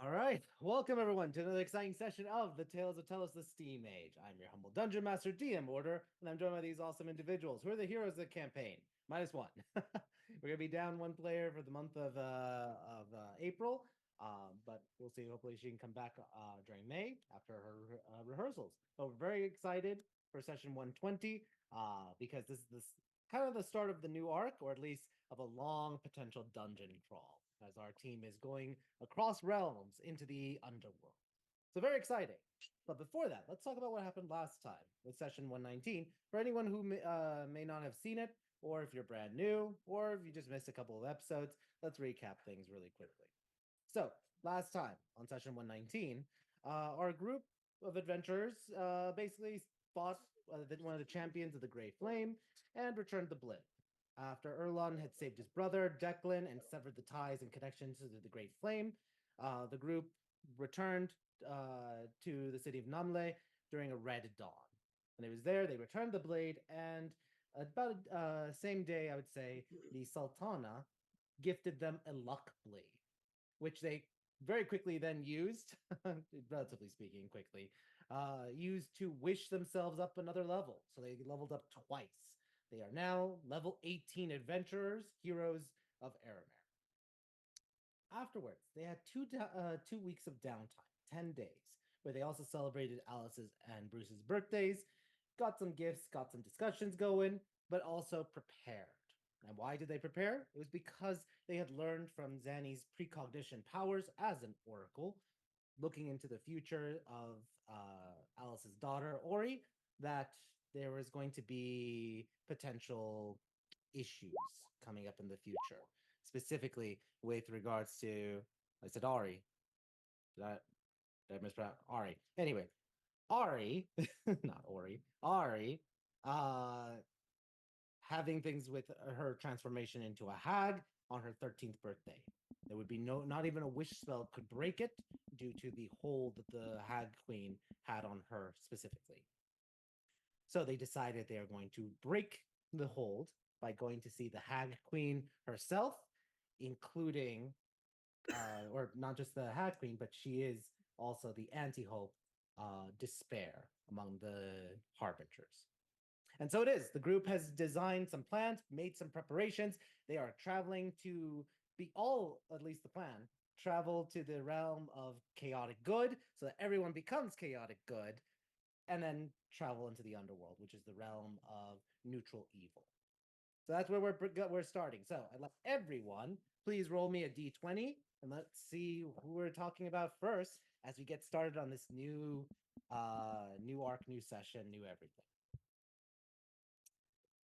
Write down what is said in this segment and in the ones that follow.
All right, welcome everyone to another exciting session of the Tales of Tellos, the Steam Age. I'm your humble dungeon master, DM Order, and I'm joined by these awesome individuals who are the heroes of the campaign. -1. We're gonna be down one player for the month of April, but we'll see. Hopefully, she can come back during May after her rehearsals. But we're very excited for session 120 because this kind of the start of the new arc, or at least of a long potential dungeon crawl, as our team is going across realms into the underworld. So very exciting. But before that, let's talk about what happened last time with session 119. For anyone who may not have seen it, or if you're brand new, or if you just missed a couple of episodes, let's recap things really quickly. So last time on session 119, our group of adventurers basically fought one of the champions of the Grey Flame and returned the blimp. After Erlon had saved his brother, Declan, and severed the ties and connections to the Great Flame, the group returned to the city of Namle during a red dawn. When it was there, they returned the blade, and about same day, I would say, the Sultana gifted them a luck blade, which they very quickly then used, relatively speaking, quickly, used to wish themselves up another level. So they leveled up twice. They are now level 18 adventurers, heroes of Aramir. Afterwards, they had 2 weeks of downtime, 10 days, where they also celebrated Alice's and Bruce's birthdays, got some gifts, got some discussions going, but also prepared. And why did they prepare? It was because they had learned from Zanny's precognition powers as an oracle, looking into the future of Alice's daughter, Ori, that there was going to be potential issues coming up in the future, specifically with regards to, I said Ari. Did I mispronounce Ari? Anyway, Ari, not Ori, Ari, having things with her transformation into a hag on her 13th birthday. There would be not even a wish spell could break it due to the hold that the hag queen had on her specifically. So they decided they are going to break the hold by going to see the hag queen herself, including, or not just the hag queen, but she is also the anti-hope, despair among the harbingers. And so it is. The group has designed some plans, made some preparations. They are traveling to at least the plan, travel to the realm of chaotic good so that everyone becomes chaotic good, and then travel into the underworld, which is the realm of neutral evil. So that's where we're starting. So I'd like everyone, please roll me a d20, and let's see who we're talking about first as we get started on this new arc, new session, new everything.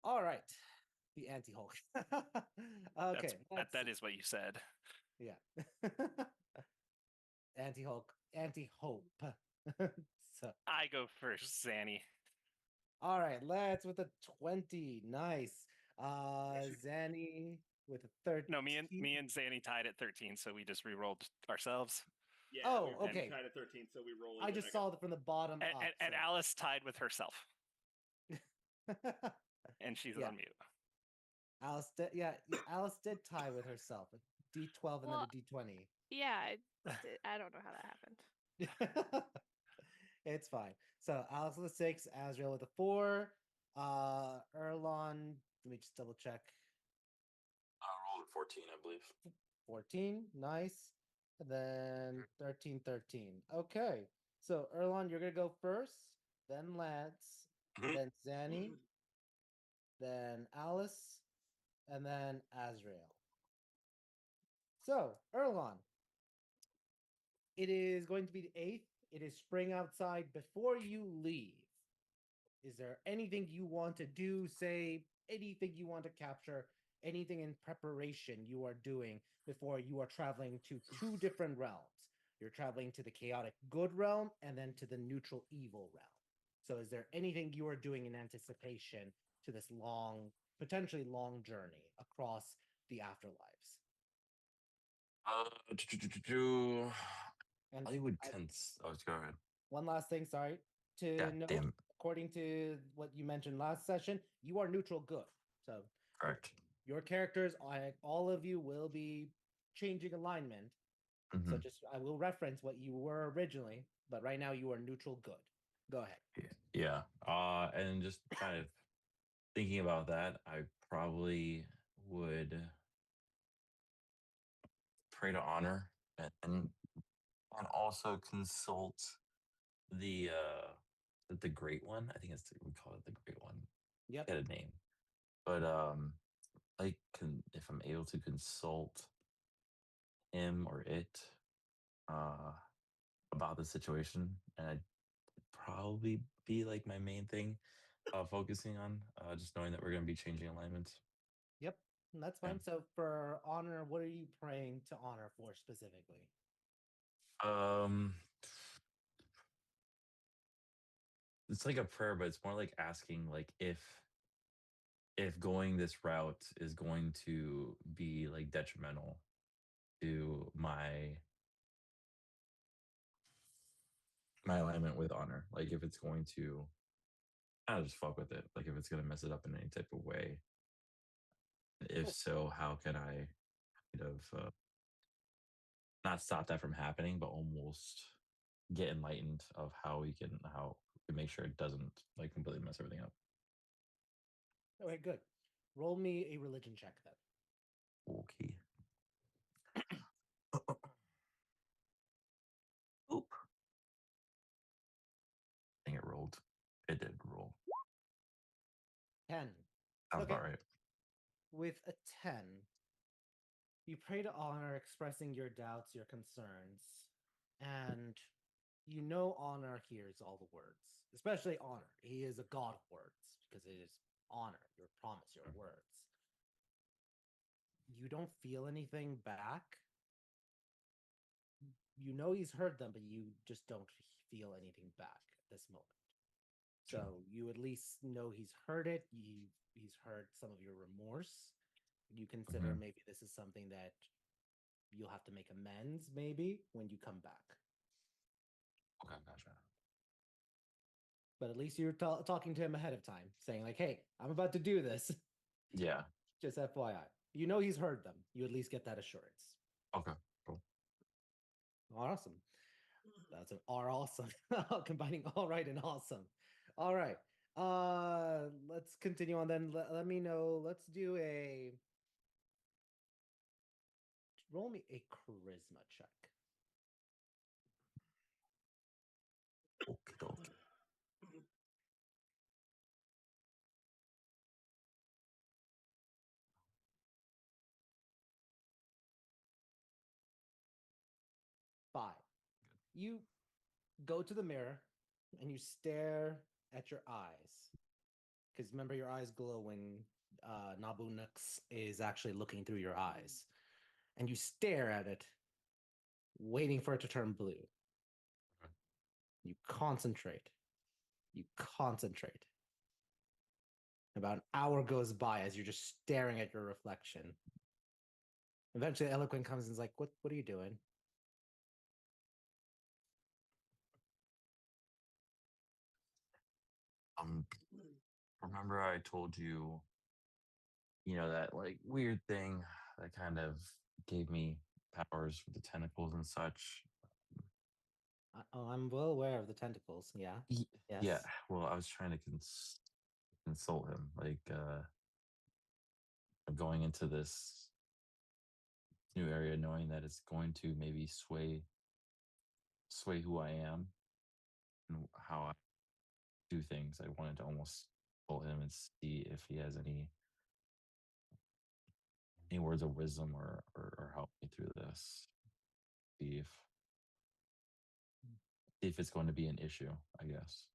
All right, the anti-Hulk. Okay, that is what you said. Yeah. Anti-Hulk, anti-hope. So I go first, Zanny. all right, let's with a 20. Nice. Zanny with a 13. No, me and Zanny tied at 13, so we just re-rolled ourselves. Yeah. Oh, we okay. tied at 13, so we roll. I just saw it from the bottom And, up. and Alice tied with herself, and she's Yeah. on mute. Alice did tie with herself. A D12 and then a D20. Yeah, I don't know how that happened. It's fine. So Alice with a 6, Azrael with a 4, Erlon. Let me just double check. I rolled a 14, I believe. 14, nice. And then 13, 13. Okay. So Erlon, you're gonna go first, then Lance, then Zanny, then Alice, and then Azrael. So, Erlon, it is going to be the 8th. It is spring outside. Before you leave, is there anything you want to do, say, anything you want to capture, anything in preparation you are doing before you are traveling to 2 different realms? You're traveling to the chaotic good realm and then to the neutral evil realm. So is there anything you are doing in anticipation to this potentially long journey across the afterlives? And I would tense. Oh, go ahead. one last thing, sorry. To note, according to what you mentioned last session, you are neutral good. So correct. Your characters, all of you, will be changing alignment So Mhm. just I will reference what you were originally, but right now you are neutral good. Go ahead. Yeah. And just kind of thinking about that, I probably would pray to honor and also consult the great one. I think we call it the great one. Yep. Get a name. But if I'm able to consult him or it uh about the situation, and I'd probably be like my main thing focusing on just knowing that we're going to be changing alignments. Yep. That's Yeah. fine. So for honor, what are you praying to honor for specifically? Um, it's like a prayer, but it's more like asking, like if going this route is going to be like detrimental to my alignment with honor. Like if it's going to, I'll just fuck with it. Like if it's going to mess it up in any type of way. If Cool. so, how can I kind of not stop that from happening, but almost get enlightened of how we can make sure it doesn't like completely mess everything up. Okay, good. Roll me a religion check then. Okay. Oop. I think it rolled. It did roll. 10. Sounds Okay. about right. With a 10, you pray to honor, expressing your doubts, your concerns, and you know honor hears all the words, especially honor. He is a god of words because it is honor, your promise, your words. You don't feel anything back. You know he's heard them, but you just don't feel anything back at this moment. So Sure. you at least know he's heard it. He's heard some of your remorse. You consider maybe this is something that you'll have to make amends maybe when you come back. Okay, gotcha. But at least you're talking to him ahead of time, saying like, "Hey, I'm about to do this." Yeah. Just FYI. You know he's heard them. You at least get that assurance. Okay. Cool. Awesome. That's an R awesome. Combining all right and awesome. All right. Let's continue on then. Let me know. Let's do a roll me a charisma check. Okay. 5. You go to the mirror and you stare at your eyes. Because remember, your eyes glow when Nabunux is actually looking through your eyes. And you stare at it, waiting for it to turn blue. Okay. You concentrate. You concentrate. About an hour goes by as you're just staring at your reflection. Eventually, Eloquent comes and is like, what are you doing? Remember I told you, that like weird thing that kind of gave me powers with the tentacles and such. Oh, I'm well aware of the tentacles. Yeah. Yes. Yeah. Well, I was trying to consult him, like going into this new area, knowing that it's going to maybe sway who I am and how I do things. I wanted to almost consult him and see if he has any words of wisdom or help me through this. See if it's going to be an issue, I guess.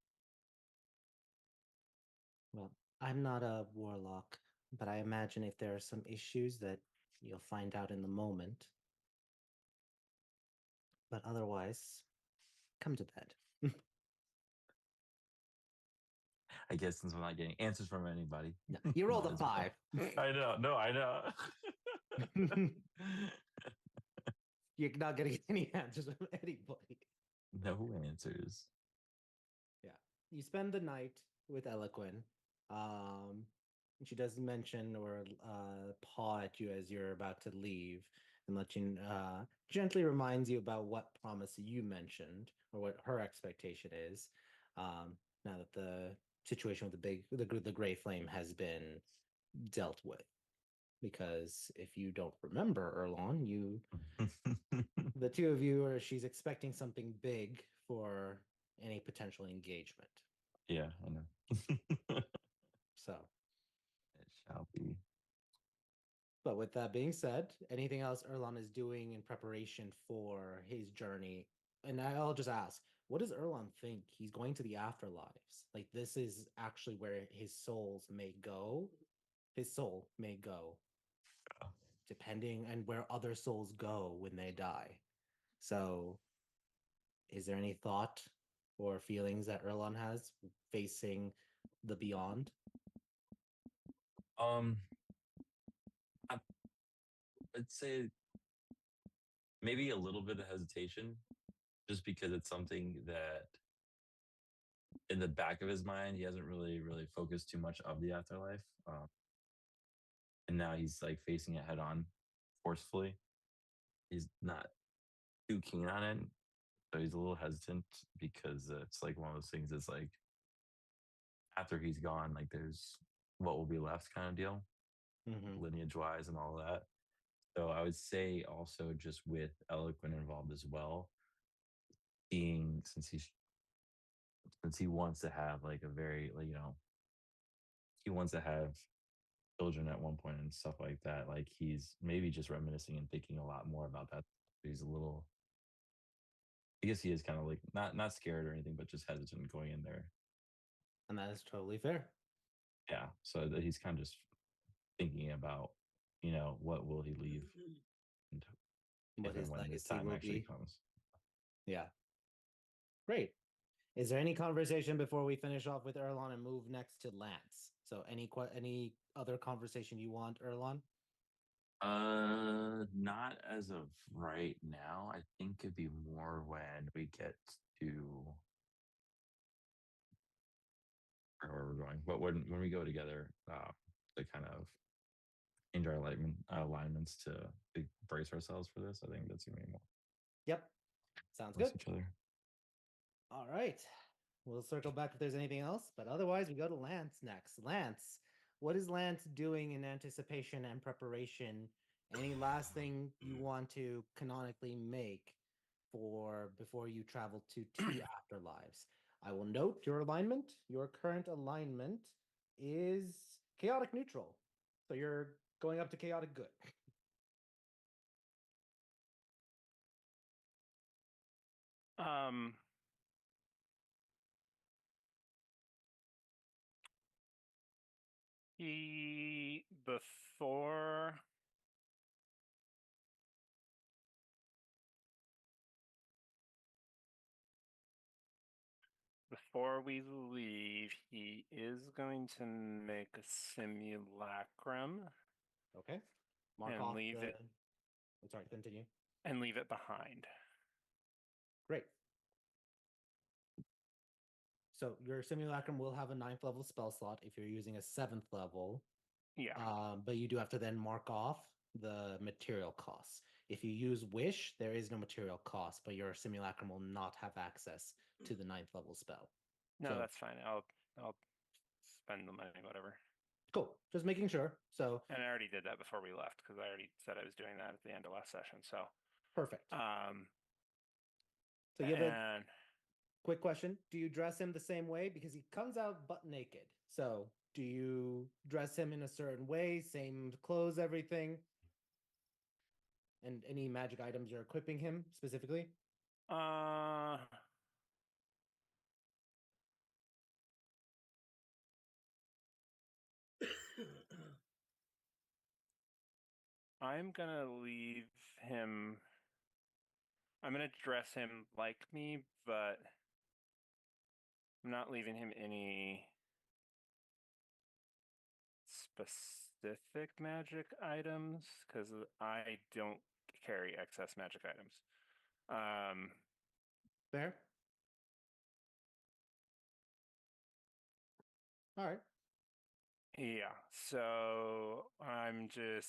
Well, I'm not a warlock, but I imagine if there are some issues that you'll find out in the moment. But otherwise, come to bed. I guess since I'm not getting answers from anybody. No, you rolled a Might as 5. well. I know. No, I know. You're not getting any answers from anybody. No answers. Yeah. You spend the night with Eloquin. She does mention or paw at you as you're about to leave. and gently reminds you about what promise you mentioned or what her expectation is. Now that the situation with the gray flame has been dealt with, because if you don't remember, Erlon, the two of you she's expecting something big for any potential engagement. Yeah, I know. So, It shall be. but with that being said, anything else Erlon is doing in preparation for his journey? And I'll just ask, what does Erlon think? He's going to the afterlives. Like, this is actually where his soul may go, depending on where other souls go when they die. So, is there any thought or feelings that Erlon has facing the beyond? I- I'd say maybe a little bit of hesitation, just because it's something that in the back of his mind he hasn't really focused too much of the afterlife, and now he's like facing it head on, forcefully. He's not too keen on it, so he's a little hesitant because it's like one of those things. Is like after he's gone, like there's what will be left kind of deal, Mm-hmm. lineage wise and all that. So I would say also just with Eloquent involved as well, being since he wants to have like a very like he wants to have children at one point and stuff like that. Like he's maybe just reminiscing and thinking a lot more about that. He's a little, I guess he is kind of like not scared or anything, but just hesitant going in there. And that is totally fair. Yeah. So that he's kind of just thinking about, what will he leave and What if and his when his legacy time will actually be. comes. Yeah. Great. Is there any conversation before we finish off with Erlon and move next to Lance? So any other conversation you want, Erlon? Not as of right now. I think it'd be more when we get to where we're going. But when we go together, to kind of change our alignments to brace ourselves for this, I think that's gonna be more Yep. Sounds close good. to each other. All right. We'll circle back if there's anything else, but otherwise we go to Lance next. Lance, what is Lance doing in anticipation and preparation? Any last thing you want to canonically make for before you travel to two afterlives? I will note your alignment. Your current alignment is chaotic neutral. So you're going up to chaotic good. Um, he before we leave, he is going to make a simulacrum Okay. Mark and off leave the. it Sorry, continue. and leave it behind. Great. So your simulacrum will have a 9th level spell slot if you're using a 7th level. Yeah. But you do have to then mark off the material costs. If you use Wish, there is no material cost, but your simulacrum will not have access to the 9th level spell. No, So- that's fine. I'll spend the money, whatever. Cool. Just making sure. So And I already did that before we left because I already said I was doing that at the end of last session. So, perfect. um, So you have a and quick question. Do you dress him the same way? Because he comes out butt naked. So do you dress him in a certain way? Same clothes, everything? And any magic items you're equipping him specifically? I'm gonna leave him. I'm gonna dress him like me, but I'm not leaving him any specific magic items because I don't carry excess magic items. Fair. All right. Yeah, so I'm just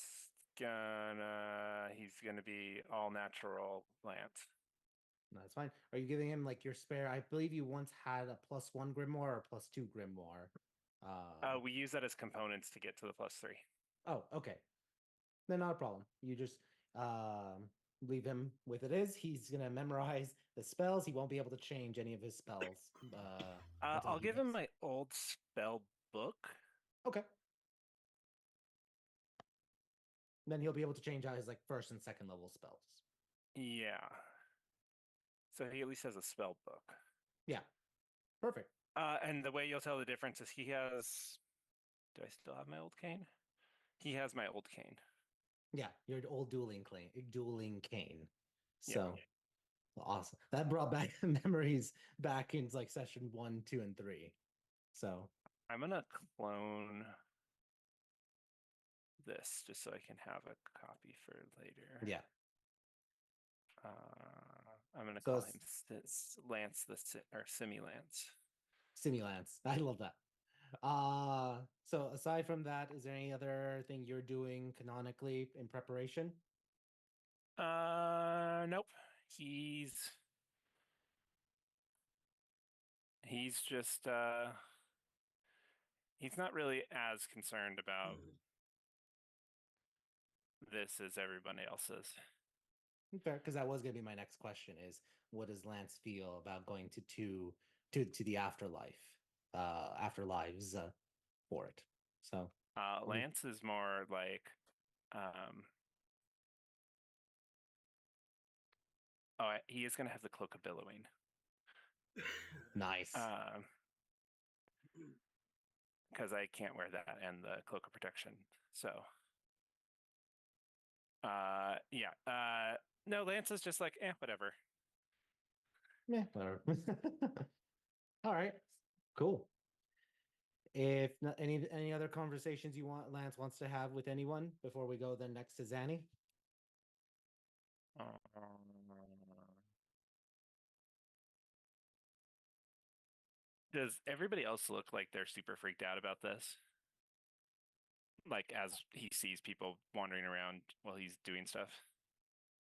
gonna be all natural Lance. No, that's fine. Are you giving him like your spare? I believe you once had a +1 grimoire or +2 grimoire. We use that as components to get to the +3. Oh, okay. Then not a problem. You just leave him with it is. He's gonna memorize the spells. He won't be able to change any of his spells. Until I'll he give him gets- my old spell book. Okay. Then he'll be able to change out his like first and second level spells. Yeah. So he at least has a spell book. Yeah. Perfect. And the way you'll tell the difference is he has. Do I still have my old cane? He has my old cane. Yeah, your old dueling cane. Yeah. So awesome. That brought back memories back in like session 1, 2, and 3. So I'm gonna clone this just so I can have a copy for later. yeah. I'm gonna So call it's- him Lance or Simi Lance. Simulance. I love that. So aside from that, is there any other thing you're doing canonically in preparation? Nope. He's just he's not really as concerned about this as everybody else is. Fair, because that was gonna be my next question is what does Lance feel about going to the afterlife, afterlives for it? So Lance is more like he is gonna have the cloak of billowing. nice. Because I can't wear that and the cloak of protection. So yeah. No, Lance is just like, whatever. Yeah, whatever. All right, cool. If not, any other conversations you want Lance wants to have with anyone before we go then next to Zanny? Does everybody else look like they're super freaked out about this? Like as he sees people wandering around while he's doing stuff?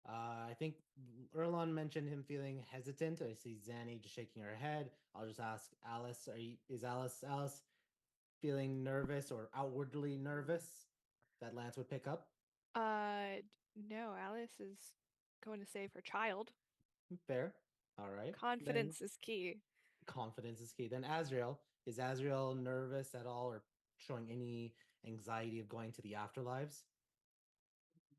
I think Erlon mentioned him feeling hesitant. I see Zanny just shaking her head. I'll just ask Alice, is Alice feeling nervous or outwardly nervous that Lance would pick up? No, Alice is going to save her child. Fair. All right. Confidence is key. Confidence is key. Then Azrael, is Azrael nervous at all or showing any anxiety of going to the afterlives?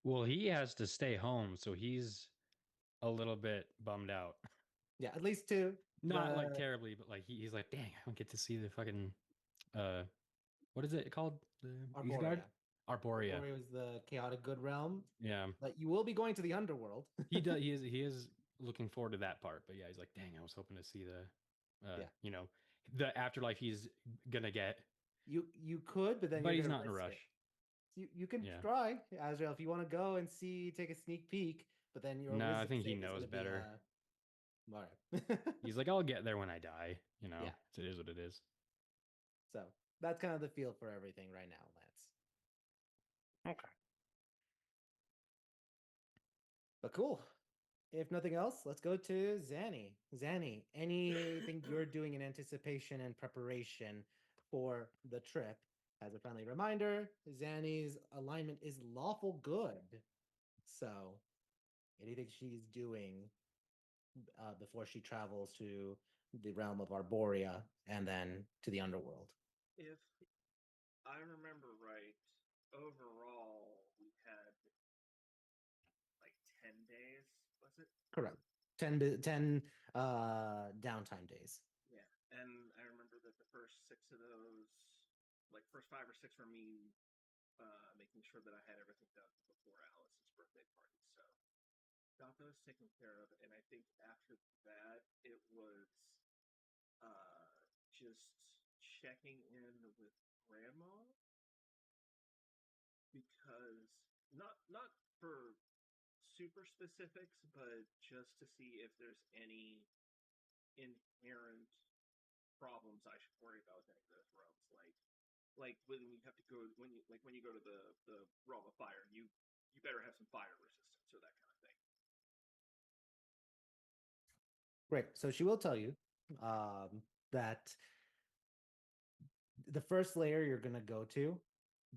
Well, he has to stay home, so he's a little bit bummed out. Yeah, at least two. Not like terribly, but like he's like, dang, I don't get to see the fucking what is it called? The Arborea. Arborea. Arborea was the chaotic good realm. Yeah. But you will be going to the underworld. He does he is looking forward to that part, but yeah, he's like, dang, I was hoping to see the the afterlife he's gonna get. You could, but then he's you're not in a rush. You can try, Azrael, if you want to go and take a sneak peek, but then your I think he knows better. All right. He's like, I'll get there when I die. Yeah. It is what it is. So that's kind of the feel for everything right now, Lance. Okay. But cool. If nothing else, let's go to Zanny. Zanny, anything you're doing in anticipation and preparation for the trip? As a friendly reminder, Zanny's alignment is lawful good. So anything she's doing before she travels to the realm of Arborea and then to the underworld. If I remember right, overall we had like 10 days, was it? Correct. 10 downtime days. Yeah. And I remember that the first 6 of those, like first 5 or 6 were me making sure that I had everything done before Alice's birthday party. So got those taken care of. And I think after that, it was just checking in with Grandma, because not for super specifics, but just to see if there's any inherent problems I should worry about with any of those realms. Like when you have to go when you go to the realm of fire, you you better have some fire resistance or that kind of thing. Great. So she will tell you that the first layer you're going to go to,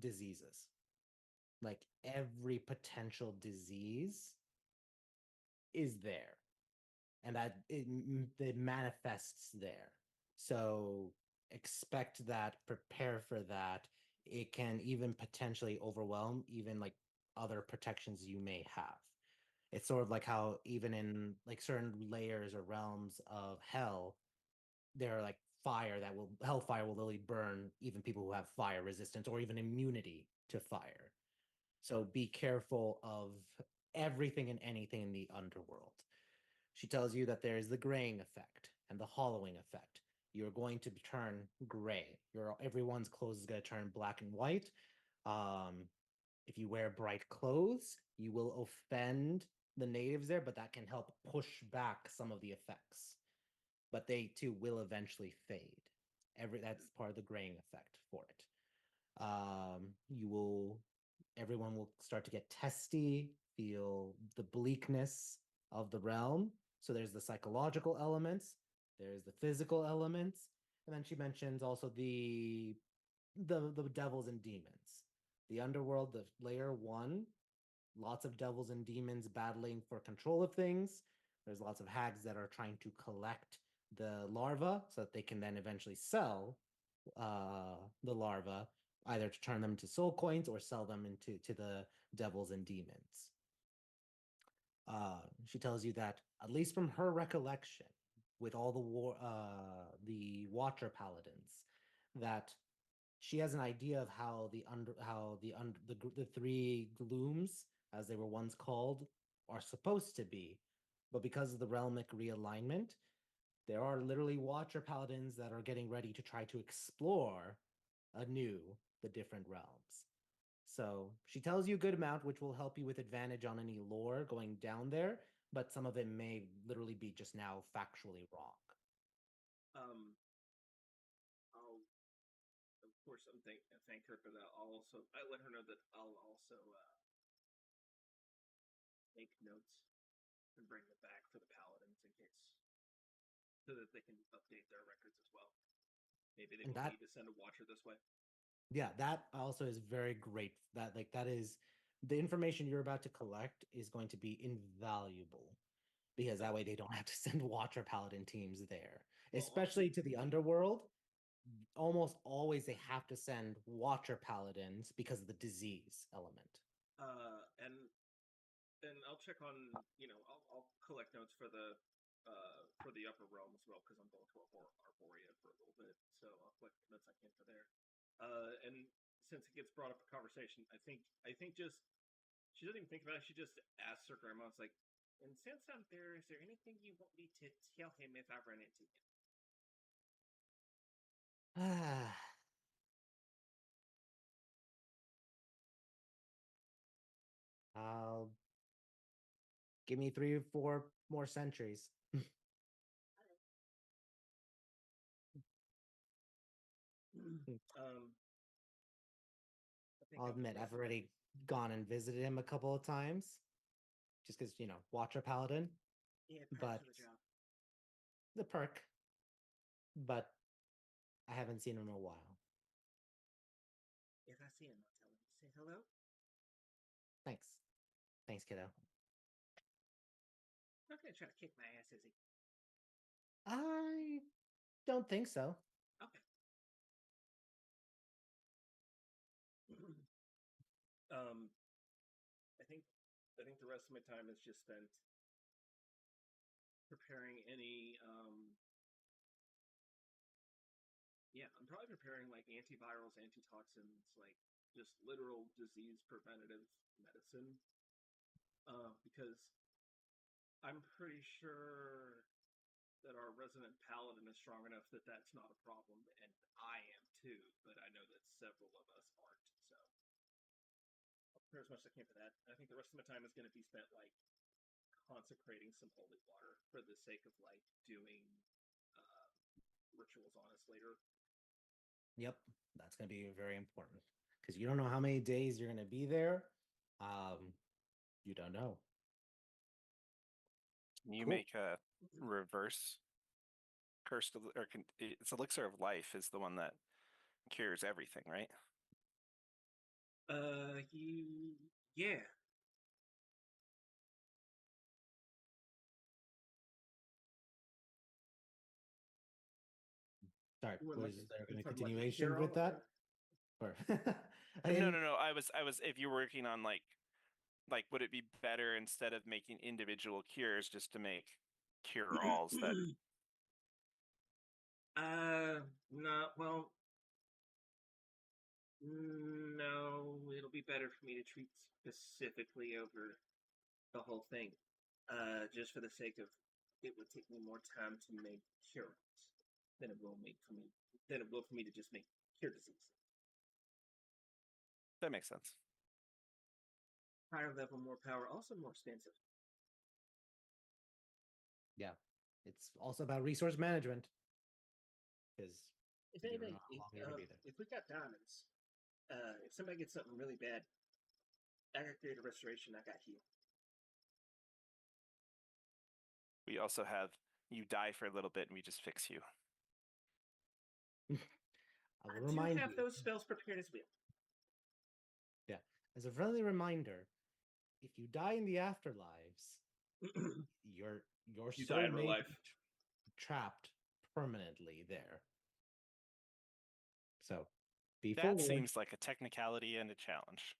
diseases. Like every potential disease is there. And that it manifests there. So expect that, prepare for that. It can even potentially overwhelm even like other protections you may have. It's sort of like how even in like certain layers or realms of hell, there are like hellfire will literally burn even people who have fire resistance or even immunity to fire. So be careful of everything and anything in the underworld. She tells you that there is the graying effect and the hollowing effect. You're going to turn gray. Everyone's clothes is going to turn black and white. If you wear bright clothes, you will offend the natives there, but that can help push back some of the effects. But they too will eventually fade. That's part of the graying effect for it. Everyone will start to get testy, feel the bleakness of the realm. So there's the psychological elements, there's the physical elements, and then she mentions also the devils and demons. The underworld, the layer 1, lots of devils and demons battling for control of things. There's lots of hags that are trying to collect the larva so that they can then eventually sell the larva, either to turn them into soul coins or sell them to the devils and demons. She tells you that, at least from her recollection, with all the Watcher Paladins, that she has an idea of how the three glooms, as they were once called, are supposed to be, but because of the realmic realignment, there are literally Watcher Paladins that are getting ready to try to explore anew the different realms. So she tells you a good amount, which will help you with advantage on any lore going down there, but some of it may literally be just now factually wrong. I'll, of course, thank her, but I let her know that I'll also make notes and bring them back for the paladins in case, so that they can update their records as well. Maybe they won't need to send a watcher this way. Yeah, that also is very great. That is the information you're about to collect is going to be invaluable, because that way they don't have to send Watcher Paladin teams there, especially to the underworld. Almost always they have to send Watcher Paladins because of the disease element. And I'll check on, I'll collect notes for the upper realm as well, because I'm going to Arborea for a little bit, so I'll collect the notes I can for there. And since it gets brought up in conversation, I think just she doesn't even think about it. She just asks her grandma, "It's like, and since I'm there, is there anything you want me to tell him if I run into him?" Give me 3 or 4 more centuries. I'll admit, I've already gone and visited him a couple of times, just because, Watcher Paladin. Yeah, but for the job. The perk, but I haven't seen him in a while. If I see him, I'll tell him to say hello. Thanks, kiddo. Not gonna try to kick my ass, is he? I don't think so. Okay. I think the rest of my time is just spent preparing any I'm probably preparing like antivirals, antitoxins, like just literal disease preventative medicine. Because I'm pretty sure that our resident paladin is strong enough that that's not a problem, and I am too, but I know that several of us aren't, so I'll prepare as much as I can for that. I think the rest of my time is going to be spent like consecrating some holy water for the sake of like doing rituals on us later. Yep, that's going to be very important, because you don't know how many days you're going to be there. You don't know. Can you Cool. make a reverse cursed it's elixir of life is the one that cures everything, right? Yeah. Sorry, You want, was like, there you a talking about the continuation cure-all with that? or- Or No. I was if you're working on like would it be better instead of making individual cures just to make cure alls that No, well, no, it'll be better for me to treat specifically over the whole thing. Just for the sake of it would take me more time to make cures than it will for me to just make cure disease. that makes sense. Higher level, more power, also more expensive. Yeah, it's also about resource management. Because If you don't anything, know how long you're gonna be there. if we got diamonds, if somebody gets something really bad, I got creative restoration, I got heal. We also have you die for a little bit and we just fix you. I I will do remind have you. those spells prepared as well. Yeah, as a friendly reminder, if you die in the afterlives, your You soul die in real may life. be trapped permanently there. So, be That forewarned. seems like a technicality and a challenge.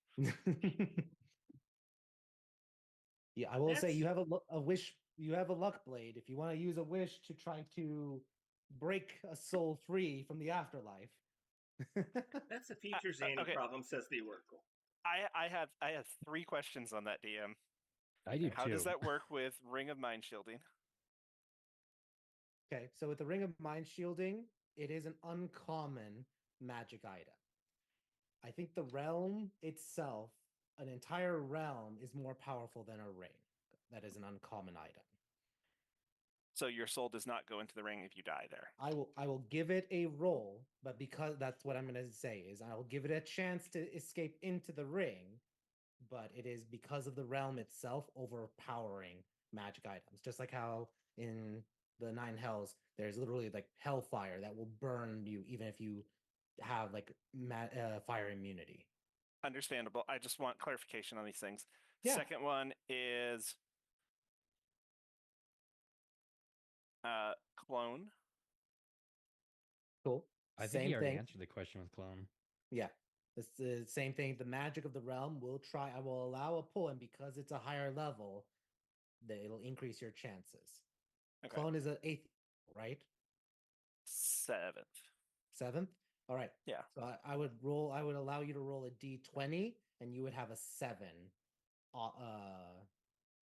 Yeah, I will say you That's- have a wish. You have a luck blade. If you want to use a wish to try to break a soul free from the afterlife. That's a future Zanny okay. problem, says the Oracle. I have 3 questions on that, DM. I do How too. does that work with Ring of Mind Shielding? Okay, so with the Ring of Mind Shielding, it is an uncommon magic item. I think the realm itself, an entire realm, is more powerful than a ring. That is an uncommon item. So your soul does not go into the ring if you die there. I will give it a roll, but because that's what I'm going to say is I will give it a chance to escape into the ring, but it is because of the realm itself overpowering magic items. Just like how in the Nine Hells, there's literally like hellfire that will burn you even if you have like fire immunity. Understandable. I just want clarification on these things. Yeah. Second one is clone. Cool. I think Same he already thing. answered the question with clone. Yeah. It's the same thing. The magic of the realm will try. I will allow a pull, and because it's a higher level, that it'll increase your chances. Okay. Clone is an 8th, right? 7th. 7th. All right. Yeah. So I would roll. I would allow you to roll a d20, and you would have a 7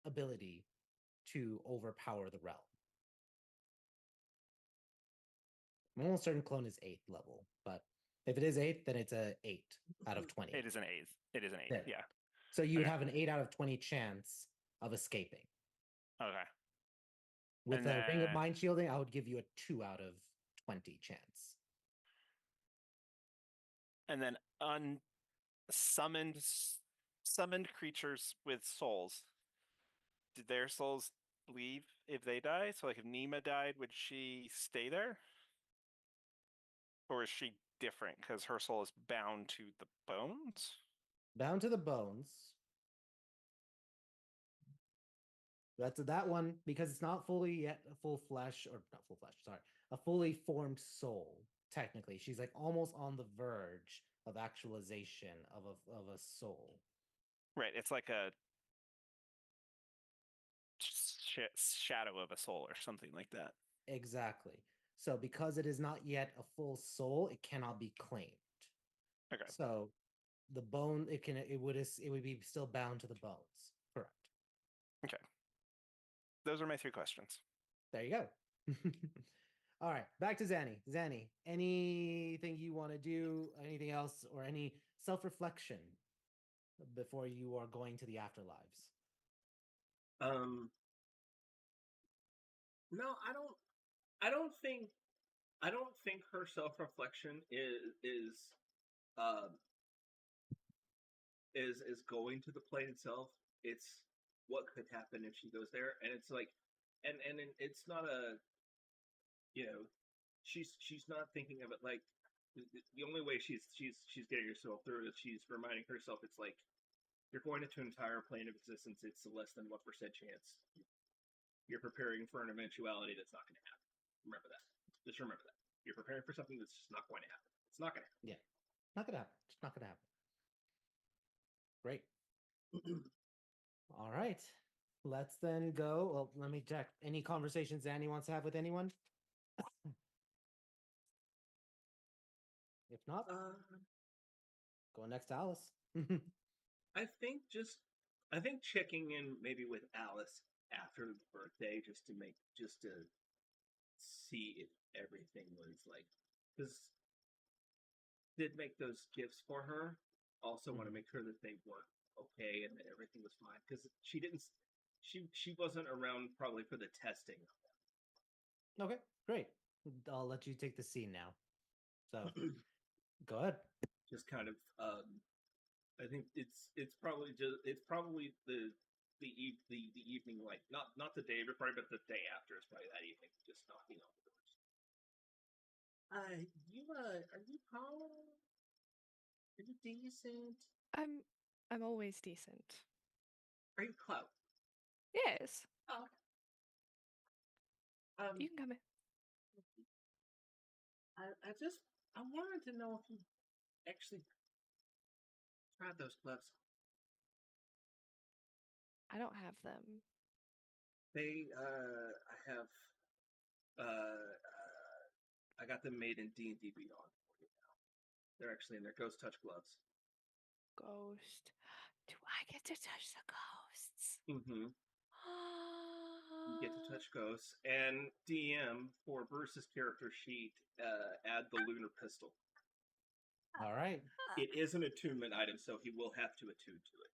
ability to overpower the realm. I'm almost certain clone is 8th level, but if it is 8th, then it's a 8 out of 20. It is an 8th. It is an 8th. Yeah. Yeah. So you would Okay. have an 8 out of 20 chance of escaping. Okay. With And a ring of then- mind shielding, I would give you a 2 out of 20 chance. And then summoned creatures with souls. Did their souls leave if they die? So like if Nima died, would she stay there? Or is she different because her soul is bound to the bones? Bound to the bones. That's that one because it's not fully yet a full flesh, or not full flesh, sorry, a fully formed soul. Technically, she's like almost on the verge of actualization of a soul. Right. It's like a shadow of a soul or something like that. Exactly. So because it is not yet a full soul, it cannot be claimed. Okay. So the bone, it would be still bound to the bones. Correct. Okay. Those are my 3 questions. There you go. All right, back to Zanny. Zanny, anything you want to do, anything else, or any self-reflection before you are going to the afterlives? No, I don't think her self-reflection is going to the plane itself. It's what could happen if she goes there, and it's like, and it's not a, you know, she's not thinking of it like the only way she's getting herself through is she's reminding herself it's like you're going into an entire plane of existence. It's a less than 1% chance. You're preparing for an eventuality that's not going to happen. Remember that. Just remember that. You're preparing for something that's just not going to happen. It's not going to happen. Yeah, not gonna happen. It's not gonna happen. Great. All right. Let's then go. Well, let me check. Any conversations Zanny wants to have with anyone? If not, go next to Alice. I think checking in maybe with Alice after the birthday just to see if everything was like, because did make those gifts for her. Also want to make sure that they were okay and that everything was fine because she wasn't around probably for the testing of them. Okay, great. I'll let you take the scene now. So go ahead. Just kind of I think it's probably the evening, like not the day of your party, but the day after is probably that evening. Just knocking on the doors. Are you calm? Are you decent? I'm always decent. Are you clout? Yes. Oh. You can come in. I wanted to know if you actually tried those gloves. I don't have them. I got them made in D&D Beyond for you now. They're actually in their Ghost Touch gloves. Ghost. Do I get to touch the ghosts? Mm-hmm. You get to touch ghosts, and DM for Bruce's character sheet, add the lunar pistol. All right. It is an attunement item, so he will have to attune to it.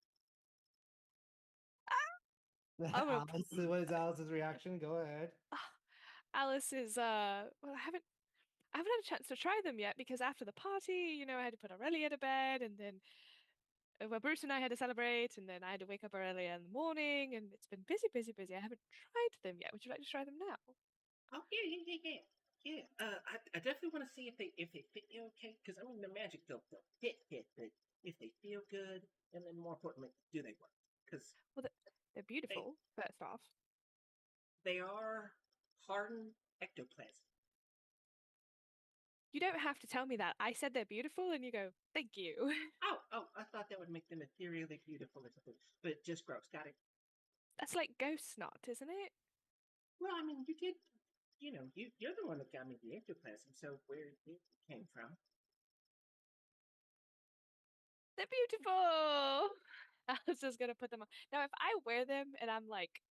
Alice, what is Alice's reaction? Go ahead. Alice is well, I haven't had a chance to try them yet because after the party, I had to put Aurelia to bed, and then well, Bruce and I had to celebrate, and then I had to wake up earlier in the morning, and it's been busy. I haven't tried them yet. Would you like to try them now? Oh yeah. I definitely want to see if they fit you okay, because I mean the magic they'll fit, but if they feel good, and then more importantly, do they work? Because they're beautiful. First off, they are hardened ectoplasm. You don't have to tell me that. I said they're beautiful, and you go, thank you. Oh, I thought that would make them ethereally beautiful or something, but just gross. Got it. That's like ghost snot, isn't it? Well, I mean, you did. You're the one that got me the ectoplasm. So where it came from? They're beautiful. I was just gonna put them on. Now, if I wear them and I'm like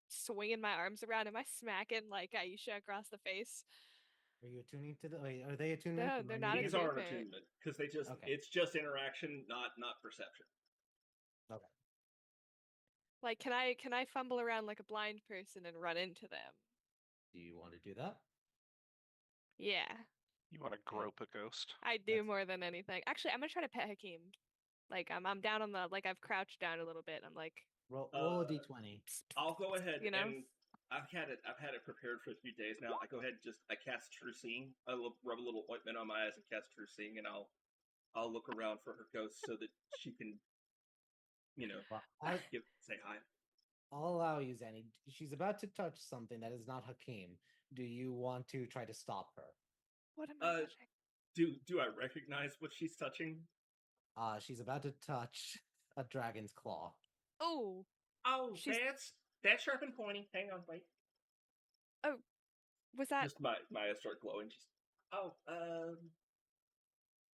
swinging my arms around, am I smacking like Aisha across the face? Are you attuning to the? Wait, are they attuning? No, they're not. These aren't attunement because it's just interaction, not perception. Okay. Like, can I fumble around like a blind person and run into them? Do you want to do that? Yeah. You want to grope a ghost? I do more than anything. Actually, I'm gonna try to pet Hakeem. Like I'm down on the I've crouched down a little bit. I'm like roll a d20. I'll go ahead and I've had it prepared for a few days now. I go ahead and I cast True Seeing. I rub a little ointment on my eyes and cast True Seeing, and I'll look around for her ghost so that she can, say hi. I'll allow you, Zanny. She's about to touch something that is not Hakeem. Do you want to try to stop her? What am I touching? Do I recognize what she's touching? She's about to touch a dragon's claw. Oh, that's sharp and pointy. Hang on, wait. Oh, was that just my eyes start glowing?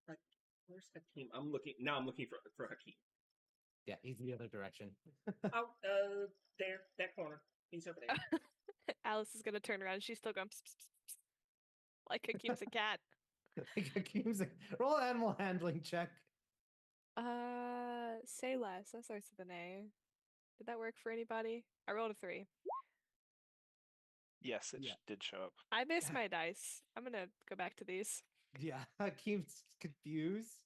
Like, where's Hakeem? I'm looking for Hakeem. Yeah, he's the other direction. There, that corner. He's over there. Alice is gonna turn around. She's still going pss, pss, pss, pss. Like Hakeem's a cat. Roll animal handling check. Say less. That starts with an A. Did that work for anybody? I rolled a 3. Yes, it did show up. I missed my dice. I'm gonna go back to these. Yeah, Hakeem's confused.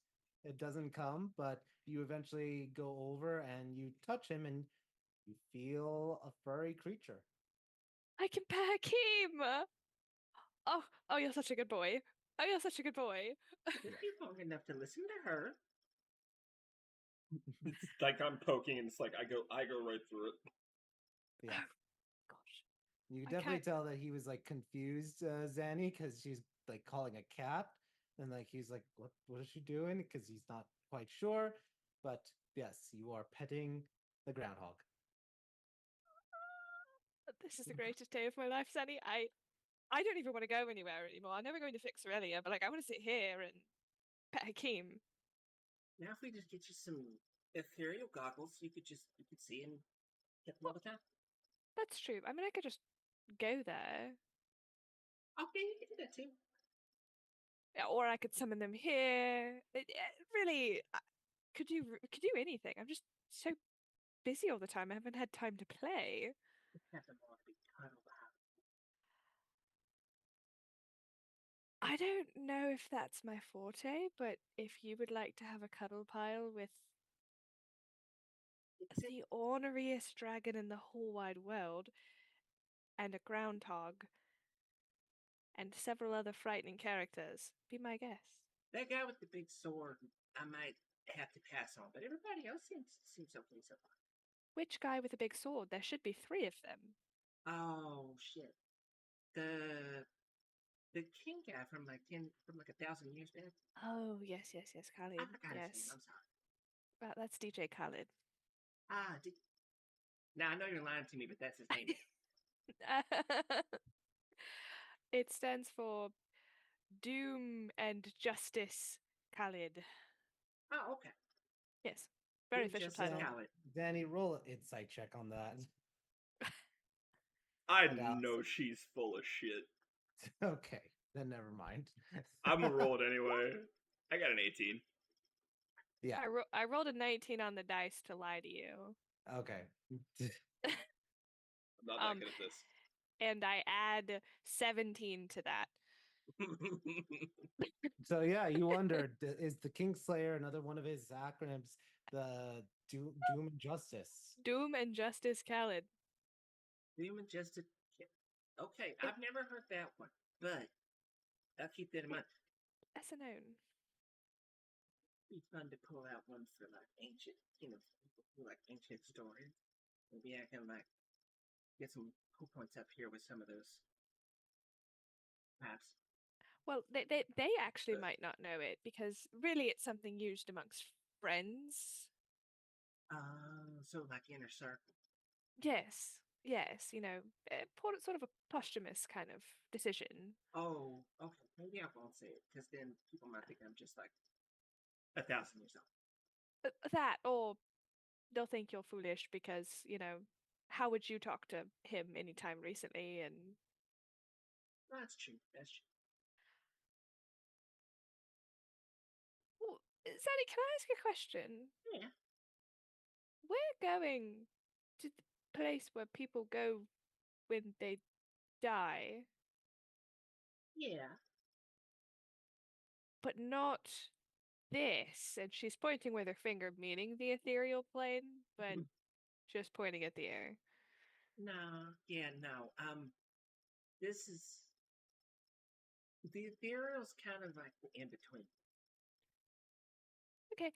It doesn't come, but you eventually go over and you touch him and you feel a furry creature. I can pet Hakeem. Oh, you're such a good boy. Oh, you're such a good boy. Took you long enough to listen to her. It's like I'm poking, and it's like I go right through it. Yeah. Gosh. You I definitely can't- tell that he was like confused, Zanny, because she's like calling a cat, and like he's like, "What is she doing?" Because he's not quite sure. But yes, you are petting the groundhog. This is the greatest day of my life, Sunny. I don't even want to go anywhere anymore. I'm never going to fix Aurelia, but like I want to sit here and pet Hakeem. Now, if we just get you some ethereal goggles, you could see and get them all the time. That's true. I mean, I could just go there. Okay, you can do that too. Yeah, or I could summon them here. Really, could do anything. I'm just so busy all the time. I haven't had time to play. Have them all be cuddled out. I don't know if that's my forte, but if you would like to have a cuddle pile with the orneriest dragon in the whole wide world, and a groundhog, and several other frightening characters, be my guest. That guy with the big sword, I might have to pass on, but everybody else seems okay so far. Which guy with a big sword? There should be 3 of them. Oh shit! The king guy from like 1,000 years back. Oh, yes, I Khalid. forgot his name. Yes. I'm sorry. Well, that's DJ Khalid. Now I know you're lying to me, but that's his name. It stands for Doom and Justice Khalid. Oh, okay. Yes. Very Doom official Justice title. Khalid. Danny, roll an insight check on that. I And Alice- know she's full of shit. Okay, then never mind. I'm gonna roll it anyway. I got an 18. Yeah. I rolled a 19 on the dice to lie to you. Okay. I'm not that good at this. And I add 17 to that. So yeah, you wondered, is the Kingslayer another one of his acronyms, the Doom and Justice? Doom and Justice Khalid. Doom and Justice. Okay, I've never heard that one, but I'll keep that in mind. That's a known. It'd be fun to pull out one for like ancient, people who like ancient stories. Maybe I can like get some cool points up here with some of those. Perhaps. Well, they actually might not know it because really it's something used amongst friends. So like inner circle. Yes, sort of a posthumous kind of decision. Oh, okay. Maybe I won't say it because then people might think I'm just like 1,000 years old. That, or they'll think you're foolish because, how would you talk to him anytime recently? And That's true. That's true. oh, Zaddy, can I ask a question? Yeah. We're going to the place where people go when they die, Yeah. but not this. And she's pointing with her finger, meaning the ethereal plane, but just pointing at the air. No. Yeah. No. This is the ethereal's kind of like the in between. Okay,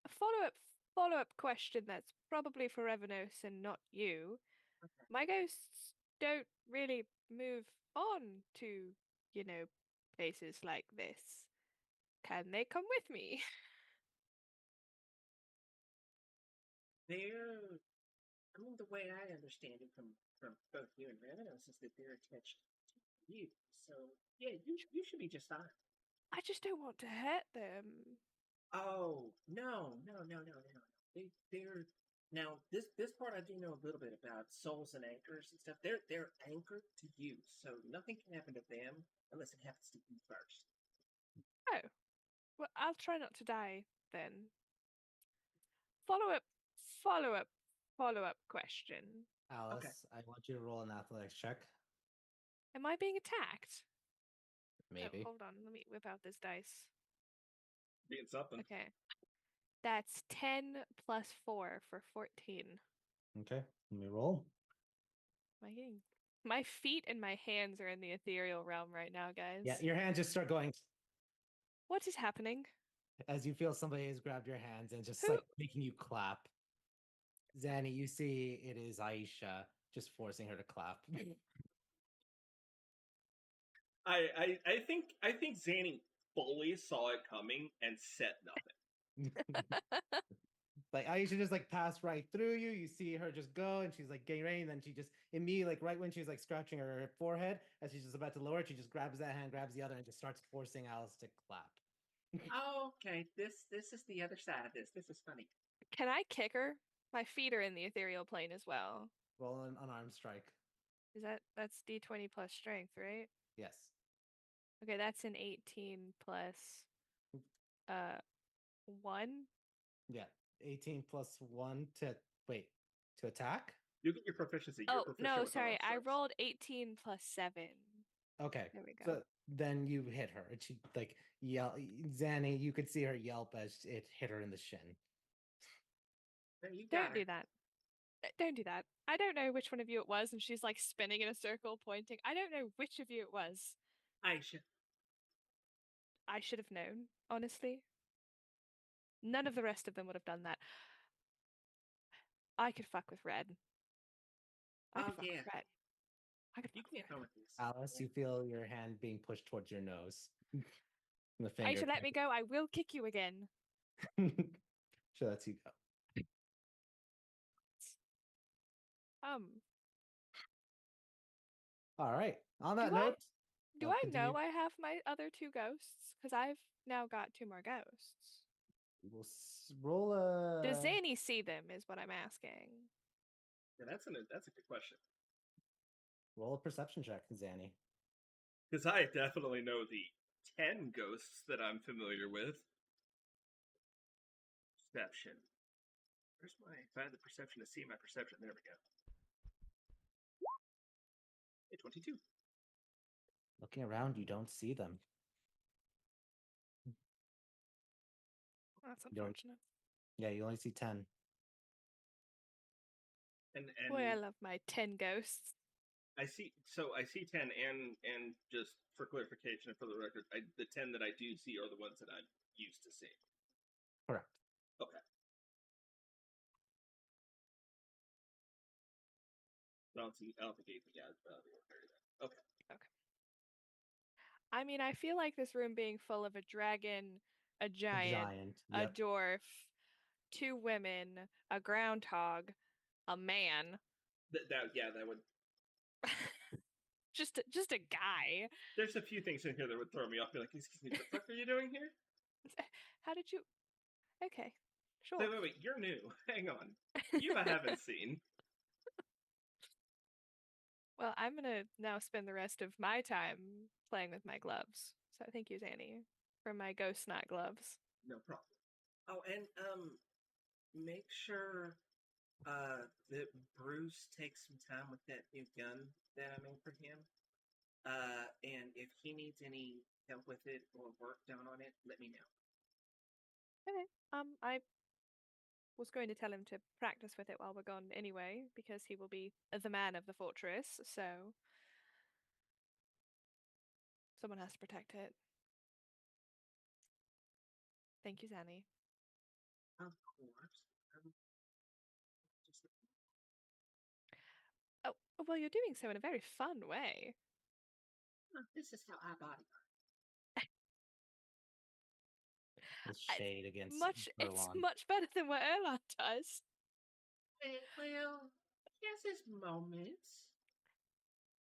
a follow-up question that's probably for Evanos and not you. Okay. My ghosts don't really move on to, places like this. Can they come with me? The way I understand it from both you and Revenos is that they're attached to you. So yeah, you should be just fine. I just don't want to hurt them. Oh no. They're now this part I do know a little bit about souls and anchors and stuff. They're anchored to you, so nothing can happen to them unless it happens to you first. Oh, well, I'll try not to die then. Follow-up, follow-up, follow-up question. Alice, Okay. I want you to roll an athletics check. Am I being attacked? Maybe. Oh, hold on, let me whip out this dice. Being something. Okay. That's 10 plus 4 for 14. Okay, let me roll. My feet and my hands are in the ethereal realm right now, guys. Yeah, your hands just start going What is happening? as you feel somebody has grabbed your hands and just Who- like making you clap. Zanny, you see it is Aisha just forcing her to clap. I think Zanny fully saw it coming and said nothing. Like Aisha just like passed right through you. You see her just go, and she's like getting ready, and then she just immediately, like right when she's like scratching her forehead, as she's just about to lower it, she just grabs that hand, grabs the other, and just starts forcing Alice to clap. Okay, this is the other side of this. This is funny. Can I kick her? My feet are in the ethereal plane as well. Roll an unarmed strike. That's D20 plus strength, right? Yes. Okay, that's an 18 plus 1. Yeah. 18 plus 1 to attack? You get your proficiency. You're Oh, proficient no, with sorry. unarmed I strikes. rolled 18 plus 7. Okay. There we go. So then you hit her, and she like yell. Zanny, you could see her yelp as it hit her in the shin. There you got Don't do her. that. Don't do that. I don't know which one of you it was, and she's like spinning in a circle, pointing. I don't know which of you it was. Aisha. I should have known, honestly. None of the rest of them would have done that. I could fuck with Red. I could Oh fuck yeah. with Red. I could You fuck with can't come Red. with this. Alice, you feel your hand being pushed towards your nose. The I finger. should let me go. I will kick you again. She lets you go. All right. On that Do I- note, Do oh, I continue. know I have my other 2 ghosts? Because I've now got 2 more ghosts. We'll roll a. Does Zanny see them? Is what I'm asking. Yeah, that's a good question. Roll a perception check, Zanny. Because I definitely know the 10 ghosts that I'm familiar with. Perception. Where's my? If I had the perception to see my perception, there we go. A 22. Looking around, you don't see them. That's You don't- unfortunate. Yeah, you only see 10. And Boy, I love my 10 ghosts. I see 10 and just for clarification for the record, the 10 that I do see are the ones that I'm used to seeing. Correct. Okay. I don't think anything out of the ordinary then. Okay. I mean, I feel like this room being full of a dragon, a giant, a Yep. dwarf, 2 women, a groundhog, a man, That would. just a guy. There's a few things in here that would throw me off. Be like, excuse me, what the fuck are you doing here? How did you? Okay, sure. Wait, you're new. Hang on. You I haven't seen. Well, I'm gonna now spend the rest of my time playing with my gloves. So thank you, Zanny, for my ghost snot gloves. No problem. Oh, and make sure that Bruce takes some time with that new gun that I made for him. And if he needs any help with it or work done on it, let me know. Okay. I was going to tell him to practice with it while we're gone anyway, because he will be the man of the fortress. So someone has to protect it. Thank you, Zanny. Of course. Oh, well, you're doing so in a very fun way. This is how I body. With shade against It's Erlon. much better than what Erlon does. Well, he has his moments.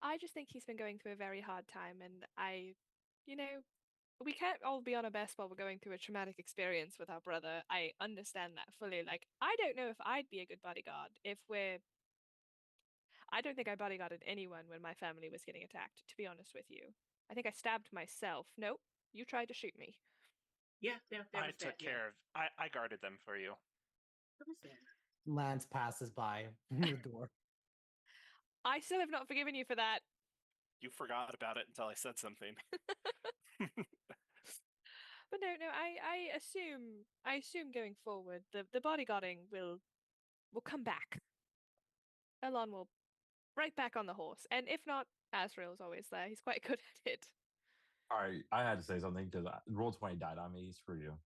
I just think he's been going through a very hard time, and we can't all be on our best while we're going through a traumatic experience with our brother. I understand that fully. Like, I don't know if I'd be a good bodyguard I don't think I bodyguarded anyone when my family was getting attacked, to be honest with you. I think I stabbed myself. Nope, you tried to shoot me. Yeah, there I was took that, care of. I guarded them for you. What was that? Lance passes by the door. I still have not forgiven you for that. You forgot about it until I said something. But no, I assume going forward the bodyguarding will come back. Elon will right back on the horse. And if not, Asriel is always there. He's quite good at it. All right, I had to say something because roll 20 died on me. Screw you.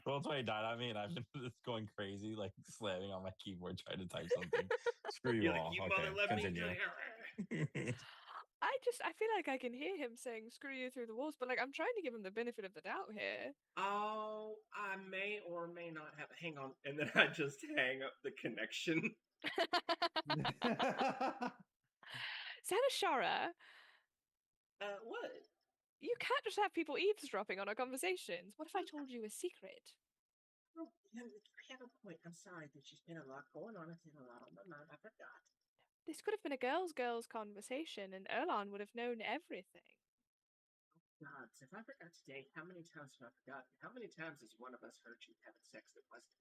Roll 20 died on me, and I've been just going crazy, like slamming on my keyboard trying to type something. Screw you You're like, all. you Okay, mother left me. continue. I feel like I can hear him saying "screw you" through the walls, but like I'm trying to give him the benefit of the doubt here. Oh, I may or may not have. Hang on, and then I just hang up the connection. Zanashara, What? you can't just have people eavesdropping on our conversations. What if I told you a secret? Oh, you have a point. I'm sorry. There's just been a lot going on. It's been a lot on my mind. I forgot. This could have been a girls' conversation, and Erlon would have known everything. God, if I forgot today, how many times have I forgotten? How many times has one of us heard you having sex that wasn't?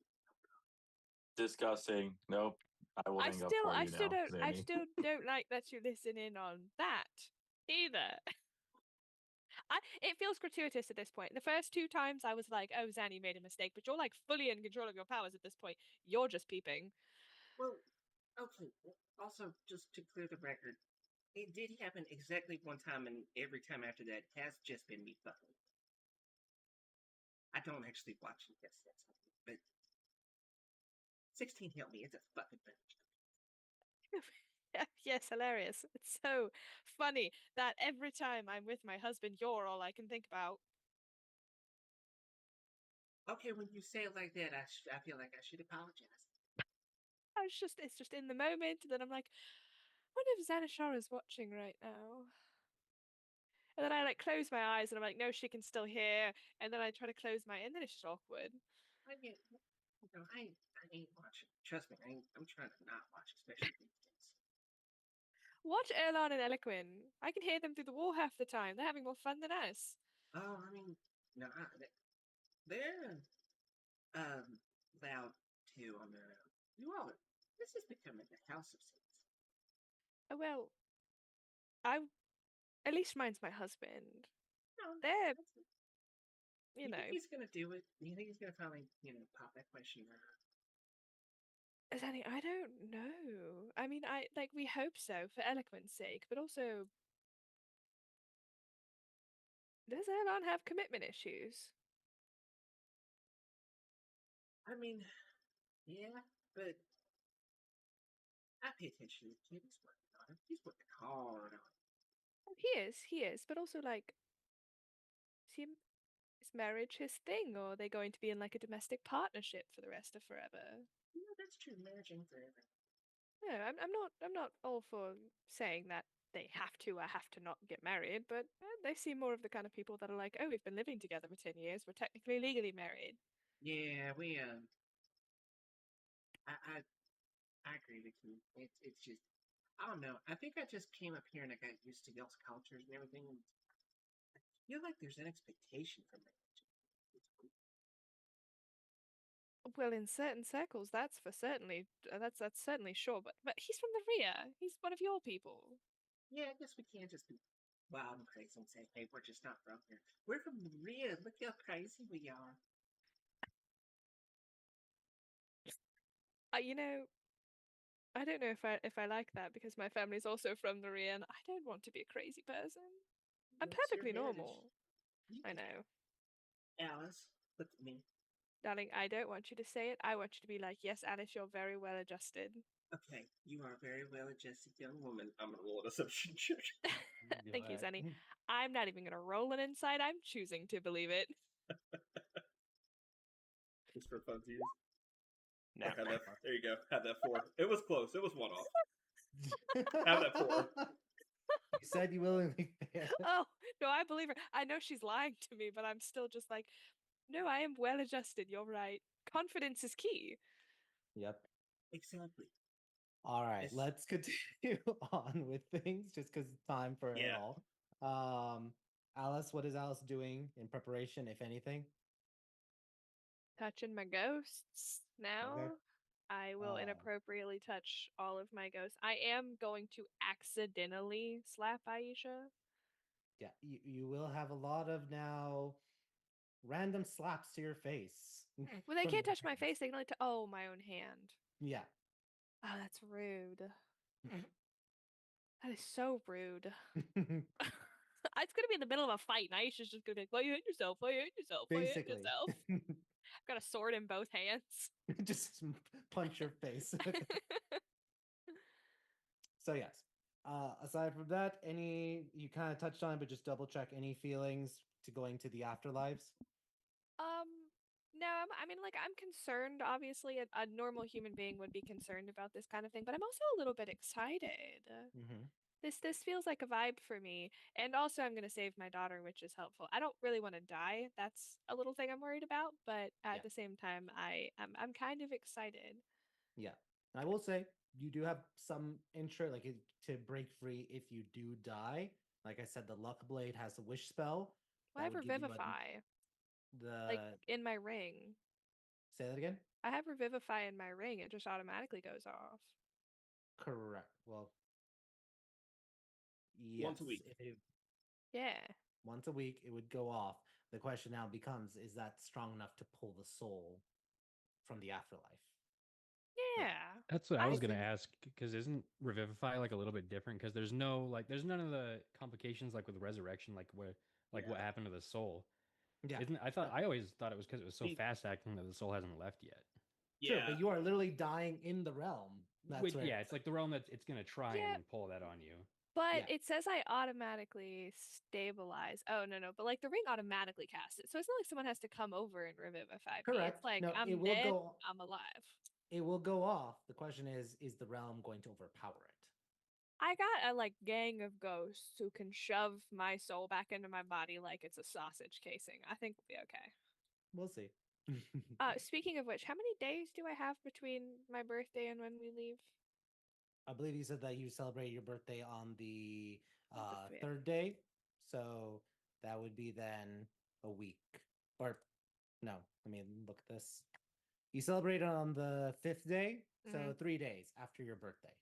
Disgusting. Nope. I will hang up for you now, I Zanny. still don't like that you listen in on that either. It feels gratuitous at this point. The first 2 times I was like, "Oh, Zanny made a mistake," but you're like fully in control of your powers at this point. You're just peeping. Well, okay. Also, just to clear the record, it did happen exactly one time, and every time after that has just been me fucking. I don't actually watch it. Yes, that's something. But 16 help me. It's a fucking bitch. Yes, hilarious. It's so funny that every time I'm with my husband, you're all I can think about. Okay, when you say it like that, I feel like I should apologize. It's just in the moment that I'm like, I wonder if Zanashara's watching right now. And then I like close my eyes and I'm like, no, she can still hear. And then I try to close my, and then it's just awkward. I mean, I ain't watching. Trust me, I'm trying to not watch, especially these days. Watch Erlan and Eloquin. I can hear them through the wall half the time. They're having more fun than us. Oh, I mean, no, they're loud too on their own. You all are. This is becoming the house of sins. Oh well, I at least mine's my husband. No, They're, you know. think he's gonna do it? You think he's gonna finally, pop that question or Zanny, I don't know. I mean, we hope so for Eloquent's sake, but also, does Erlan have commitment issues? I mean, yeah, but I pay attention to the kid. He's working on it. He's working hard on it. Oh, he is, but also like, is marriage his thing, or are they going to be in like a domestic partnership for the rest of forever? That's true. Marriage ain't forever. No, I'm not all for saying that they have to or have to not get married, but they seem more of the kind of people that are like, oh, we've been living together for 10 years, we're technically legally married. Yeah, we I agree with you. It's just I don't know. I think I just came up here and I got used to y'all's cultures and everything. And I feel like there's an expectation from marriage. Well, in certain circles, that's for certainly that's certainly sure. But he's from the rear. He's one of your people. Yeah, I guess we can't just be wild and crazy and say, "Hey, we're just not from here. We're from the rear. Look how crazy we are." You know, I don't know if I like that because my family's also from the rear, and I don't want to be a crazy person. I'm That's your perfectly heritage. normal. I know. Alice, look at me. Darling, I don't want you to say it. I want you to be like, yes, Alice, you're very well adjusted. Okay, you are a very well-adjusted young woman. I'm gonna roll an assumption check. Thank you, Zenny. I'm not even gonna roll an insight. I'm choosing to believe it. Just for funsies. No. There you go. Have that 4. It was close. It was one off. Have that 4. You said you willingly failed. Oh, no, I believe her. I know she's lying to me, but I'm still just like, no, I am well adjusted. You're right. Confidence is key. Yep. Exactly. All right, Yes. let's continue on with things just because it's time for it Yeah. all. Alice, what is Alice doing in preparation, if anything? Touching my ghosts now. Okay. I will inappropriately touch all of my ghosts. I am going to accidentally slap Aisha. Yeah, you will have a lot of now random slaps to your face. Well, they from can't your touch my parents. face. They can only oh, my own hand. Yeah. Oh, that's rude. That is so rude. It's gonna be in the middle of a fight, and Aisha's just gonna be like, "Why you hit yourself? Why you hit yourself? Why you hit Basically. yourself?" I've got a sword in both hands. Just punch your face. So yes. Aside from that, any you kind of touched on it, but just double check any feelings to going to the afterlives. No, I mean, like, I'm concerned. Obviously, a normal human being would be concerned about this kind of thing, but I'm also a little bit excited. Mm-hmm. This feels like a vibe for me, and also I'm gonna save my daughter, which is helpful. I don't really want to die. That's a little thing I'm worried about, but Yeah. at the same time, I'm kind of excited. Yeah. I will say you do have some interest, like to break free if you do die. Like I said, the luck blade has a wish spell Well, I that have would give you Revivify, like the. in my ring. Say that again. I have Revivify in my ring. It just automatically goes off. Correct. Well, yes. Once a week. Yeah. Once a week, it would go off. The question now becomes: is that strong enough to pull the soul from the afterlife? Yeah. That's what I I was gonna think- ask, because isn't Revivify like a little bit different? Because there's none of the complications like with resurrection, like what Yeah. happened to the soul. Yeah. Isn't I always thought it was because it was so See- fast acting that the soul hasn't left yet. True, Yeah. but you are literally dying in the realm. That's where. Yeah, it's like the realm that it's gonna try Yeah. and pull that on you. But Yeah. it says I automatically stabilize. Oh, no. But like the ring automatically casts it. So it's not like someone has to come over and revivify me. Correct. It's like No, I'm it will dead, go. I'm alive. It will go off. The question is the realm going to overpower it? I got a like gang of ghosts who can shove my soul back into my body like it's a sausage casing. I think we'll be okay. We'll see. Speaking of which, how many days do I have between my birthday and when we leave? I believe you said that you celebrate your birthday on the The fifth. third day, so that would be then a week. Or no, I mean, look at this. You celebrate on the fifth day, so Mhm. 3 days after your birthday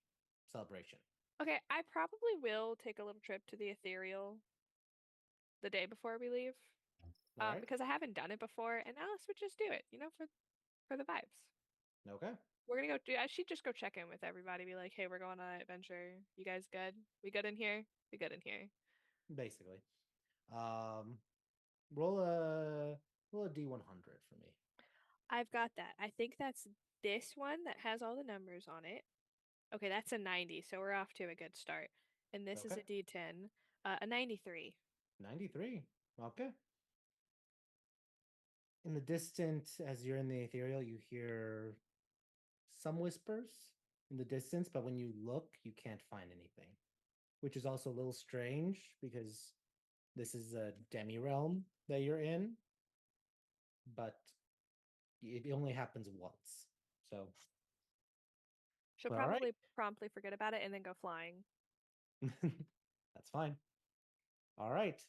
celebration. Okay, I probably will take a little trip to the ethereal the day before we leave. All right. Because I haven't done it before, and Alice would just do it, for the vibes. Okay. We're gonna go do. I should just go check in with everybody. Be like, hey, we're going on an adventure. You guys good? We good in here? We good in here? Basically, um, roll a d100 for me. I've got that. I think that's this one that has all the numbers on it. Okay, that's a 90, so we're off to a good start. And this is Okay. a D10, a 93. 93. Okay. In the distance, as you're in the ethereal, you hear some whispers in the distance, but when you look, you can't find anything, which is also a little strange because this is a demi realm that you're in, but it only happens once. So, She'll all right, probably promptly forget about it and then go flying. that's fine. All right.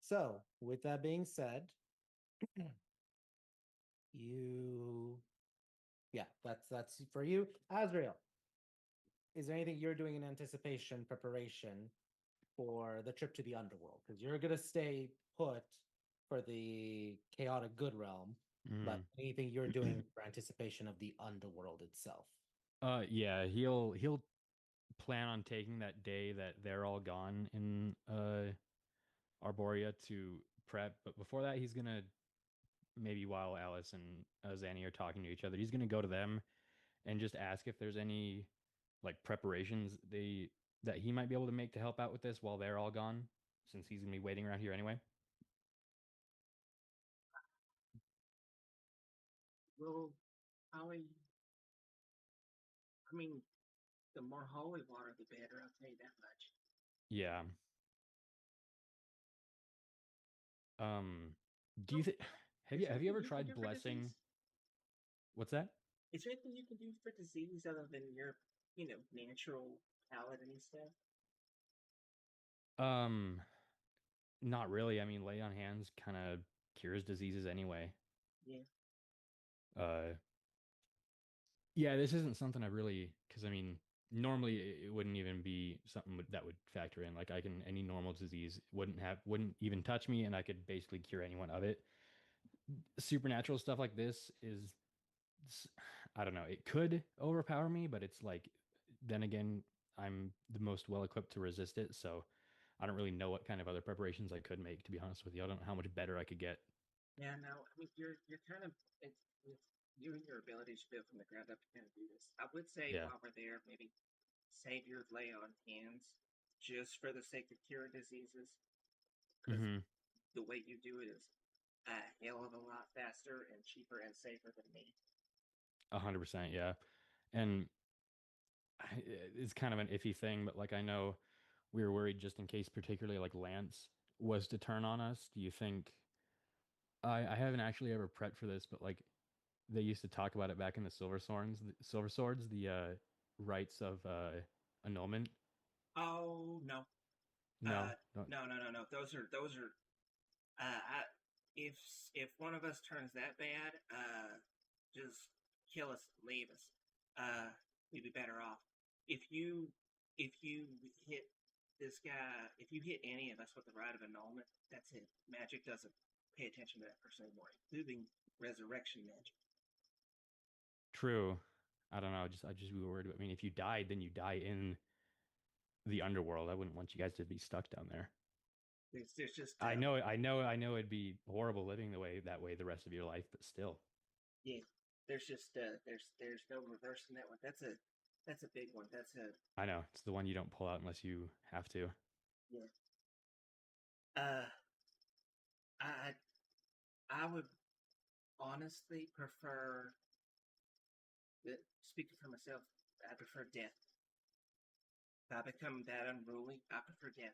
So, with that being said, you, yeah, that's for you, Azrael. Is there anything you're doing in anticipation, preparation for the trip to the underworld? Because you're gonna stay put for the chaotic good realm, but anything you're doing for anticipation of the underworld itself? Yeah, he'll plan on taking that day that they're all gone in Arborea to prep, but before that he's gonna, maybe while Alice and Zanny are talking to each other, he's gonna go to them and just ask if there's any like preparations that he might be able to make to help out with this while they're all gone, since he's gonna be waiting around here anyway. Well, I mean, the more holy water, the better. I'll tell you that much. Yeah. Do you think have Is you there have you anything ever can tried do for blessing? disease? What's that? Is there anything you can do for disease other than your, natural paladin stuff? Um, Not really. I mean, lay on hands kind of cures diseases anyway. Yeah. Uh, yeah, this isn't something I really, because I mean, normally it wouldn't even be something that would factor in. Like any normal disease wouldn't even touch me, and I could basically cure anyone of it. Supernatural stuff like this is, I don't know. It could overpower me, but it's like, then again, I'm the most well equipped to resist it. So I don't really know what kind of other preparations I could make, to be honest with you. I don't know how much better I could get. Yeah, no, I mean you're kind of it's you and your abilities built from the ground up to kind of do this. I would say Yeah. while we're there, maybe save your lay on hands just for the sake of curing diseases. Because Mm-hmm. the way you do it is a hell of a lot faster and cheaper and safer than me. 100%. Yeah. And it's kind of an iffy thing, but like I know we were worried just in case, particularly like Lance was to turn on us. Do you think I haven't actually ever prepped for this, but like they used to talk about it back in the Silver Swords, the rights of annulment. Oh no, No, don't. no. Those are. I, if one of us turns that bad, just kill us, leave us. We'd be better off. If you hit this guy, if you hit any of us with the rite of annulment, that's it. Magic doesn't pay attention to that person anymore, including resurrection magic. True. I don't know. I just be worried. I mean, if you died, then you die in the underworld. I wouldn't want you guys to be stuck down there. There's just I know it'd be horrible living that way the rest of your life, but still. yeah. There's just there's no reversing that one. That's a big one. That's a I know it's the one you don't pull out unless you have to. yeah. Uh, I I would honestly prefer that. Speaking for myself, I prefer death. If I become that unruly, I prefer death.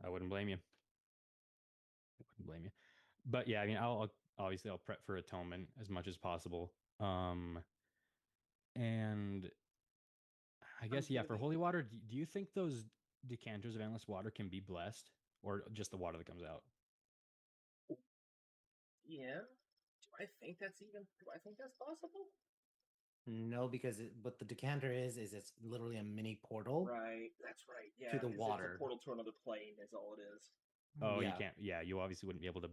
I wouldn't blame you. I wouldn't blame you. But yeah, I mean, I'll prep for atonement as much as possible. And I guess yeah, for holy water, do you think those decanters of endless water can be blessed, or just the water that comes out? Yeah. Do I think that's possible? No, because what the decanter is it's literally a mini portal. Right. That's right. Yeah. To the 'cause water. It's a portal to another plane. Is all it is. Oh, you Yeah. can't. Yeah, you obviously wouldn't be able to.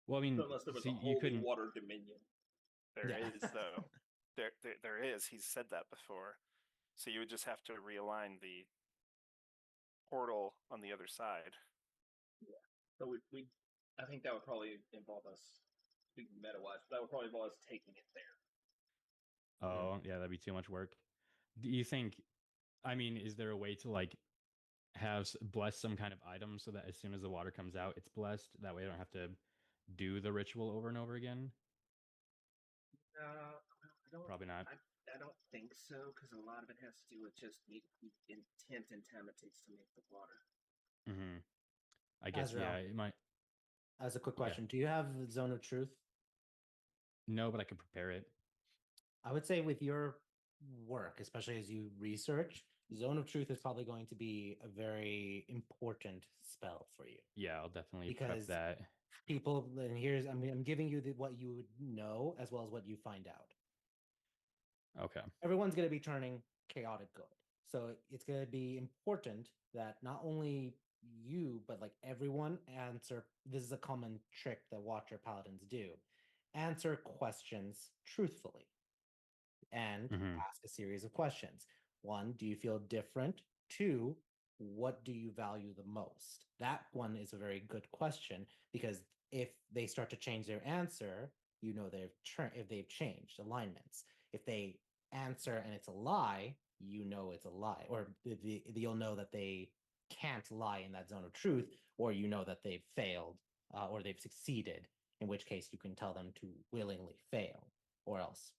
Well, I mean, Unless there was so a you holy couldn't. water dominion. There Yeah. is though. There is. He's said that before. So you would just have to realign the portal on the other side. So we I think that would probably involve us, speaking meta wise, that would probably involve us taking it there. Oh, yeah, that'd be too much work. Do you think? I mean, is there a way to like bless some kind of item so that as soon as the water comes out, it's blessed? That way, I don't have to do the ritual over and over again. I don't. Probably not. I don't think so because a lot of it has to do with just the intent and time it takes to make the water. Mm-hmm. I guess Azrael, yeah, it might. as a quick Yeah. question, do you have Zone of Truth? No, but I could prepare it. I would say with your work, especially as you research, Zone of Truth is probably going to be a very important spell for you. Yeah, I'll definitely prep Because that. people, and here's I'm giving you what you would know as well as what you find out. Okay. Everyone's going to be turning chaotic good. So it's going to be important that not only you, but like everyone answer. This is a common trick that Watcher Paladins do. Answer questions truthfully and Mhm. ask a series of questions. One, do you feel different? Two, what do you value the most? That one is a very good question because if they start to change their answer, you know if they've changed alignments. If they answer and it's a lie, you know it's a lie, or you'll know that they can't lie in that zone of truth, or you know that they've failed or they've succeeded. In which case, you can tell them to willingly fail, or else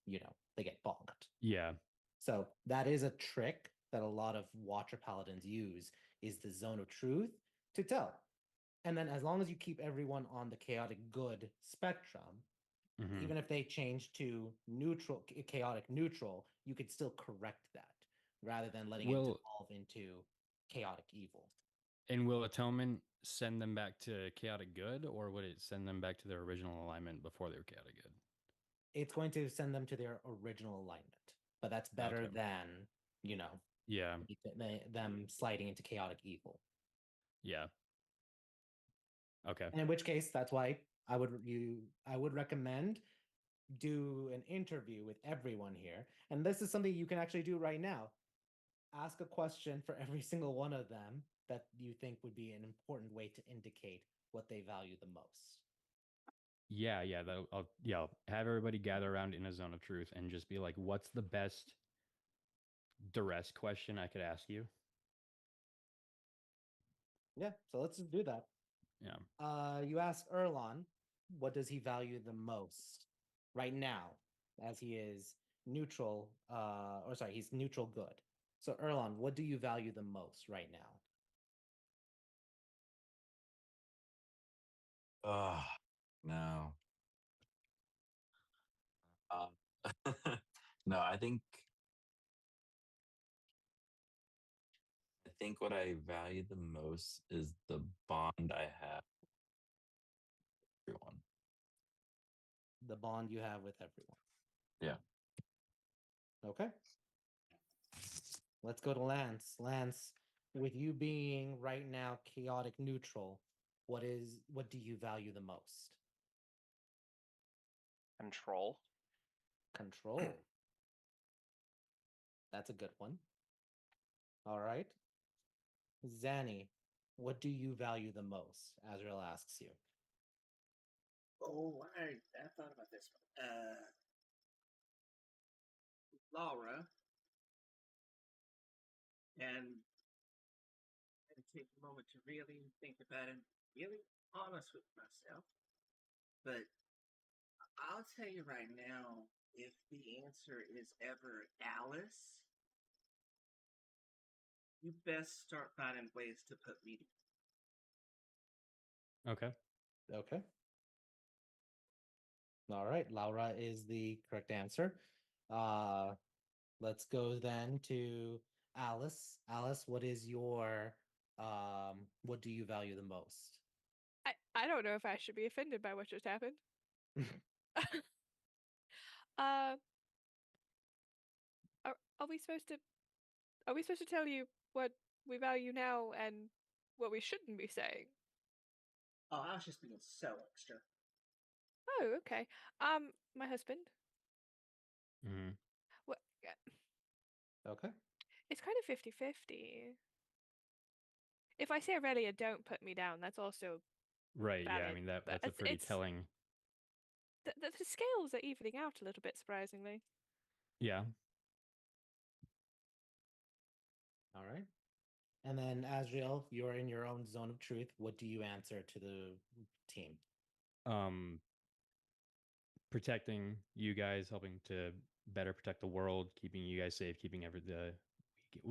they get bonked. Yeah. So that is a trick that a lot of Watcher Paladins use is the zone of truth to tell. And then as long as you keep everyone on the chaotic good spectrum, Mhm. even if they change to neutral, chaotic neutral, you could still correct that rather than letting it devolve into chaotic evil. And will atonement send them back to chaotic good, or would it send them back to their original alignment before they were chaotic good? It's going to send them to their original alignment, but that's better Okay. than Yeah. them sliding into chaotic evil. Yeah. Okay. And in which case, that's why I would recommend do an interview with everyone here. And this is something you can actually do right now. Ask a question for every single one of them that you think would be an important way to indicate what they value the most. Yeah, I'll have everybody gather around in a zone of truth and just be like, what's the best duress question I could ask you? Yeah, so let's just do that. Yeah. You ask Erlon, what does he value the most right now, as he is neutral, or sorry, he's neutral good. So Erlon, what do you value the most right now? No. No, I think what I value the most is the bond I have with everyone. The bond you have with everyone. Yeah. Okay. Let's go to Lance. Lance, with you being right now chaotic neutral, what do you value the most? Control. Control. That's a good one. All right. Zanny, what do you value the most? Azrael asks you. Oh, I thought about this one. Laura, and take a moment to really think about it, really honest with myself. But I'll tell you right now, if the answer is ever Alice, you best start finding ways to put me to. Okay. Okay. All right. Laura is the correct answer. Let's go then to Alice. Alice, what is your what do you value the most? I don't know if I should be offended by what just happened. uh, are we supposed to tell you what we value now and what we shouldn't be saying? Oh, I was just being so extra. Oh, okay. My husband. Mm-hmm. What? Okay. It's kind of 50-50. If I say Aurelia, don't put me down, that's also Right. valid. Yeah. I mean but that's a pretty telling. The scales are evening out a little bit, surprisingly. Yeah. All right. And then Azrael, you're in your own zone of truth. What do you answer to the team? Protecting you guys, helping to better protect the world, keeping you guys safe, keeping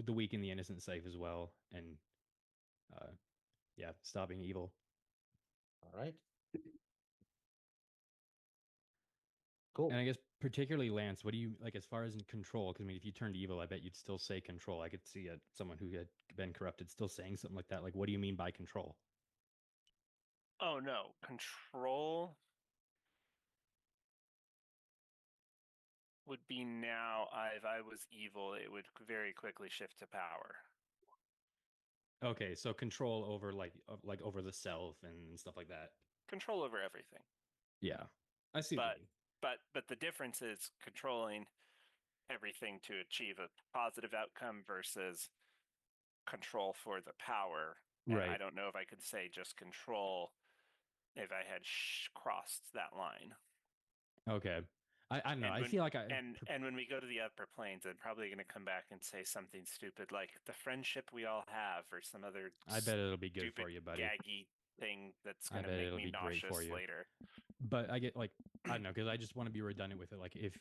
the weak and the innocent safe as well, and yeah, stopping evil. All right. Cool. And I guess particularly Lance, what do you like as far as in control? Because I mean, if you turned evil, I bet you'd still say control. I could see someone who had been corrupted still saying something like that. Like, what do you mean by control? Oh no, control would be now. If I was evil, it would very quickly shift to power. Okay, so control over like over the self and stuff like that. Control over everything. Yeah, I see. But the difference is controlling everything to achieve a positive outcome versus control for the power. And Right. I don't know if I could say just control if I had crossed that line. Okay. I don't know. And I when, feel like and when we go to the upper planes, I'm probably going to come back and say something stupid like the friendship we all have, or some other I bet it'll be good stupid, for you, buddy. gaggy thing that's I going to bet make it'll me be great for nauseous you. later. But I get like I don't know, because I just want to be redundant with it. Like if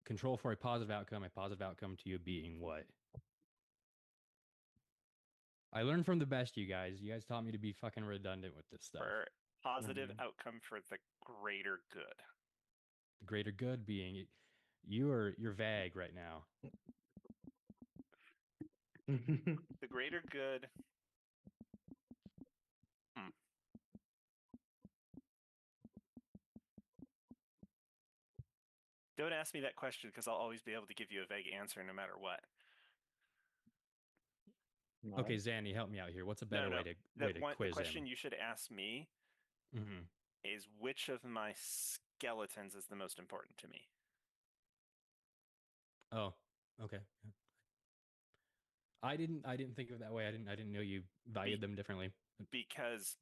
control for a positive outcome to you being what? I learned from the best, you guys. You guys taught me to be fucking redundant with this stuff. For positive outcome for the greater good. The greater good being you're vague right now. The greater good. Don't ask me that question because I'll always be able to give you a vague answer no matter what. Okay, Zanny, help me out here. What's a better way to The quiz question him? you should ask me is which of my skeletons is the most important to me. Oh, okay. Yeah. I didn't think of it that way. I didn't know you valued them differently. Because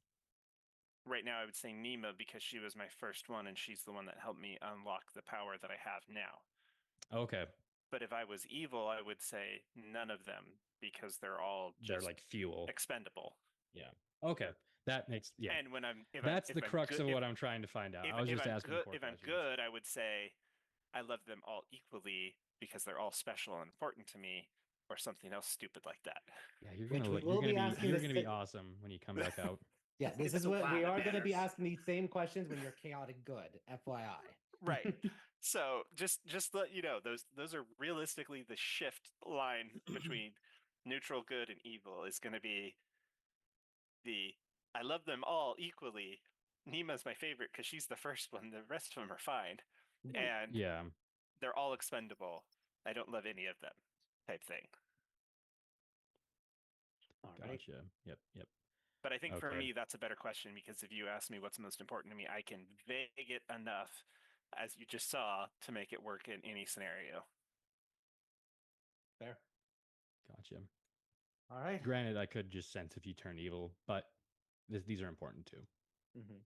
right now I would say Nima because she was my first one and she's the one that helped me unlock the power that I have now. Okay. But if I was evil, I would say none of them because they're all just They're like fuel. expendable. Yeah. Okay. That makes And when That's the crux of if, what I'm trying to find out. If, I was if just I'm asking good, poor if I'm questions. good, I would say I love them all equally because they're all special and important to me, or something else stupid like that. Yeah, you're Which gonna we will be asking you're the gonna be sa- awesome when you come back out. Yeah, this is a what lot we that are going to be matters. asking these same questions when you're chaotic good. FYI. Right. So just let you know, those are realistically the shift line between neutral good and evil is going to be the I love them all equally. Nima's my favorite because she's the first one. The rest of them are fine, and Yeah. they're all expendable. I don't love any of them, type thing. All right. Gotcha. Yep. But I think for Okay. me, that's a better question because if you ask me what's most important to me, I can vague it enough, as you just saw, to make it work in any scenario. Fair. Gotcha. All right. Granted, I could just sense if you turn evil, but these are important too. Mm-hmm.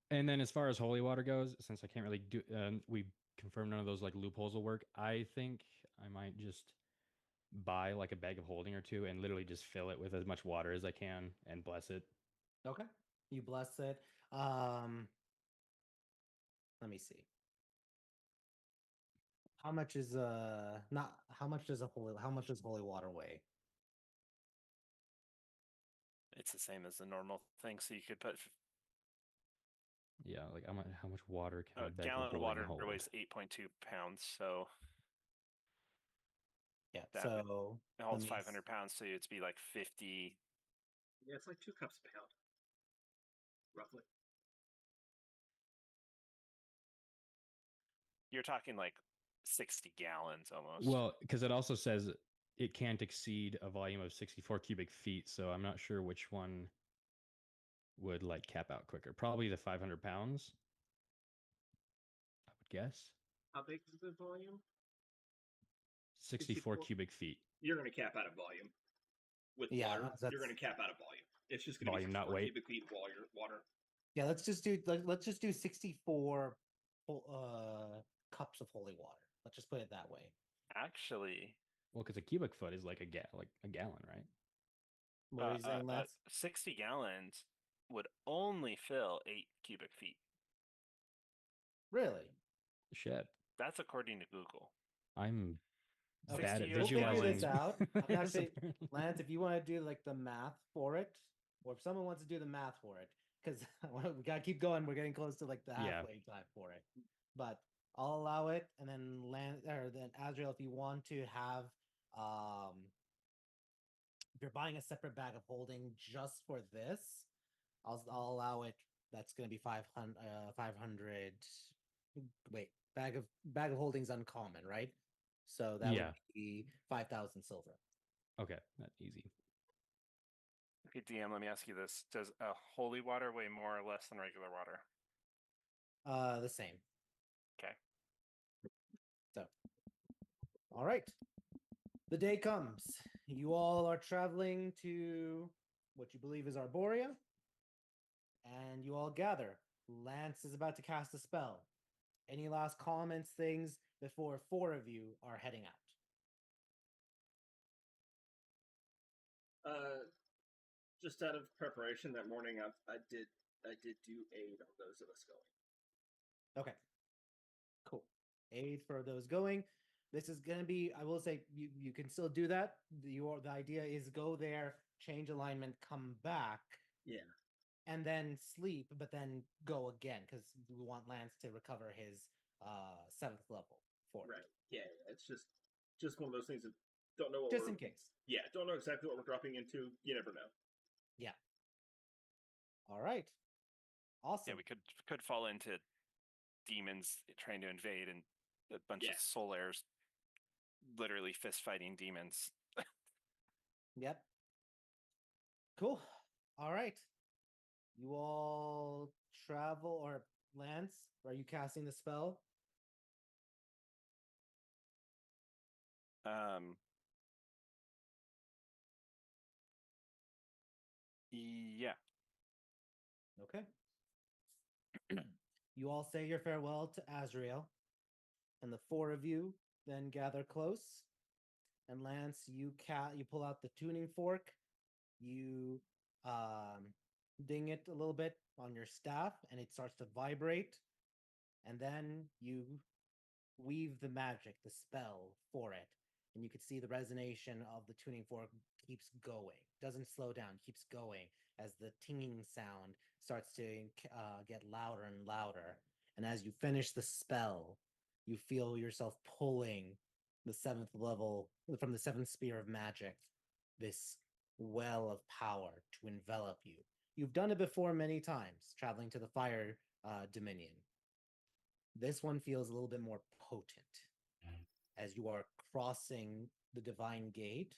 And then as far as holy water goes, since I can't really do, we confirmed none of those like loopholes will work. I think I might just buy like a bag of holding or two and literally just fill it with as much water as I can and bless it. Okay. You bless it. Let me see. How much is not how much does holy water weigh? It's the same as the normal thing, so you could put Yeah, like how much water can a a bag gallon of of holding water hold? weighs 8.2 pounds, so Yeah. That So it holds let me 500 pounds, so it'd be like 50. Yeah, it's like 2 cups a pound, roughly. You're talking like 60 gallons almost. Well, because it also says it can't exceed a volume of 64 cubic feet, so I'm not sure which one would like cap out quicker. Probably the 500 pounds, I would guess. How big is the volume? 64 64. cubic feet. You're going to cap out a volume. With Yeah, water, that's- you're going to cap out a volume. It's just going to be Volume, not 64 weight. cubic feet of water. Yeah, let's just do 64 cups of holy water. Let's just put it that way. Actually, Well, because a cubic foot is like a gallon, right? What are you saying, Lance? 60 gallons would only fill 8 cubic feet. Really? Shit. That's according to Google. I'm Okay, bad at we'll figure visualizing. this out. I'm actually, Apparently. Lance, if you want to do like the math for it, or if someone wants to do the math for it, because we gotta keep going. We're getting close to like the Yeah. halfway time for it. But I'll allow it, and then then Azrael, if you want to have, if you're buying a separate bag of holding just for this, I'll allow it. That's gonna be 500. 500. Wait, bag of holdings uncommon, right? So that Yeah. would be 5,000 silver. Okay, that's easy. Okay, DM, let me ask you this. Does a holy water weigh more or less than regular water? The same. Okay. So, all right. The day comes. You all are traveling to what you believe is Arborea, and you all gather. Lance is about to cast a spell. Any last comments, things before 4 of you are heading out? Just out of preparation that morning, I did do aid on those of us going. Okay. Cool. Aid for those going. This is gonna be, I will say, you can still do that. The idea is go there, change alignment, come back, Yeah. and then sleep, but then go again because we want Lance to recover his 7th level for it. Right. Yeah. It's just one of those things that don't know what Just we're, in case. Yeah, don't know exactly what we're dropping into. You never know. Yeah. All right. Awesome. Yeah, we could fall into demons trying to invade and a bunch Yeah. of soul heirs literally fist fighting demons. Yep. Cool. All right. You all travel, or Lance, are you casting the spell? Yeah. Okay. You all say your farewell to Azrael, and the four of you then gather close. And Lance, you pull out the tuning fork, you ding it a little bit on your staff, and it starts to vibrate. And then you weave the magic, the spell for it, and you can see the resonation of the tuning fork keeps going, doesn't slow down, keeps going as the tinging sound starts to get louder and louder. And as you finish the spell, you feel yourself pulling the seventh level from the seventh sphere of magic, this well of power to envelop you. You've done it before many times, traveling to the fire dominion. This one feels a little bit more potent as you are crossing the divine gate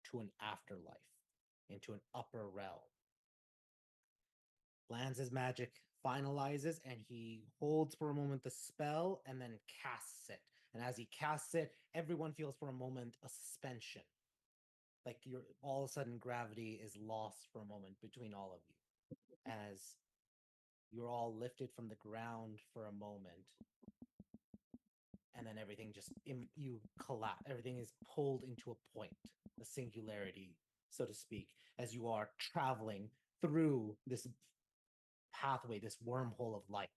to an afterlife, into an upper realm. Lance's magic finalizes and he holds for a moment the spell and then casts it. And as he casts it, everyone feels for a moment a suspension. Like you're all of a sudden gravity is lost for a moment between all of you. As you're all lifted from the ground for a moment, and then everything just you collapse. Everything is pulled into a point, a singularity, so to speak, as you are traveling through this pathway, this wormhole of light.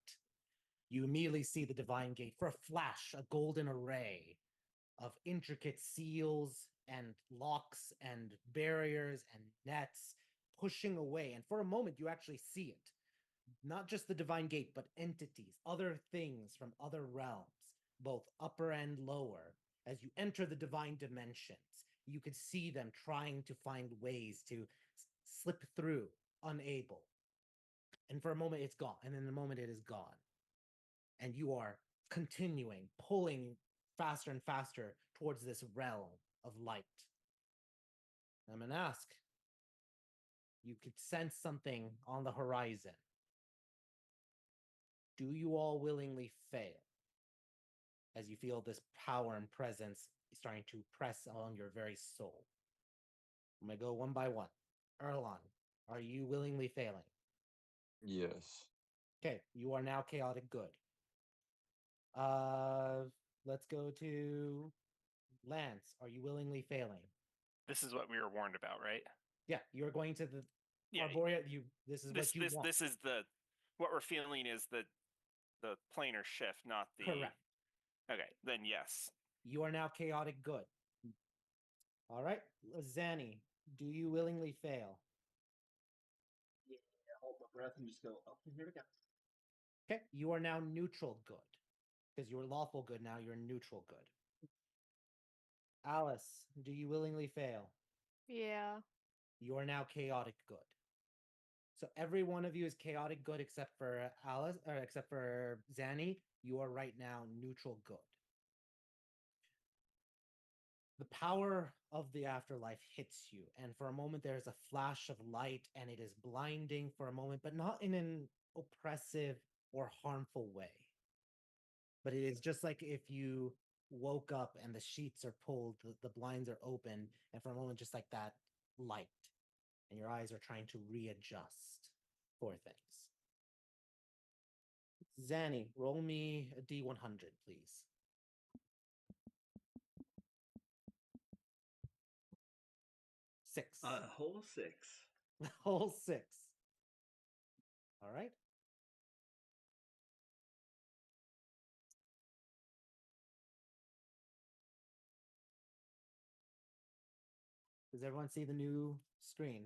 You immediately see the divine gate for a flash, a golden array of intricate seals and locks and barriers and nets pushing away. And for a moment, you actually see it. Not just the divine gate, but entities, other things from other realms, both upper and lower. As you enter the divine dimensions, you could see them trying to find ways to slip through, unable. And for a moment, it's gone. And in a moment, it is gone. And you are continuing, pulling faster and faster towards this realm of light. I'm going to ask, you could sense something on the horizon. Do you all willingly fail as you feel this power and presence starting to press on your very soul? I'm going to go one by one. Erlon, are you willingly failing? Yes. Okay, you are now chaotic good. Let's go to Lance. Are you willingly failing? This is what we were warned about, right? Yeah, you're going to the Yeah. Arborea. This is what you want. This is what we're feeling is the planar shift, not the Correct. Okay, then yes. You are now chaotic good. All right, Zanny, do you willingly fail? Yeah, hold my breath and just go, okay, here we go. Okay, you are now neutral good. Because you were lawful good, now you're neutral good. Alice, do you willingly fail? Yeah. You are now chaotic good. So every one of you is chaotic good except for Alice, or except for Zanny. You are right now neutral good. The power of the afterlife hits you, and for a moment there's a flash of light, and it is blinding for a moment, but not in an oppressive or harmful way. But it is just like if you woke up and the sheets are pulled, the blinds are open, and for a moment, just like that light, and your eyes are trying to readjust for things. Zanny, roll me a D100, please. Six. Whole 6. The whole 6. All right. Does everyone see the new screen?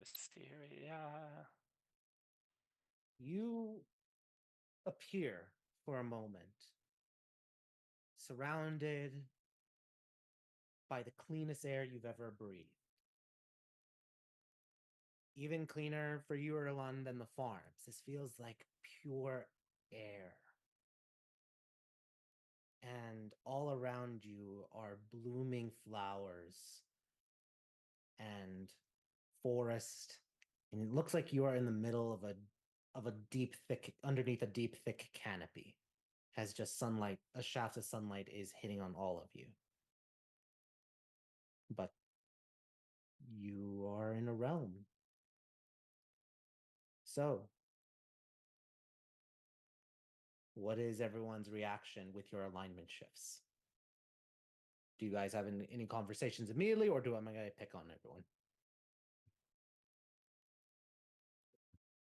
Mysteria. You appear for a moment, surrounded by the cleanest air you've ever breathed. Even cleaner for you, Erlon, than the farms. This feels like pure air. And all around you are blooming flowers and forest and it looks like you are in the middle of a deep, thick, underneath a deep, thick canopy. Has just sunlight, a shaft of sunlight is hitting on all of you. But you are in a realm. So, what is everyone's reaction with your alignment shifts? Do you guys have any conversations immediately, or am I going to pick on everyone?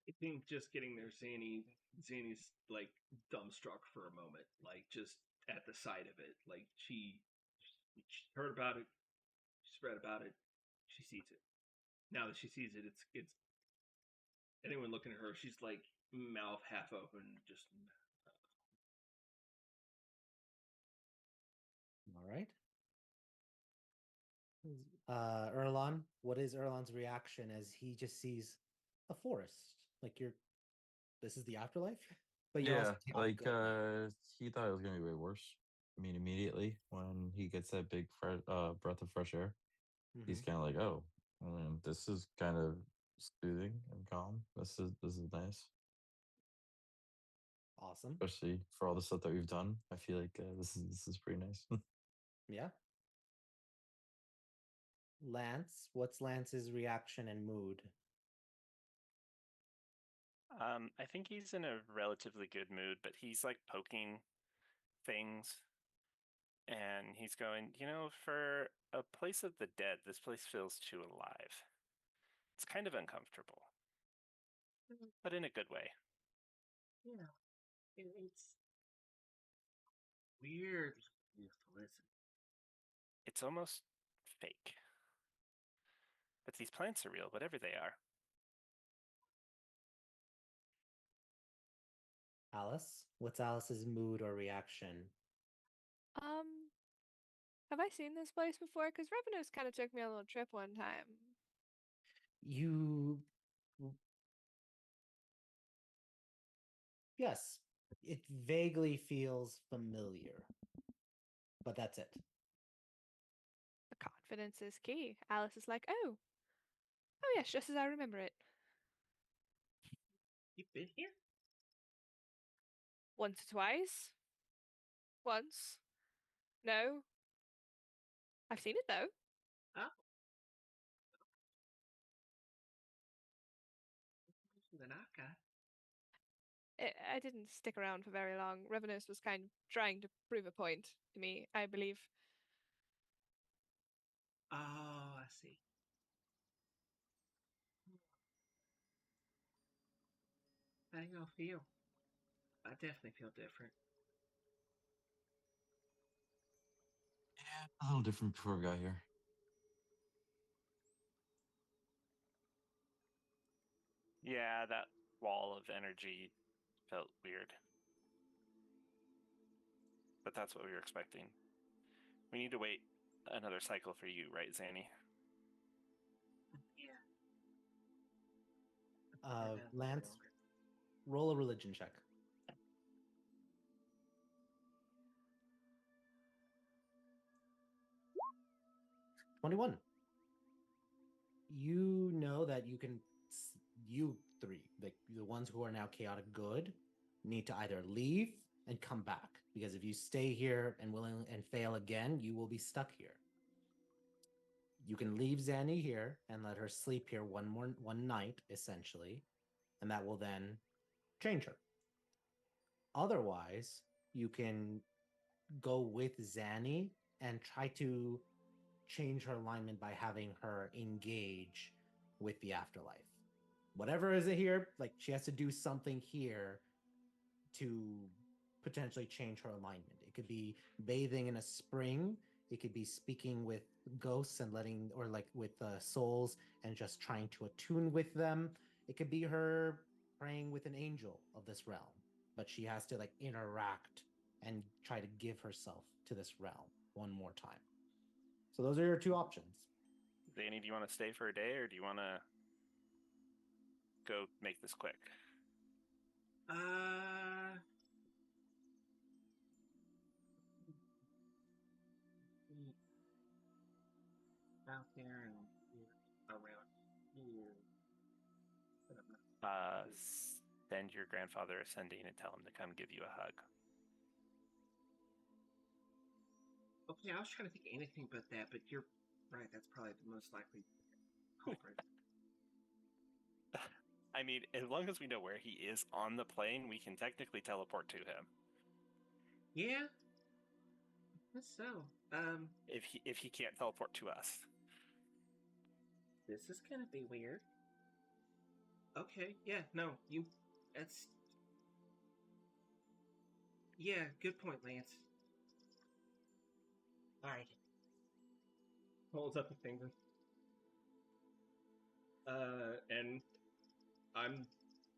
I think just getting there, Zanny's like dumbstruck for a moment, like just at the sight of it. Like she heard about it, she's read about it, she sees it. Now that she sees it, it's anyone looking at her, she's like mouth half open, just. All right. Erlon, what is Erlon's reaction as he just sees a forest? Like this is the afterlife, but you're also Yeah, like he thought it was gonna be way worse. I mean, immediately when he gets that big breath of fresh air, he's kind of like, oh, I mean, this is kind of soothing and calm. This is nice, awesome. especially for all the stuff that we've done. I feel like this is pretty nice. Yeah. Lance, what's Lance's reaction and mood? I think he's in a relatively good mood, but he's like poking things and he's going, for a place of the dead, this place feels too alive. It's kind of uncomfortable, but in a good way. Yeah, it's weird. You have to listen. It's almost fake. But these plants are real, whatever they are. Alice, what's Alice's mood or reaction? Have I seen this place before? Because Revenues kind of took me on a little trip one time. Yes, it vaguely feels familiar, but that's it. The confidence is key. Alice is like, oh yes, just as I remember it. You've been here? Once or twice. Once. No. I've seen it though. Oh. Then I've got. I didn't stick around for very long. Revenus was kind of trying to prove a point to me, I believe. Oh, I see. How do y'all feel? I definitely feel different. Yeah, a little different before we got here. Yeah, that wall of energy felt weird. But that's what we were expecting. We need to wait another cycle for you, right, Zanny? Yeah. Lance, roll a religion check. 21. You know that you three, the ones who are now chaotic good, need to either leave and come back, because if you stay here and fail again, you will be stuck here. You can leave Zanny here and let her sleep here one night, essentially, and that will then change her. Otherwise, you can go with Zanny and try to change her alignment by having her engage with the afterlife. Whatever is it here, like she has to do something here to potentially change her alignment. It could be bathing in a spring. It could be speaking with ghosts and with souls and just trying to attune with them. It could be her praying with an angel of this realm, but she has to interact and try to give herself to this realm one more time. So those are your two options. Zanny, do you want to stay for a day or do you want to go make this quick? Out there and around here. Send your grandfather ascending and tell him to come give you a hug. Okay, I was trying to think of anything but that, but you're right. That's probably the most likely culprit. I mean, as long as we know where he is on the plane, we can technically teleport to him. Yeah, I guess so. If he can't teleport to us. This is gonna be weird. Okay, yeah, no, that's... Yeah, good point, Lance. Alright. Holds up a finger. And I'm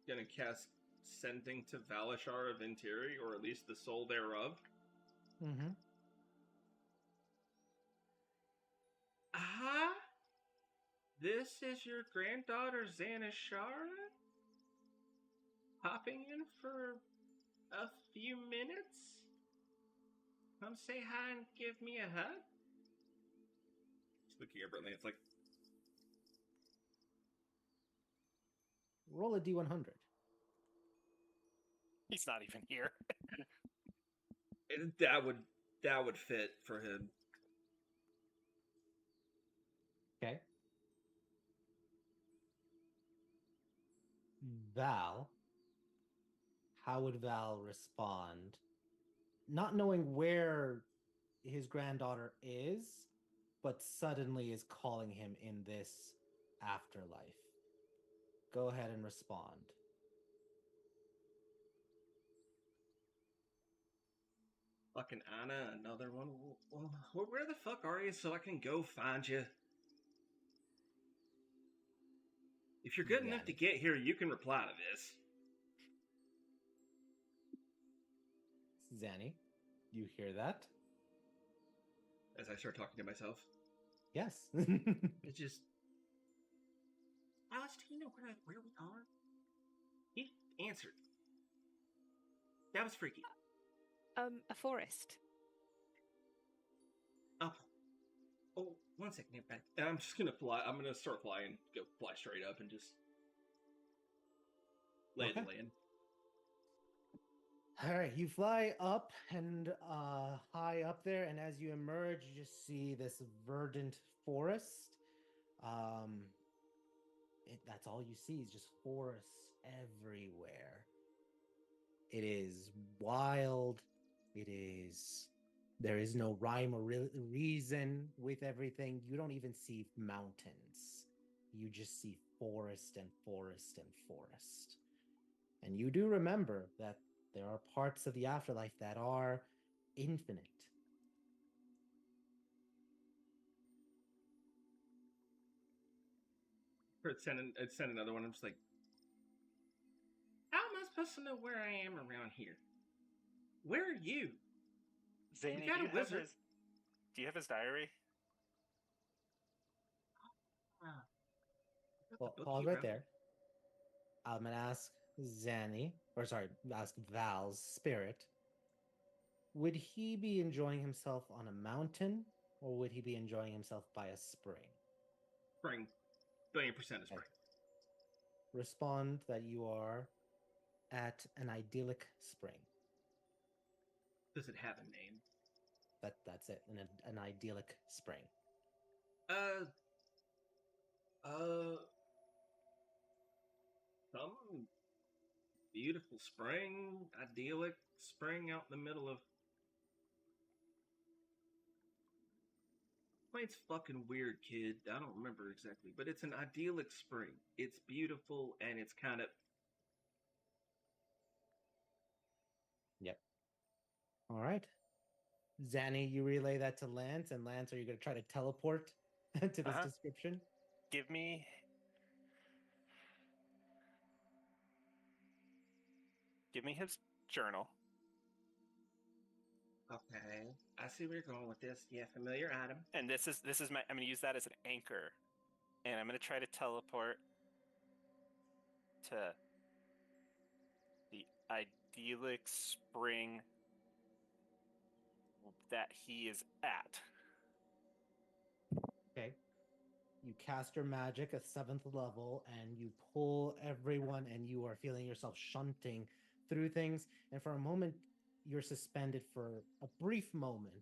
gonna cast Sending to Valishar of Interi, or at least the soul thereof. Mm-hmm. Ah? This is your granddaughter, Zanashara? Popping in for a few minutes? Come say hi and give me a hug? Just looking over at Lance like, Roll a d100. He's not even here. that would fit for him. Okay. Val. How would Val respond? Not knowing where his granddaughter is, but suddenly is calling him in this afterlife. Go ahead and respond. Fucking Anna, another one. Where the fuck are you so I can go find you? If you're good enough to get here, you can reply to this. Zanny, you hear that? As I start talking to myself. Yes. It's just... Alice, do you know where we are? He answered. That was freaky. A forest. Oh, one second. And I'm just gonna fly. I'm gonna start flying. Go fly straight up and just land. All right, you fly up and high up there, and as you emerge, you just see this verdant forest. That's all you see is just forests everywhere. It is wild. There is no rhyme or reason with everything. You don't even see mountains. You just see forest and forest and forest. And you do remember that there are parts of the afterlife that are infinite. I'd send another one. I'm just like, how am I supposed to know where I am around here? Where are you? Zany, got a wizard. Do you have his diary? Well, pause right there. I'm gonna ask ask Val's spirit. Would he be enjoying himself on a mountain, or would he be enjoying himself by a spring? Spring. 1,000,000% of spring. Respond that you are at an idyllic spring. Does it have a name? That's it. An idyllic spring. Some beautiful spring, idyllic spring out in the middle of... It's fucking weird, kid. I don't remember exactly, but it's an idyllic spring. It's beautiful and it's kind of... Yep. All right. Zanny, you relay that to Lance, and Lance, are you going to try to teleport to this description? Give me his journal. Okay, I see where you're going with this. Yeah, familiar item. And this is my... I'm going to use that as an anchor. And I'm going to try to teleport to the idyllic spring that he is at. Okay. You cast your magic at 7th level and you pull everyone, and you are feeling yourself shunting through things. And for a moment, you're suspended for a brief moment.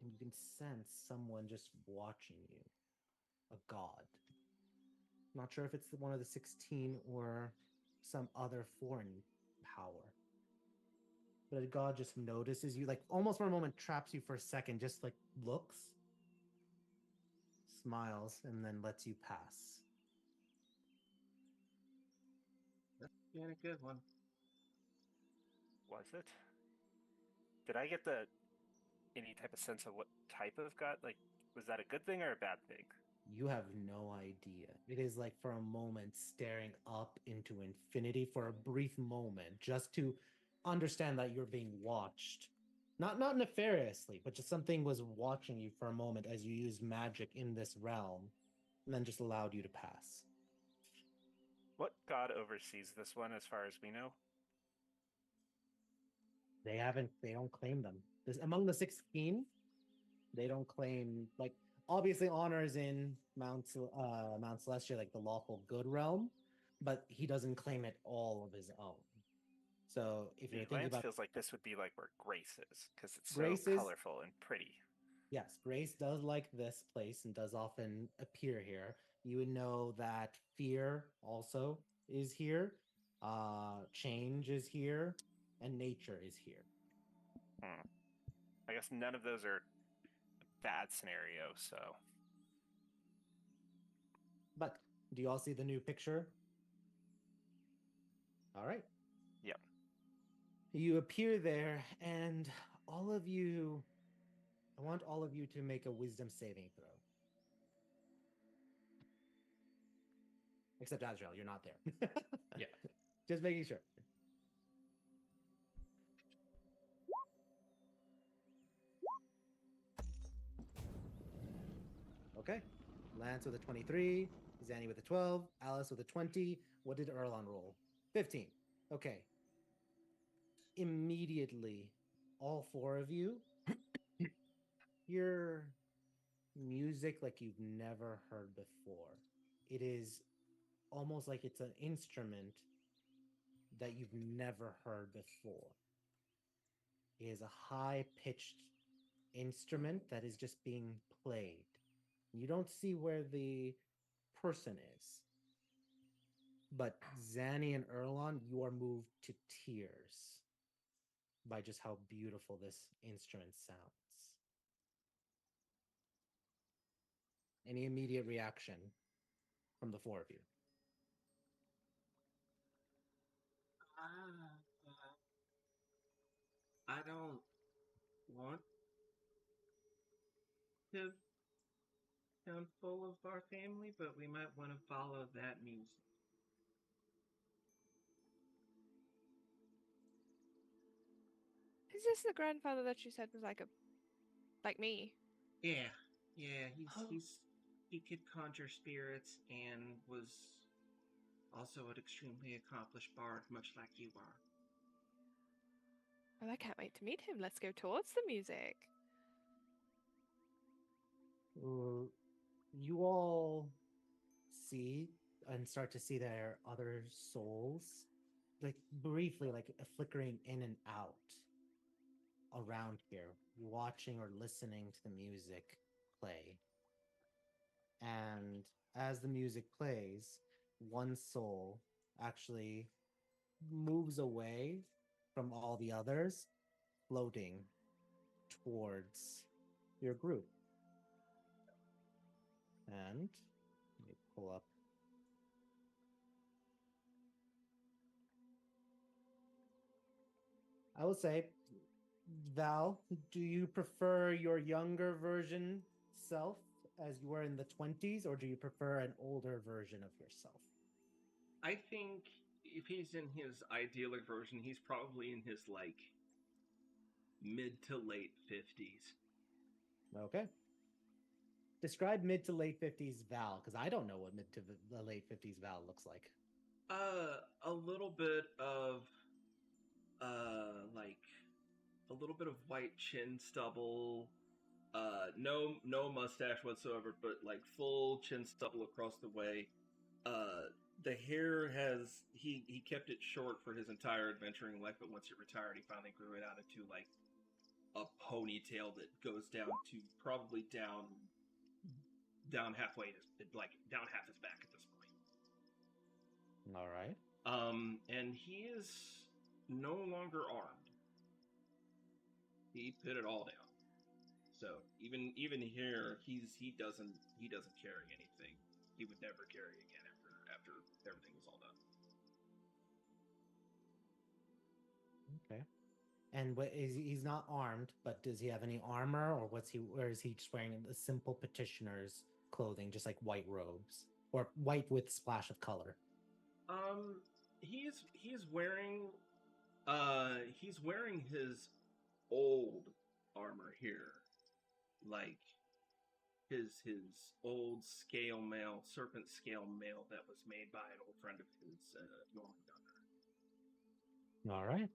And you can sense someone just watching you. A god. Not sure if it's one of the 16 or some other foreign power. But a god just notices you, like almost for a moment traps you for a second, just like looks, smiles, and then lets you pass. Yeah, a good one. Was it? Did I get any type of sense of what type of god? Like, was that a good thing or a bad thing? You have no idea. It is like for a moment staring up into infinity for a brief moment, just to understand that you're being watched. Not nefariously, but just something was watching you for a moment as you used magic in this realm, and then just allowed you to pass. What god oversees this one, as far as we know? They don't claim them. This among the 16, they don't claim, like, obviously honors in Mount Celestia, like the lawful good realm, but he doesn't claim it all of his own. So if The you're thinking lance about feels like this would be like where Grace is, because it's so Grace is, colorful and pretty. yes, Grace does like this place and does often appear here. You would know that fear also is here, change is here, and nature is here. I guess none of those are a bad scenario, so. But do you all see the new picture? All right. Yep. You appear there, and all of you, I want all of you to make a wisdom saving throw. Except Azrael, you're not there. Yeah. Just making sure. Okay. Lance with a 23, Zanny with a 12, Alice with a 20. What did Erlon roll? 15. Okay. Immediately, all four of you hear music like you've never heard before. It is almost like it's an instrument that you've never heard before. It is a high pitched instrument that is just being played. You don't see where the person is. But Zanny and Erlon, you are moved to tears by just how beautiful this instrument sounds. Any immediate reaction from the four of you? I don't want to sound full of our family, but we might want to follow that music. Is this the grandfather that you said was like me? Yeah, he's Oh. he could conjure spirits and was also an extremely accomplished bard, much like you are. Well, I can't wait to meet him. Let's go towards the music. You all see and start to see their other souls, like briefly, like flickering in and out around here, watching or listening to the music play. And as the music plays, one soul actually moves away from all the others, floating towards your group. And let me pull up. I will say, Val, do you prefer your younger version self as you were in the 20s, or do you prefer an older version of yourself? I think if he's in his idyllic version, he's probably in his like mid to late 50s. Okay. Describe mid to late 50s Val, because I don't know what mid to the late 50s Val looks like. A little bit of like a little bit of white chin stubble, No mustache whatsoever, but like full chin stubble across the way. The hair he kept it short for his entire adventuring life, but once he retired, he finally grew it out into like a ponytail that goes down to probably down halfway, like down half his back at this point. All right. And he is no longer armed. He put it all down. So even here, he doesn't carry anything. He would never carry again after everything was all done. Okay. And he's not armed, but does he have any armor, or or is he just wearing the simple petitioner's clothing, just like white robes, or white with splash of color? He's wearing his old armor here, like his old serpent scale mail that was made by an old friend of his, Norman Gunner. All right.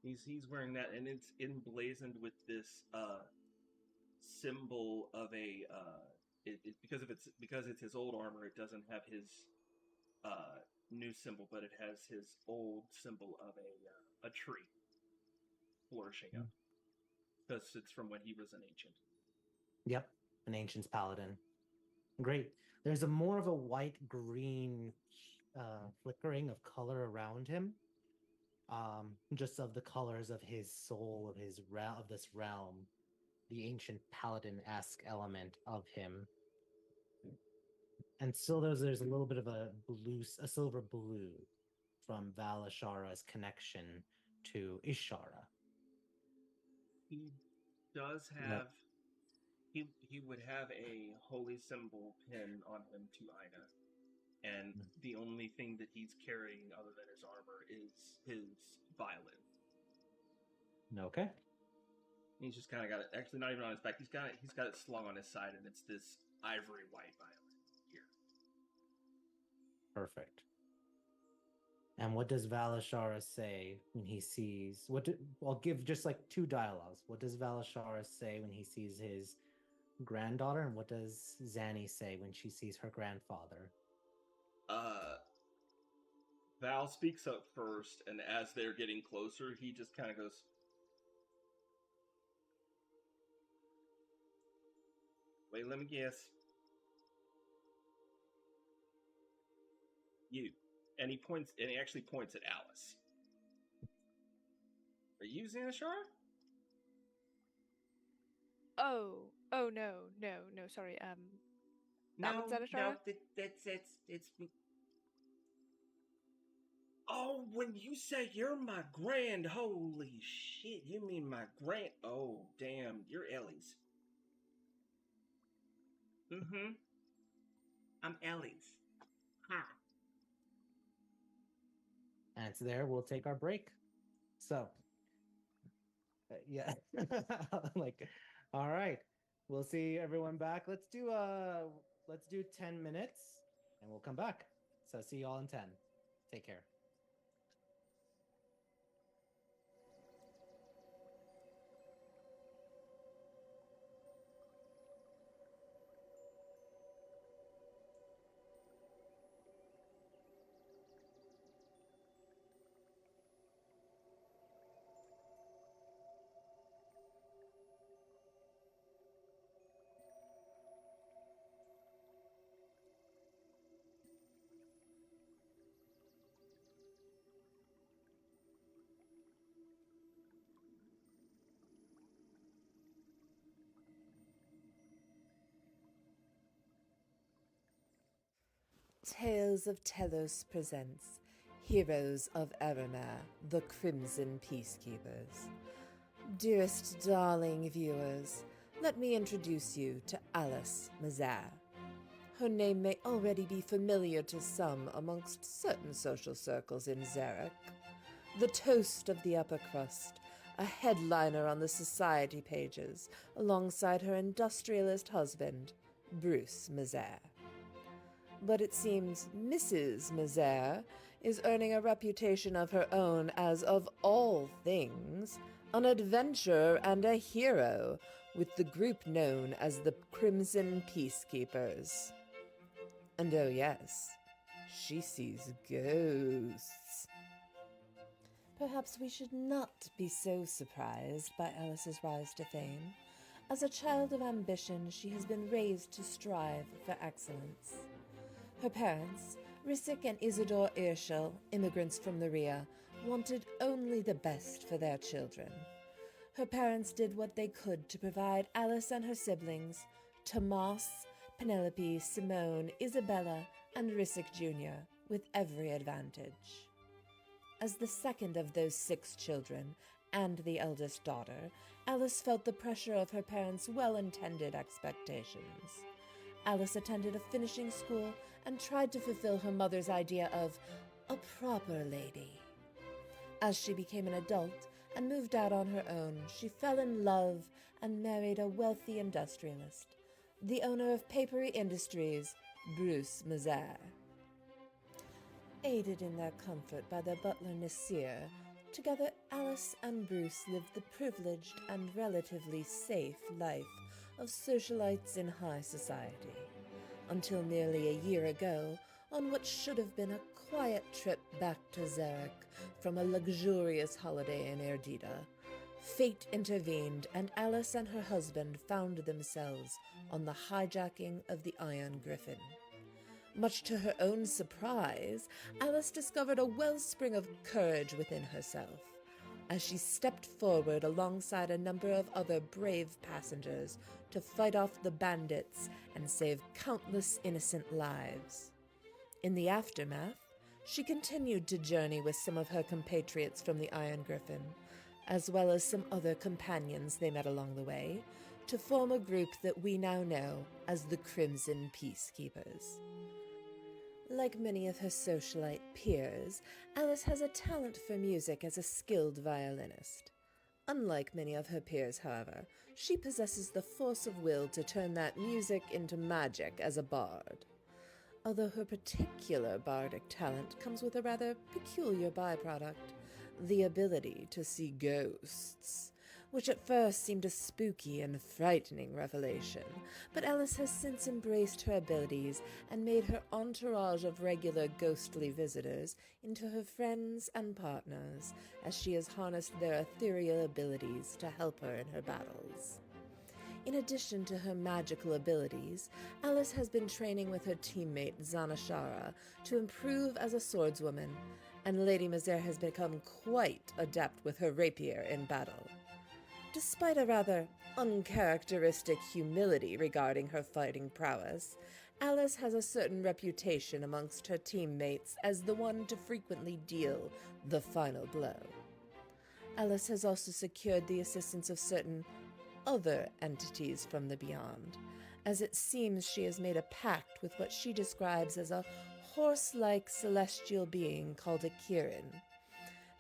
He's wearing that, and it's emblazoned with this symbol of a because it's his old armor. It doesn't have his new symbol, but it has his old symbol of a tree flourishing up, because it's from when he was an ancient. Yep, an ancient's paladin. Great. There's a more of a white-green flickering of color around him, just of the colors of his soul, of this realm, the ancient paladin-esque element of him. And still there's a little bit of a silver blue from Valashara's connection to Ishara. He does have he would have a holy symbol pin on him to Ina, and the only thing that he's carrying other than his armor is his violin. Okay. He's just kind of got it. Actually, not even on his back. He's got it slung on his side, and it's this ivory white violin here. Perfect. And what does Valashara say when he sees I'll give just like two dialogues. What does Valashara say when he sees his granddaughter, and what does Zanny say when she sees her grandfather? Val speaks up first, and as they're getting closer, he just kind of goes, "Wait, let me guess. You." And he actually points at Alice. Are you Xanashar? Oh no, sorry. That one's Zanashara? It's me. Oh, when you say you're my grand, holy shit, you mean my grand? Oh, damn, you're Ellie's. Mm-hmm. I'm Ellie's. Ha. And it's there. We'll take our break. So, yeah, like, all right. We'll see everyone back. Let's do 10 minutes, and we'll come back. So see y'all in 10. Take care. Tales of Tellos presents Heroes of Eremer, the Crimson Peacekeepers. Dearest darling viewers, let me introduce you to Alice Mazar. Her name may already be familiar to some amongst certain social circles in Zarek. The toast of the upper crust, a headliner on the society pages, alongside her industrialist husband, Bruce Mazar. But it seems Mrs. Mazar is earning a reputation of her own as, of all things, an adventurer and a hero with the group known as the Crimson Peacekeepers. And oh yes, she sees ghosts. Perhaps we should not be so surprised by Alice's rise to fame. As a child of ambition, she has been raised to strive for excellence. Her parents, Risic and Isidore Irschel, immigrants from the Ria, wanted only the best for their children. Her parents did what they could to provide Alice and her siblings, Tomas, Penelope, Simone, Isabella, and Risic Jr., with every advantage. As the second of those 6 children, and the eldest daughter, Alice felt the pressure of her parents' well-intended expectations. Alice attended a finishing school and tried to fulfill her mother's idea of a proper lady. As she became an adult and moved out on her own, she fell in love and married a wealthy industrialist, the owner of Papery Industries, Bruce Mazaire. Aided in their comfort by their butler Nasir, together Alice and Bruce lived the privileged and relatively safe life of socialites in high society, until nearly a year ago, on what should have been a quiet trip back to Zarek from a luxurious holiday in Erdida. Fate intervened, and Alice and her husband found themselves on the hijacking of the Iron Griffin. Much to her own surprise, Alice discovered a wellspring of courage within herself as she stepped forward alongside a number of other brave passengers to fight off the bandits and save countless innocent lives. In the aftermath, she continued to journey with some of her compatriots from the Iron Griffin, as well as some other companions they met along the way, to form a group that we now know as the Crimson Peacekeepers. Like many of her socialite peers, Alice has a talent for music as a skilled violinist. Unlike many of her peers, however, she possesses the force of will to turn that music into magic as a bard. Although her particular bardic talent comes with a rather peculiar byproduct, the ability to see ghosts, which at first seemed a spooky and frightening revelation, but Alice has since embraced her abilities and made her entourage of regular ghostly visitors into her friends and partners, as she has harnessed their ethereal abilities to help her in her battles. In addition to her magical abilities, Alice has been training with her teammate Zanashara to improve as a swordswoman, and Lady Mazaire has become quite adept with her rapier in battle. Despite a rather uncharacteristic humility regarding her fighting prowess, Alice has a certain reputation amongst her teammates as the one to frequently deal the final blow. Alice has also secured the assistance of certain other entities from the beyond, as it seems she has made a pact with what she describes as a horse-like celestial being called a Kirin.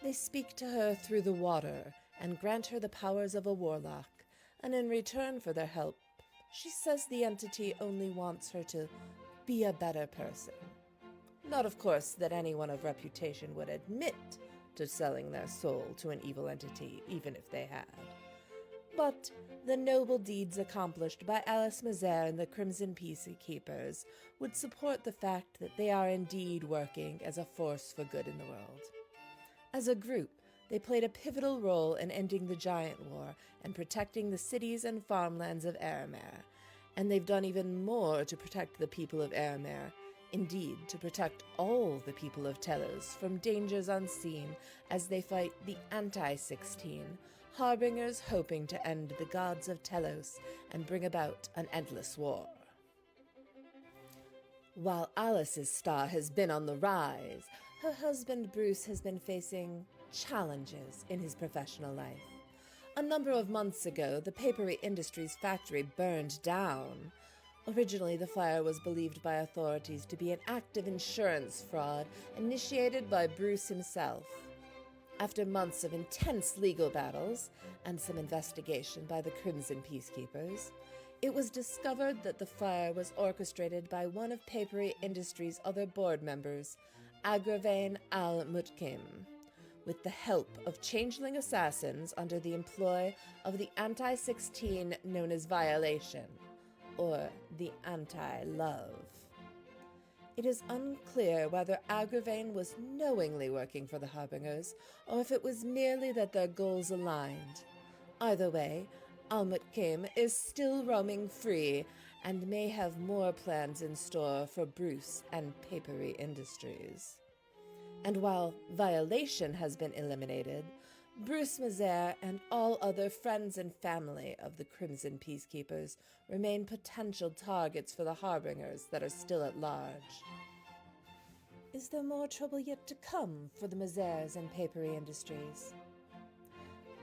They speak to her through the water and grant her the powers of a warlock, and in return for their help, she says the entity only wants her to be a better person. Not, of course, that anyone of reputation would admit to selling their soul to an evil entity, even if they had. But the noble deeds accomplished by Alice Mazaire and the Crimson Peacekeepers would support the fact that they are indeed working as a force for good in the world. As a group, they played a pivotal role in ending the Giant War and protecting the cities and farmlands of Aramere, and they've done even more to protect the people of Aramere, indeed to protect all the people of Tellos from dangers unseen as they fight the Anti-16, harbingers hoping to end the gods of Tellos and bring about an endless war. While Alice's star has been on the rise, her husband Bruce has been facing challenges in his professional life. A number of months ago, the Papery Industries factory burned down. Originally, the fire was believed by authorities to be an act of insurance fraud initiated by Bruce himself. After months of intense legal battles and some investigation by the Crimson Peacekeepers, it was discovered that the fire was orchestrated by one of Papery Industries' other board members, Agravain al-Mutkim, with the help of changeling assassins under the employ of the anti-16 known as Violation, or the anti-love. It is unclear whether Agravain was knowingly working for the Harbingers, or if it was merely that their goals aligned. Either way, Almutkim is still roaming free and may have more plans in store for Bruce and Papery Industries. And while Violation has been eliminated, Bruce Mazaire and all other friends and family of the Crimson Peacekeepers remain potential targets for the Harbingers that are still at large. Is there more trouble yet to come for the Mazaires and Papery Industries?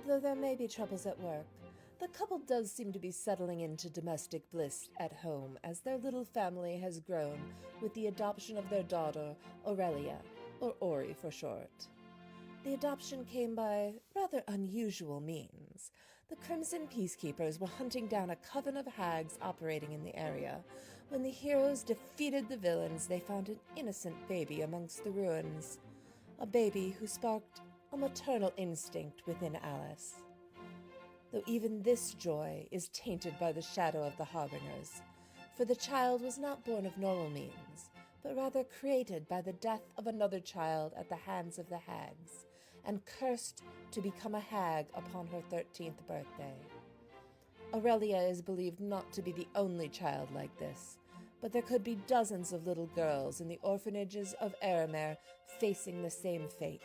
Though there may be troubles at work, the couple does seem to be settling into domestic bliss at home as their little family has grown with the adoption of their daughter, Aurelia, or Ori for short. The adoption came by rather unusual means. The Crimson Peacekeepers were hunting down a coven of hags operating in the area. When the heroes defeated the villains, they found an innocent baby amongst the ruins. A baby who sparked a maternal instinct within Alice. Though even this joy is tainted by the shadow of the Harbingers, for the child was not born of normal means, but rather created by the death of another child at the hands of the hags, and cursed to become a hag upon her 13th birthday. Aurelia is believed not to be the only child like this, but there could be dozens of little girls in the orphanages of Eremer facing the same fate.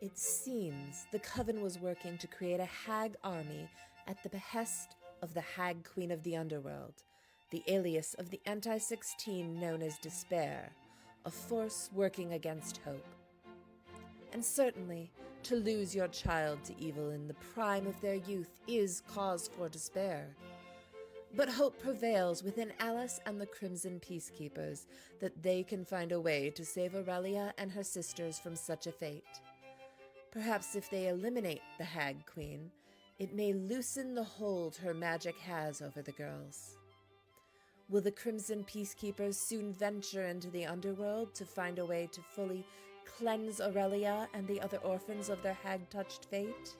It seems the Coven was working to create a hag army at the behest of the Hag Queen of the Underworld, the alias of the anti-16 known as Despair, a force working against hope. And certainly, to lose your child to evil in the prime of their youth is cause for despair. But hope prevails within Alice and the Crimson Peacekeepers that they can find a way to save Aurelia and her sisters from such a fate. Perhaps if they eliminate the Hag Queen, it may loosen the hold her magic has over the girls. Will the Crimson Peacekeepers soon venture into the underworld to find a way to fully cleanse Aurelia and the other orphans of their hag-touched fate?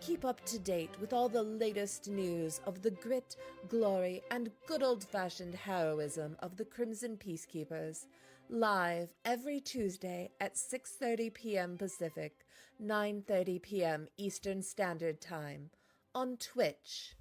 Keep up to date with all the latest news of the grit, glory, and good old-fashioned heroism of the Crimson Peacekeepers, live every Tuesday at 6:30 p.m. Pacific, 9:30 p.m. Eastern Standard Time, on Twitch.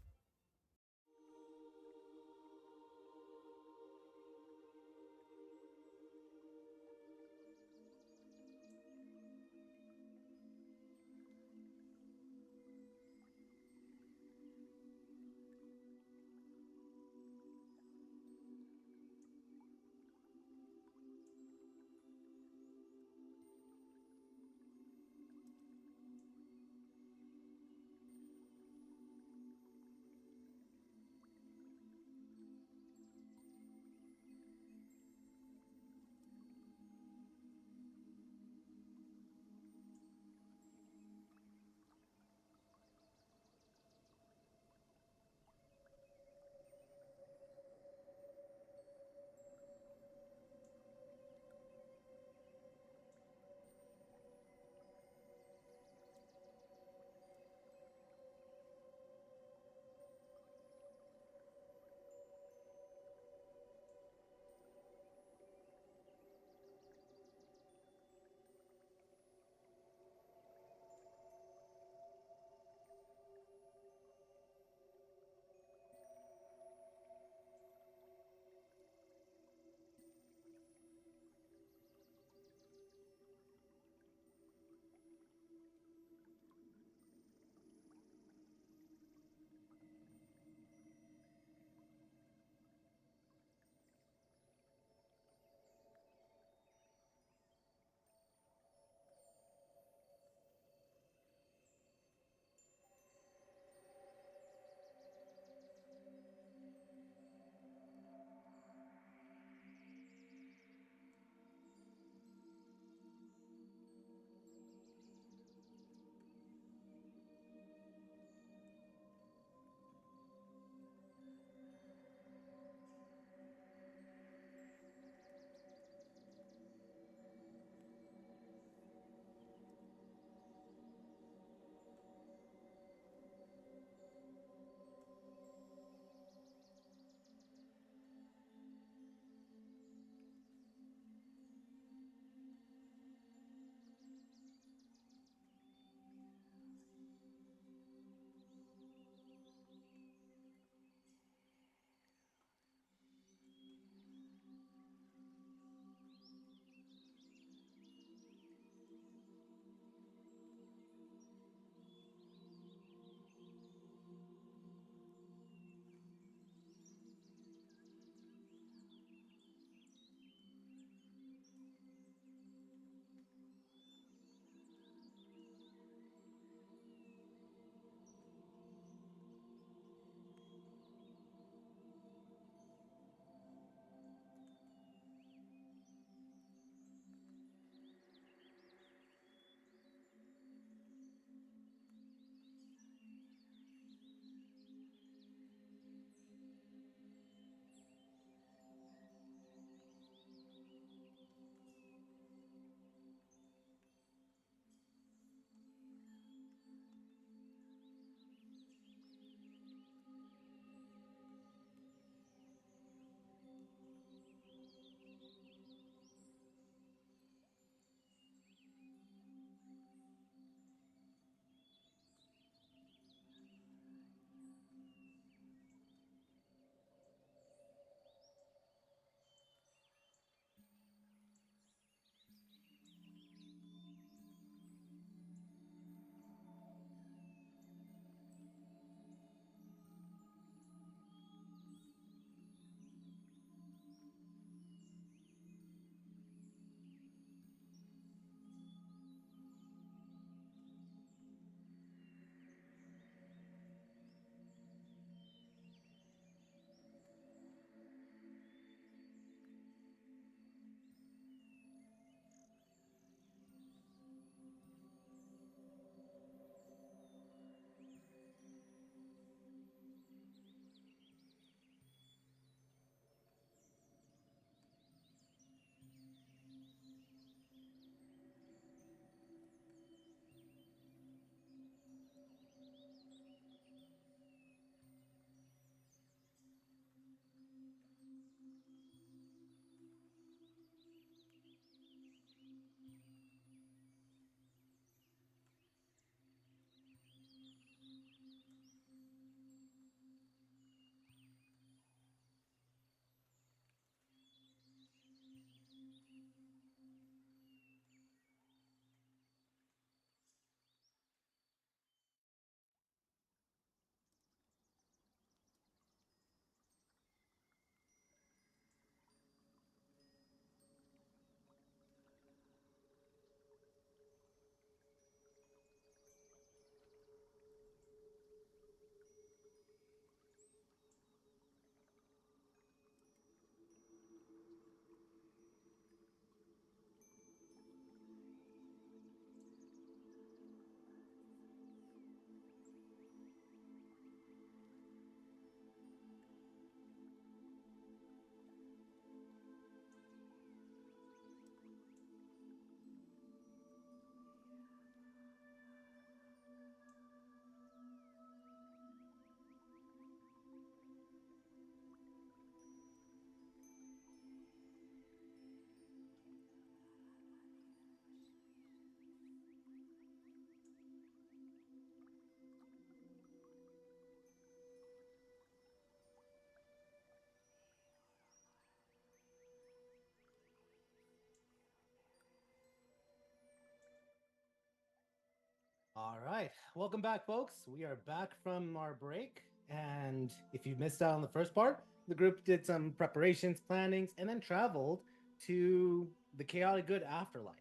All right. Welcome back, folks. We are back from our break. And if you missed out on the first part, the group did some preparations, plannings, and then traveled to the chaotic good afterlife,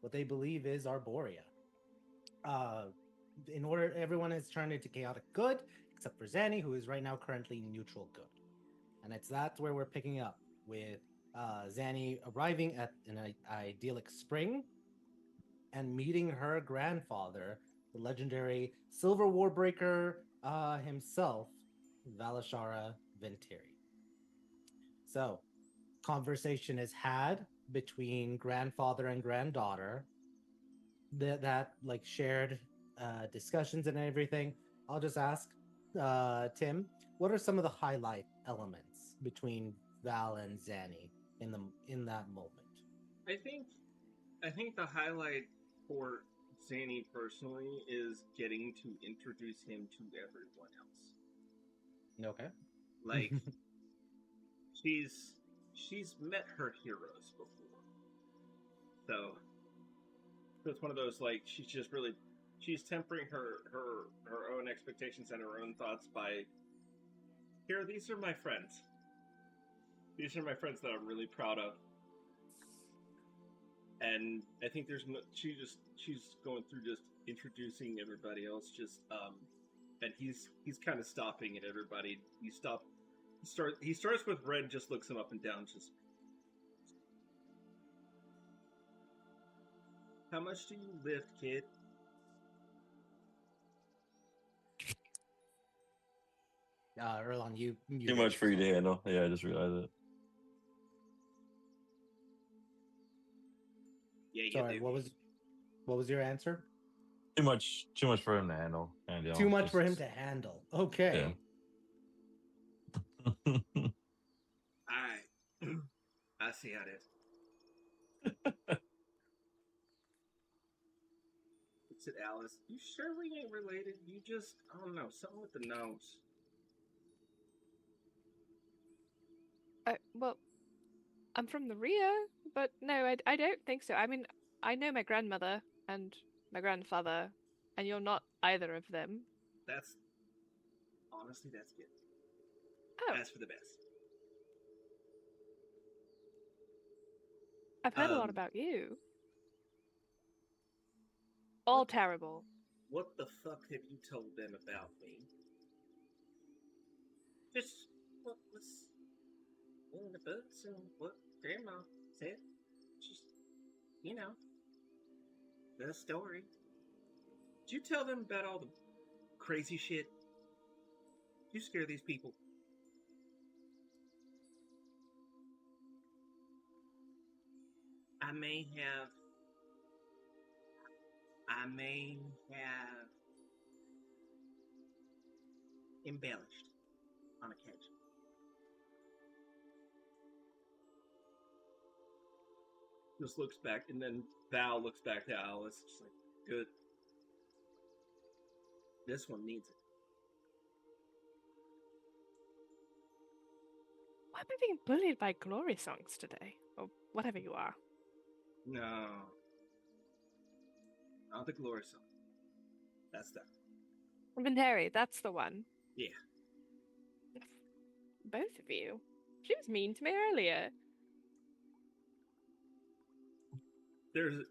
what they believe is Arborea. In order, everyone is turned into chaotic good, except for Zanny, who is right now currently neutral good. And that's where we're picking up with Zanny arriving at an idyllic spring and meeting her grandfather, the legendary Silver Warbreaker himself, Valashara Ventiri. So, conversation is had between grandfather and granddaughter. That like shared discussions and everything. I'll just ask Tim, what are some of the highlight elements between Val and Zanny in that moment? I think the highlight for Zanny personally is getting to introduce him to everyone else. Okay. Like she's met her heroes before. So it's one of those like she's tempering her own expectations and her own thoughts by these are my friends. These are my friends that I'm really proud of. And I think she's going through just introducing everybody else and he's kind of stopping at everybody. He starts with Red, just looks him up and down, just how much do you lift, kid? Erlon, you Too much for you to handle. Yeah, I just realized it. Yeah, Sorry, what was your answer? Too much for him to handle. And, Too much for him to handle. Okay. Yeah. I see how it is. Said Alice, you sure we ain't related? You just, I don't know, something with the nose. Well, I'm from the Rio, but no, I don't think so. I mean, I know my grandmother and my grandfather, and you're not either of them. Honestly, that's good. Oh. That's for the best. I've heard a lot about you. All terrible. What the fuck have you told them about me? Just what was in the books and what Grandma said. Just, the story. Did you tell them about all the crazy shit? Did you scare these people? I may have embellished on occasion. Just looks back, and then Val looks back to Alice, just like, good. This one needs it. Why am I being bullied by glory songs today? Or whatever you are. No. Not the glory song. That's that. Venteri, that's the one. Yeah. Both of you. She was mean to me earlier. There's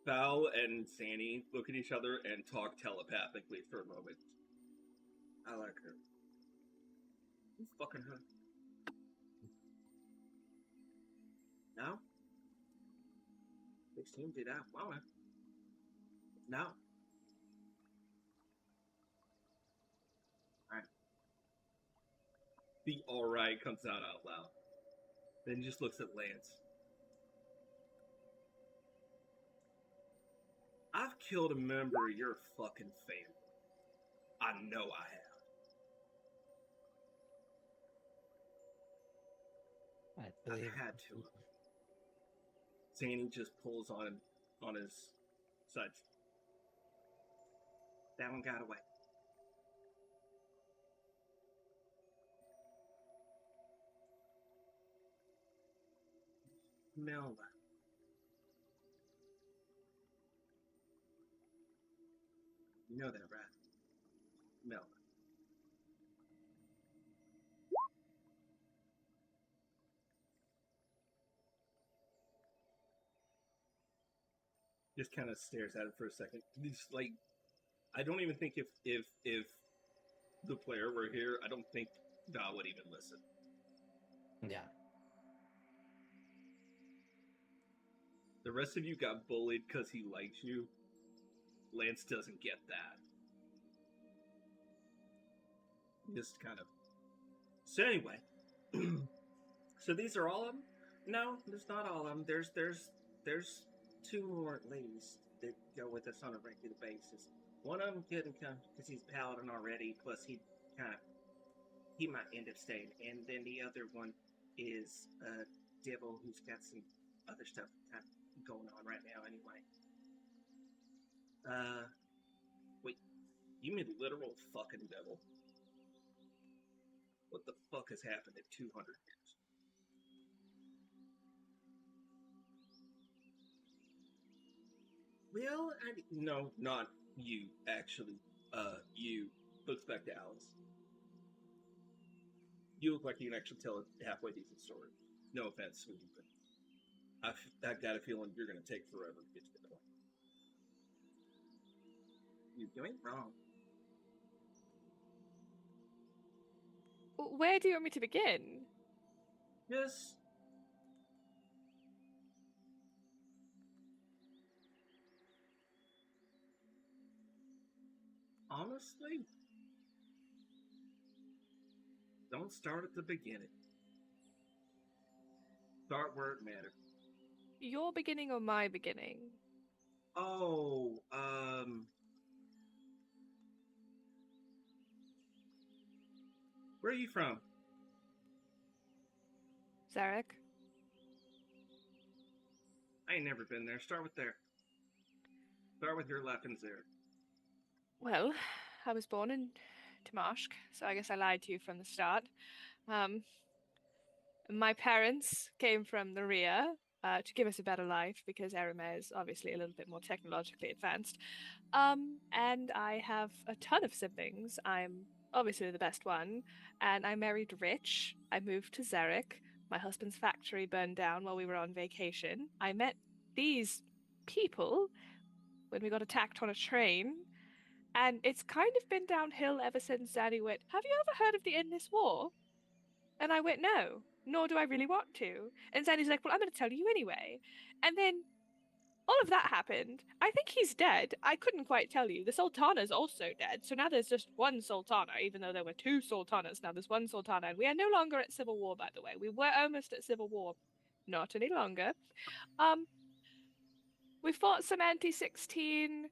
Val and Zanny look at each other and talk telepathically for a moment. I like her. You fucking her. No? 16 did I wanna? No. Alright. The alright comes out loud. Then he just looks at Lance. I've killed a member of your fucking family. I know I have. I've had to. Zanny just pulls on his sides. That one got away. Melba. You know that, right? Mel. Just kind of stares at it for a second. He's like, I don't even think if the player were here, I don't think Val would even listen. Yeah. The rest of you got bullied because he likes you. Lance doesn't get that. Just kind of. So anyway, so these are all of them? No, there's not all of them. There's two more ladies that go with us on a regular basis. One of them couldn't come because he's paladin already. Plus, he might end up staying. And then the other one is a devil who's got some other stuff kind of going on right now. Anyway, wait, you mean literal fucking devil? What the fuck has happened in 200 years? Well, no, not you, actually. You. Looks back to Alice. You look like you can actually tell a halfway decent story. No offense, sweetie, but I've got a feeling you're going to take forever to get to the point. You ain't wrong. Where do you want me to begin? Just honestly, don't start at the beginning. Start where it matters. Your beginning or my beginning? Oh, where are you from? Zarek? I ain't never been there. Start with there. Start with your lessons there. Well, I was born in Tamashk, so I guess I lied to you from the start. My parents came from the rear to give us a better life because Ereme is obviously a little bit more technologically advanced. And I have a ton of siblings. I'm obviously the best one, and I married rich. I moved to Zarek. My husband's factory burned down while we were on vacation. I met these people when we got attacked on a train. And it's kind of been downhill ever since Zaddy went, "Have you ever heard of the Endless War?" And I went, "No, nor do I really want to." And Zaddy's like, "Well, I'm going to tell you anyway." And then all of that happened. I think he's dead. I couldn't quite tell you. The Sultana's also dead. So now there's just one Sultana, even though there were two Sultanas. Now there's one Sultana. And we are no longer at civil war, by the way. We were almost at civil war. Not any longer. We fought some anti-16.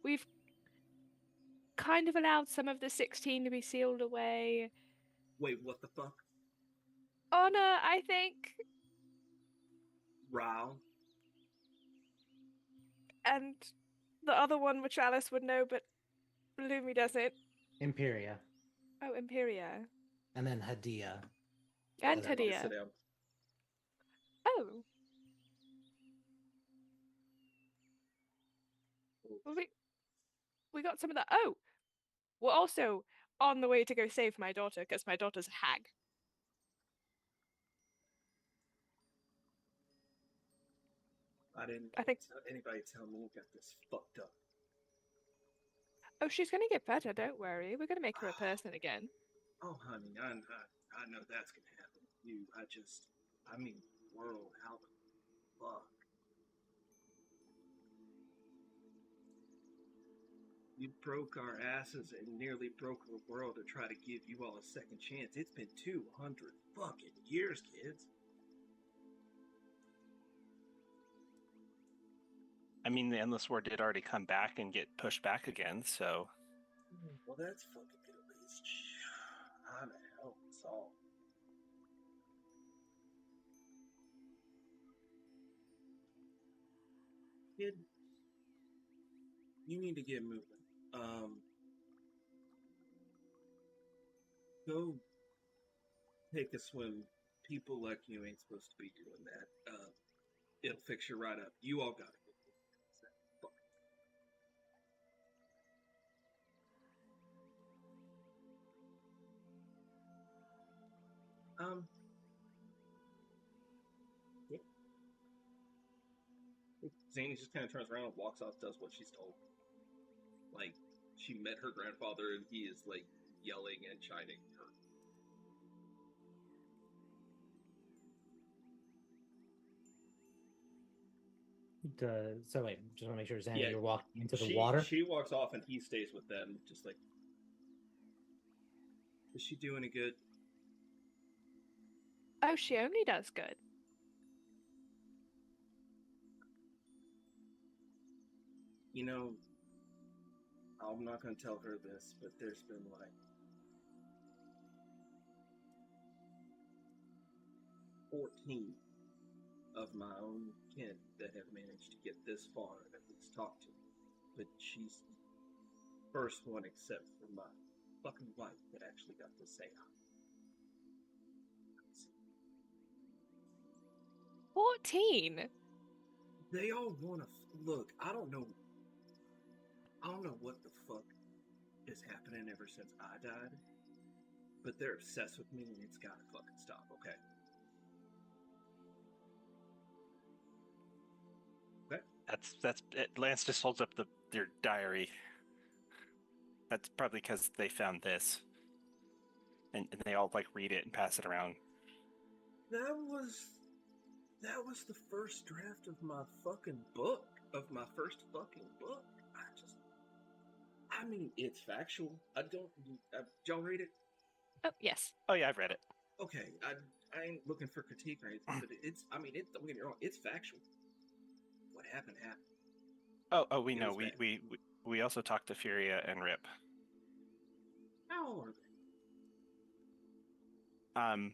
We've kind of allowed some of the 16 to be sealed away. Wait, what the fuck? Honor, I think. Rao? And the other one, which Alice would know, but Lumi doesn't. Imperia. Oh, Imperia. And then Hadia. And Other Tadia. Sit down. Oh. Well, we got some of that. Oh, we're also on the way to go save my daughter because my daughter's a hag. I didn't I think. anybody tell me you got this fucked up. Oh, she's gonna get better. Don't worry. We're gonna make her a person again. Oh, honey, I know that's gonna happen with you. I mean, world, how the fuck? You broke our asses and nearly broke the world to try to give you all a second chance. It's been 200 fucking years, kids. I mean, the Endless War did already come back and get pushed back again, so. Well, that's fucking good at least. How the hell it's all. Kid, you need to get moving. Go take a swim. People like you ain't supposed to be doing that. It'll fix you right up. You all got it. Yeah. Zany just kind of turns around and walks off, does what she's told. Like, she met her grandfather and he is, like, yelling and chiding her. So wait, just want to make sure, Zanny, Yeah, you're walking into the water? She walks off and he stays with them, just like, is she doing it good? Oh, she only does good. You know, I'm not going to tell her this, but there's been, like, 14 of my own kin that have managed to get this far and at least talk to me. But she's the first one except for my fucking wife that actually got to say hi. 14? They all want to look. I don't know what the fuck is happening ever since I died, but they're obsessed with me and it's gotta fucking stop, okay? Okay? That's it. Lance just holds up your diary. That's probably because they found this, and they all like read it and pass it around. That was the first draft of my fucking book. Of my first fucking book. I mean, it's factual. Did y'all read it? Oh, yes. Oh yeah, I've read it. Okay, I ain't looking for critique or anything, but don't get me wrong, it's factual. What happened happened. Oh, we It know. was bad. We also talked to Furia and Rip. How old are they?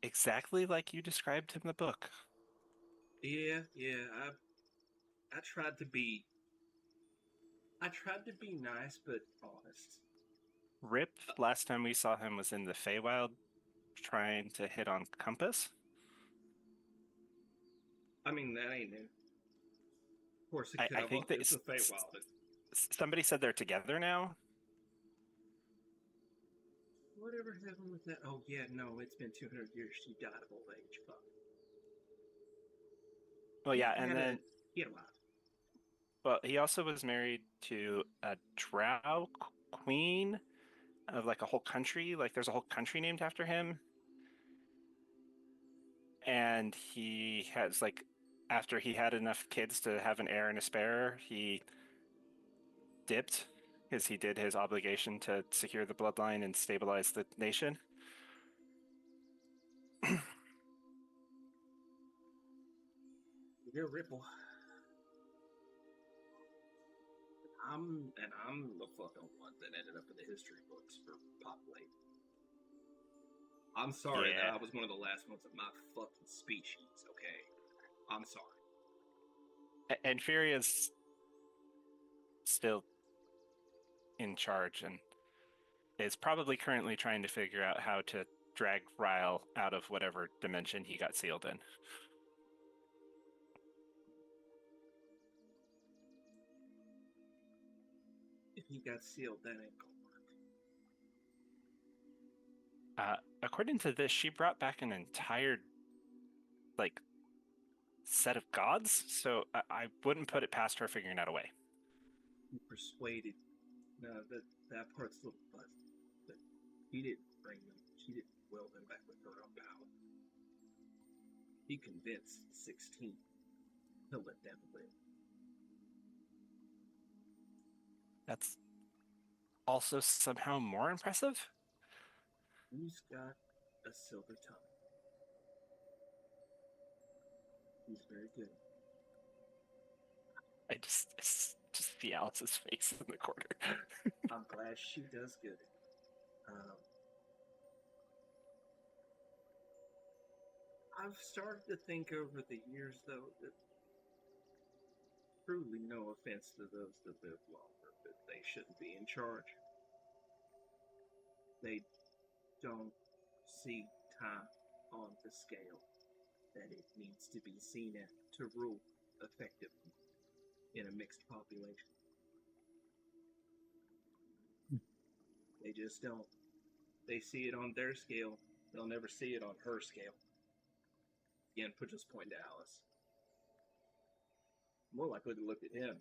Exactly like you described in the book. Yeah, I tried to be nice but honest. Rip, last time we saw him was in the Feywild trying to hit on Compass. I mean, that ain't new. Of course, it could I have. think that It's a Feywild. somebody said they're together now. Whatever happened with that? Oh yeah, no, it's been 200 years. She died of old age. Fuck. Well, yeah, and then he had a wife. well, he also was married to a drow queen of like a whole country. Like there's a whole country named after him. And he has like after he had enough kids to have an heir and a spare, he dipped because he did his obligation to secure the bloodline and stabilize the nation. You're Ripple. I'm the fucking one that ended up in the history books for populate. I'm sorry that I was one of the last ones of my fucking species, okay? I'm sorry. And Furia's still in charge and is probably currently trying to figure out how to drag Ryle out of whatever dimension he got sealed in. If he got sealed, that ain't gonna work. According to this, she brought back an entire like set of gods, so I wouldn't put it past her figuring out a way. He persuaded. No, that part's a little fuzzy. But he didn't bring them. She didn't will them back with her own power. He convinced 16 to let them live. That's also somehow more impressive. Who's got a silver tongue? He's very good. I just see Alice's face in the corner. I'm glad she does good. I've started to think over the years, though, that truly no offense to those that live longer, but they shouldn't be in charge. They don't see time on the scale that it needs to be seen at to rule effectively in a mixed population. They just don't. They see it on their scale they'll never see it on her scale. Again, put this point to Alice. More likely to look at him.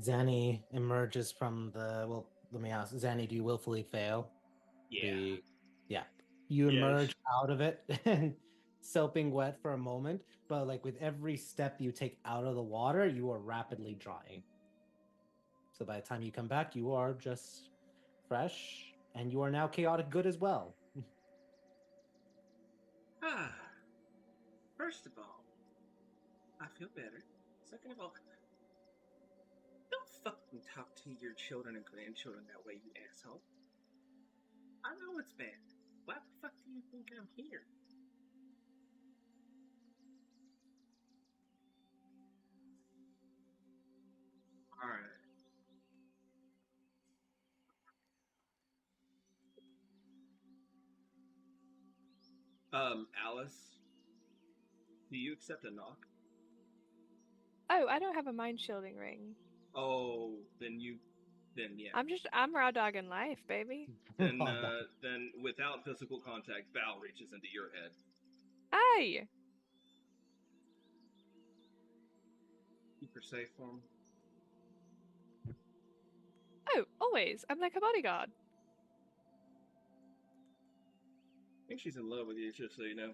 Zanny emerges from the. Well, let me ask, Zanny, do you willfully fail? Yeah. Yeah. You Yes. emerge out of it and soaping wet for a moment, but like with every step you take out of the water, you are rapidly drying. So by the time you come back, you are just fresh, and you are now chaotic good as well. First of all, I feel better. Second of all, don't fucking talk to your children and grandchildren that way, you asshole. I know it's bad. Why the fuck do you think I'm here? Alright. Alice, do you accept a knock? Oh, I don't have a mind shielding ring. Oh, then yeah. I'm raw dog in life, baby. Then without physical contact, Val reaches into your head. Hey! Keep her safe for me. Oh, always. I'm like a bodyguard. I think she's in love with you, just so you know.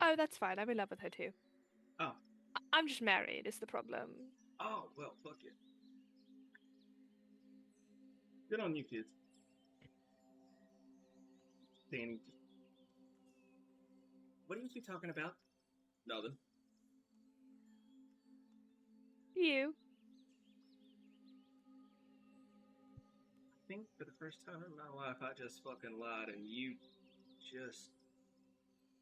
Oh, that's fine. I'm in love with her too. Oh. I'm just married, is the problem. Oh, well, fuck it. Good on you, kids. Danny, what are you two talking about? Nothing. You. I think for the first time in my life, I just fucking lied, and you just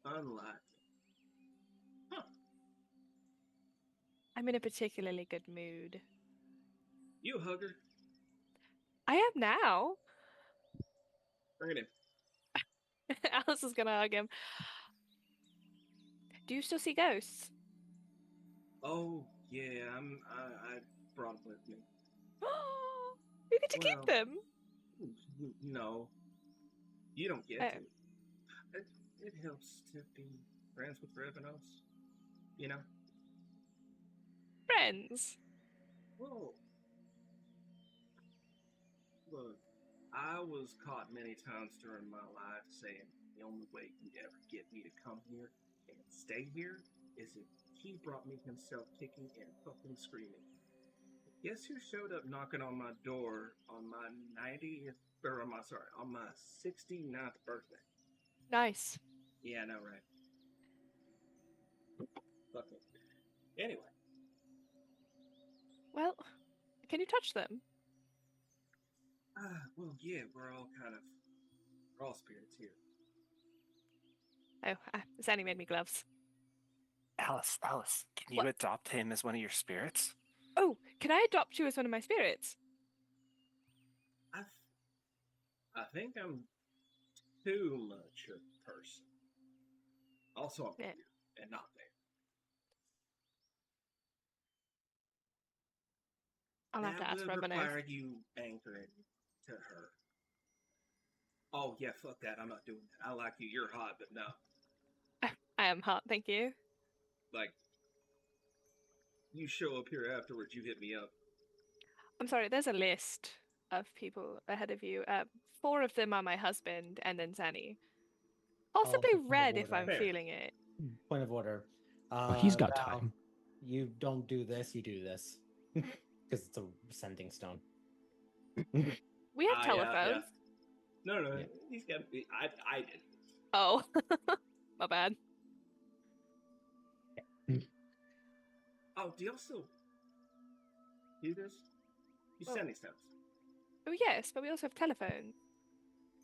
unlied me. Huh. I'm in a particularly good mood. You a hugger? I am now. Bring it in. Alice is gonna hug him. Do you still see ghosts? Oh, yeah, I brought them with me. You get to keep them. No. You don't get Oh. to. It helps to be friends with Revenos. You know? Friends. Whoa. Look, I was caught many times during my life saying the only way you'd ever get me to come here and stay here is if he brought me himself kicking and fucking screaming. Guess who showed up knocking on my door on my 90th, or on my 69th birthday? Nice. Yeah, I know, right? Fuck it. Anyway. Well, can you touch them? Well, yeah, we're all spirits here. Oh, Zanny made me gloves. Alice, can What? you adopt him as one of your spirits? Oh, can I adopt you as one of my spirits? I think I'm too much a person. Also, I'm here and not there. I'll have to ask That for would an require you anchoring to her. Oh, yeah, fuck that. I'm not doing that. I like you. You're hot, but no. I am hot, thank you. Like, you show up here afterwards, you hit me up. I'm sorry, there's a list of people ahead of you. 4 of them are my husband, and then Zanny. Possibly point of Red if I'm order. feeling it. Point of order. Oh, he's got Val, time. You don't do this, you do this. Because it's a sending stone. We have telephones. Yeah. No, Yeah. he's got. I did. Oh, my bad. Oh, do you also do this? You Well- send these notes. Oh yes, but we also have telephones.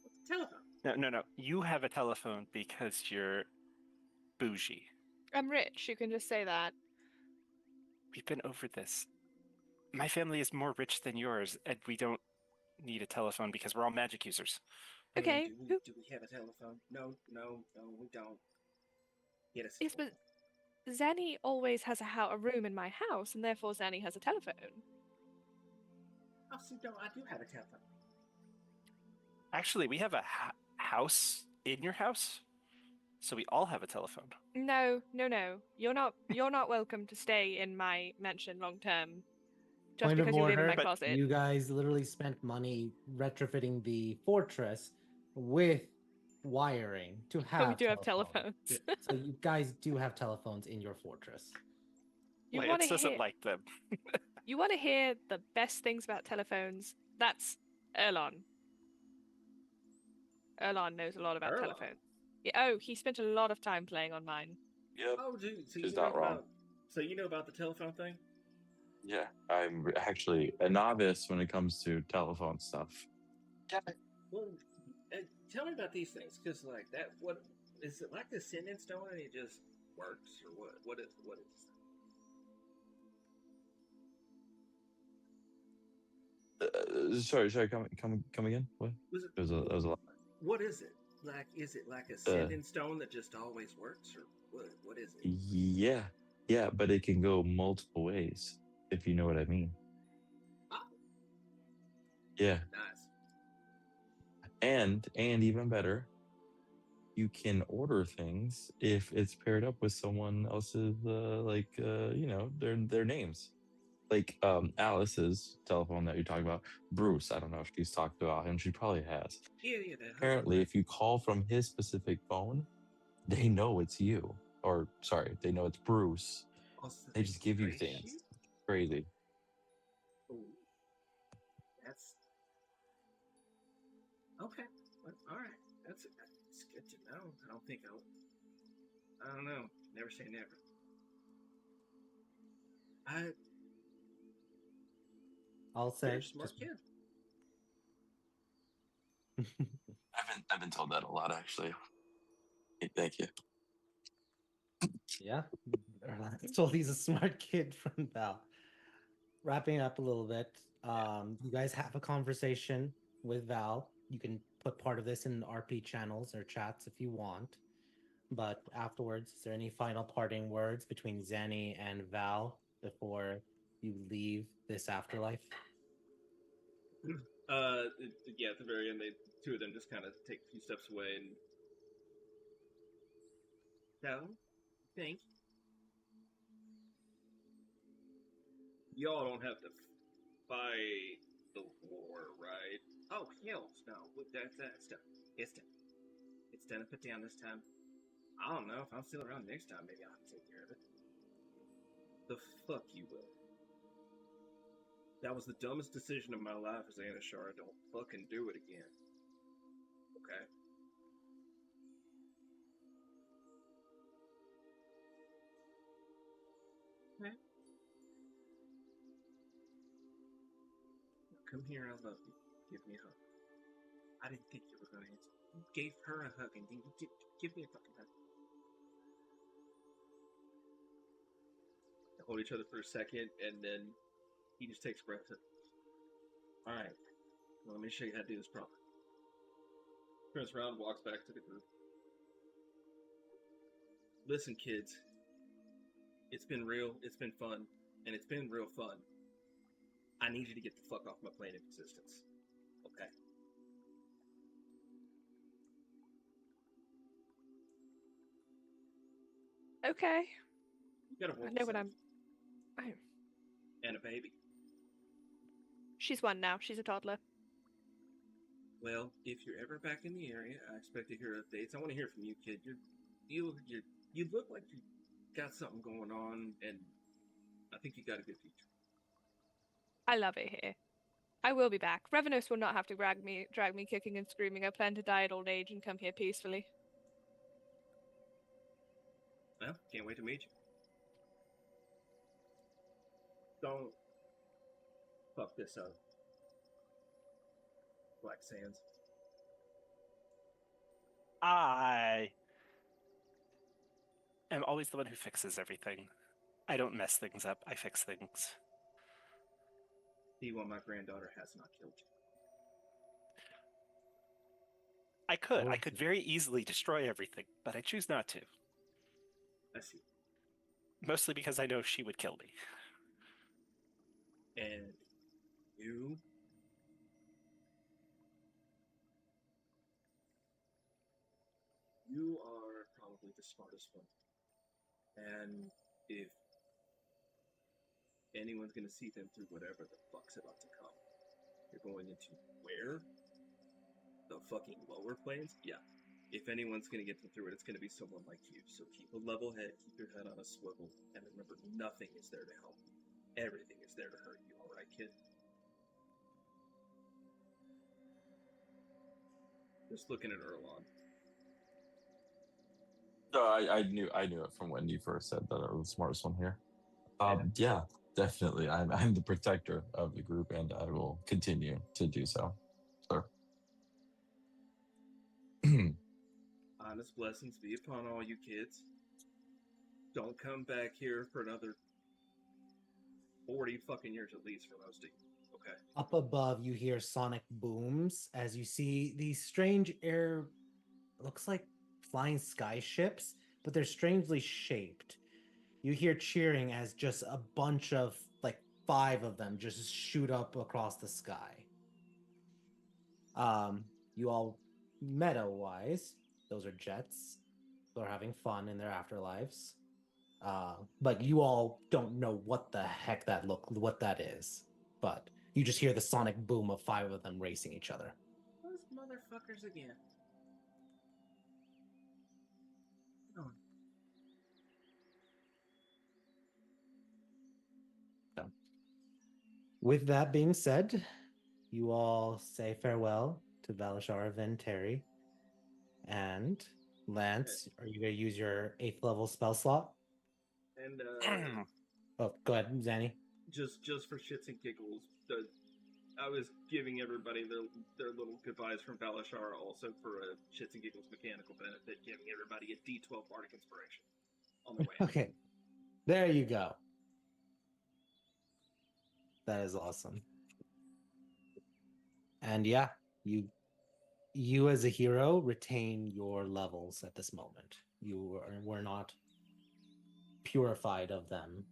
What's a telephone? No. You have a telephone because you're bougie. I'm rich. You can just say that. We've been over this. My family is more rich than yours, and we don't need a telephone because we're all magic users. Okay. Do we have a telephone? No, we don't. Get us. Yes, but Zanny always has a room in my house, and therefore Zanny has a telephone. Oh, see, no, I do have a telephone. Actually, we have a house in your house, so we all have a telephone. No. You're not welcome to stay in my mansion long term. Just Point of because you live in my order, closet. you guys literally spent money retrofitting the fortress with wiring to But we have do have telephones. telephones. So you guys do have telephones in your fortress. You Lance want to doesn't hear like them. you want to hear the best things about telephones? That's Erlon. Erlon knows a lot about Erlon? telephones. Yeah, oh, he spent a lot of time playing on mine. Yep. Oh, dude, so She's you know not wrong. about so you know about the telephone thing? Yeah, I'm actually a novice when it comes to telephone stuff. Well, tell me about these things, because like that, what is it like the sentence stone and it just works, or what? What is Sorry, come again. What? was it? There was a lot. What is it? Like, is it like a Uh, sending stone that just always works, or what? What is it? Yeah, but it can go multiple ways, if you know what I mean. Ah, Yeah, nice. and even better, you can order things if it's paired up with someone else's, their names. Like Alice's telephone that you talked about, Bruce. I don't know if she's talked about him. She probably has. Yeah, that. Apparently, if you call from his specific phone, they know it's you. Or sorry, they know it's Bruce. Also, They just give you straight things. shoot? Crazy. Ooh, that's okay. Well, all right, that's good to know. I don't think I don't know. Never say never. I'll say You're a smart just kid. I've been told that a lot actually. Hey, thank you. yeah. So he's a smart kid from Val. Wrapping up a little bit, you guys have a conversation with Val. You can put part of this in RP channels or chats if you want. But afterwards, is there any final parting words between Zanny and Val before you leave this afterlife? Yeah, at the very end, two of them just kind of take a few steps away and So, think y'all don't have to fight the war, right? oh hell no, that's done. It's done. It's done and put down this time. I don't know if I'm still around next time. Maybe I'll take care of it. The fuck you will. That was the dumbest decision of my life as Anishar. Don't fucking do it again. Okay? Okay. Now come here, I love you. Give me a hug. I didn't think you were gonna answer. You gave her a hug and then you did give me a fucking hug. They hold each other for a second, and then he just takes a breath. Alright. Well, let me show you how to do this properly. Turns around, and walks back to the group. Listen, kids. It's been real, it's been fun, and it's been real fun. I need you to get the fuck off my plane of existence. Okay? Okay. You got a I wolf know what son I'm. and a baby. She's one now. She's a toddler. Well, if you're ever back in the area, I expect to hear updates. I want to hear from you, kid. You look like you got something going on, and I think you got a good future. I love it here. I will be back. Revenos will not have to drag me kicking and screaming. I plan to die at old age and come here peacefully. Well, can't wait to meet you. Don't fuck this up, Black Sands. I am always the one who fixes everything. I don't mess things up. I fix things. See why my granddaughter has not killed you. I could. Oh, I could very easily destroy everything, but I choose not to. I see. Mostly because I know she would kill me. And you you are probably the smartest one. And if anyone's going to see them through whatever the fuck's about to come, you're going into where? The fucking lower planes? Yeah. If anyone's going to get them through it, it's going to be someone like you. So keep a level head, keep your head on a swivel, and remember, nothing is there to help you. Everything is there to hurt you, alright, kid? Just looking at Erlon. No, I knew it from when you first said that I was the smartest one here. Yeah, definitely. I'm the protector of the group, and I will continue to do so. Sir. Honest blessings be upon all you kids. Don't come back here for another 40 fucking years at least for most of you. Okay. Up above, you hear sonic booms as you see these strange air, looks like flying sky ships, but they're strangely shaped. You hear cheering as just a bunch of, like, 5 of them just shoot up across the sky. You all, meta-wise, those are jets. They're having fun in their afterlives. But you all don't know what the heck what that is. But you just hear the sonic boom of 5 of them racing each other. Those motherfuckers again. Oh. With that being said, you all say farewell to Valashar Venteri. And Lance, are you going to use your 8th level spell slot? And Oh, go ahead, Zanny. just for shits and giggles, I was giving everybody their little goodbyes from Valashar also for a shits and giggles mechanical benefit, giving everybody a D12 bardic inspiration on the way. Okay, there you go. That is awesome. And yeah, you as a hero retain your levels at this moment. You were not purified of them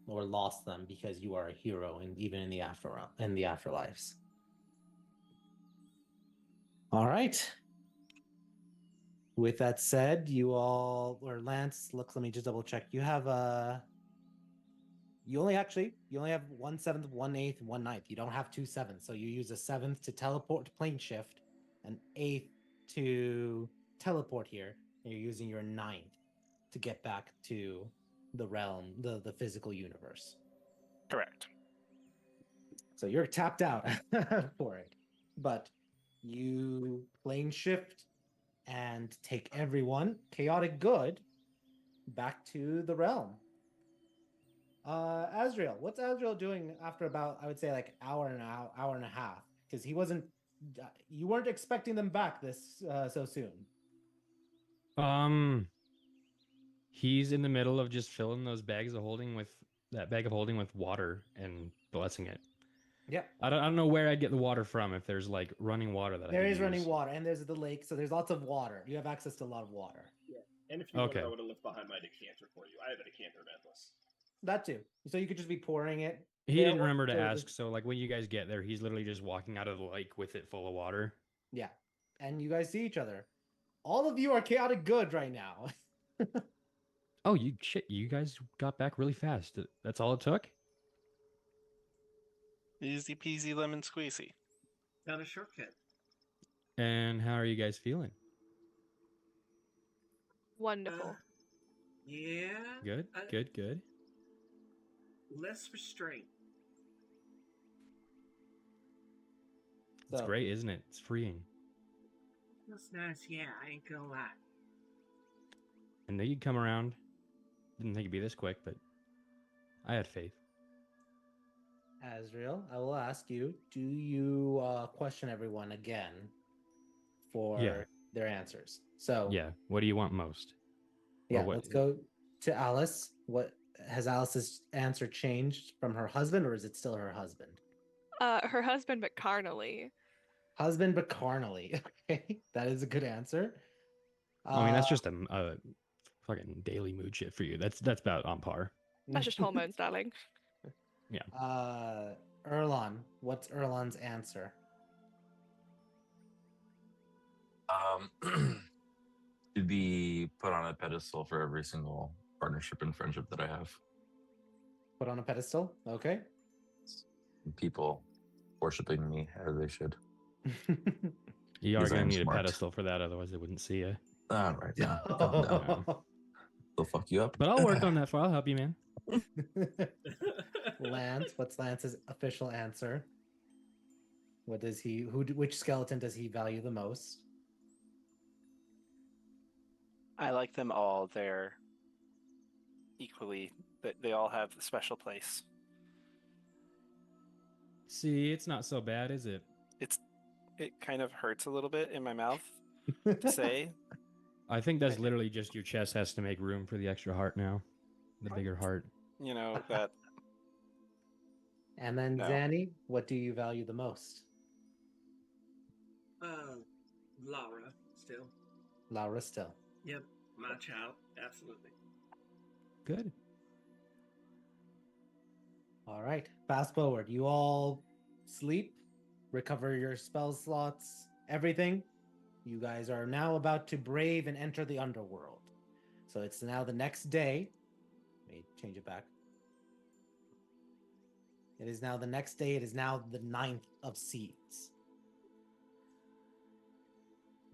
or lost them because you are a hero, and even in the afterlives. All right. With that said, you all, or Lance, let me just double check. You have you only have 1/7, 1/8, 1/9. You don't have 2 7s. So you use a 7th to teleport to plane shift, an 8th to teleport here, and you're using your 9th to get back to the realm, the physical universe. Correct. So you're tapped out for it. But you plane shift and take everyone, chaotic good, back to the realm. Azrael, what's Azrael doing after about, I would say, like hour and a half? Because you weren't expecting them back this so soon. He's in the middle of just filling those bags of holding with that bag of holding with water and blessing it. Yeah. I don't know where I'd get the water from if there's like running water that there I could is running use. water, and there's the lake, so there's lots of water. You have access to a lot of water. Yeah. And if you Okay. wanted, I would have left behind my decanter for you. I have a decanter of endless. That too. So you could just be pouring it. He There didn't remember to was- ask, so like when you guys get there, he's literally just walking out of the lake with it full of water. Yeah. And you guys see each other. All of you are chaotic good right now. Oh, you guys got back really fast. That's all it took? Easy peasy lemon squeezy. Found a shortcut. And how are you guys feeling? Wonderful. Yeah. Good, good. Less restraint. It's great, isn't it? It's freeing. That's nice, yeah, I ain't gonna lie. I knew you'd come around. Didn't think it'd be this quick, but I had faith. Azrael, I will ask you, do you question everyone again for their answers? So Yeah, what do you want most? Yeah, let's go to Alice. What has Alice's answer changed from her husband, or is it still her husband? Her husband, but carnally. Husband, but carnally. Okay, that is a good answer. I mean, that's just a fucking daily mood shit for you. That's about on par. That's just hormones, darling. Yeah. Erlon, what's Erlon's answer? To be put on a pedestal for every single partnership and friendship that I have. Put on a pedestal. Okay. People worshiping me as they should. You are Because I going to am need smart. a pedestal for that, otherwise they wouldn't see you. All right, now calm down. They'll fuck you up. But I'll work on that for. I'll help you, man. Lance, what's Lance's official answer? What does he? Which skeleton does he value the most? I like them all. They're equally. They all have a special place. See, it's not so bad, is it? It kind of hurts a little bit in my mouth to say. I think that's literally just your chest has to make room for the extra heart now. The bigger heart. You know that. And then No. Zanny, what do you value the most? Laura, still. Laura still. Yep, my child, absolutely. Good. All right. Fast forward. You all sleep, recover your spell slots, everything. You guys are now about to brave and enter the underworld. So it's now the next day. Let me change it back. It is now the next day. It is now the 9th of Seeds.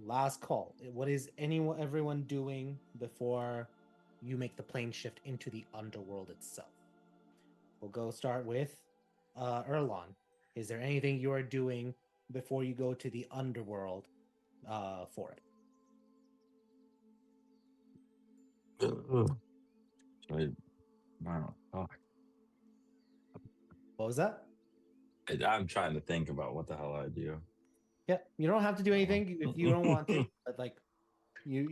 Last call. What is everyone doing before you make the plane shift into the underworld itself? We'll go start with Erlon. Is there anything you are doing before you go to the underworld for it? What was that? I'm trying to think about what the hell I do. Yeah, you don't have to do anything if you don't want to, but like you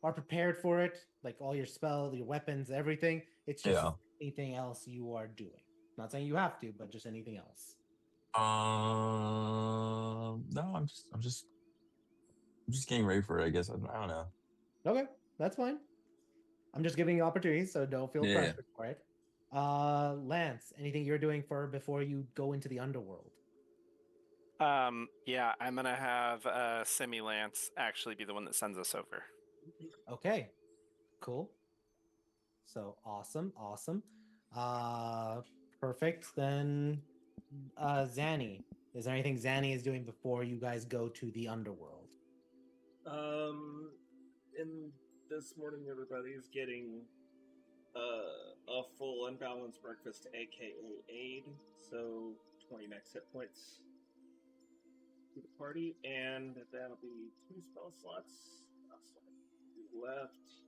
are prepared for it, like all your spells, your weapons, everything. It's just anything else you are doing. Not saying you have to, but just anything else. No, I'm just getting ready for it, I guess. I don't know. Okay, that's fine. I'm just giving you opportunities, so don't feel pressured for it. Lance, anything you're doing before you go into the underworld? Yeah, I'm gonna have Semi Lance actually be the one that sends us over. Okay, cool. So awesome. Perfect. Then Zanny, is there anything Zanny is doing before you guys go to the underworld? In this morning, everybody is getting a full unbalanced breakfast, aka aid. So 20 max hit points to the party, and that'll be 2 spell slots left.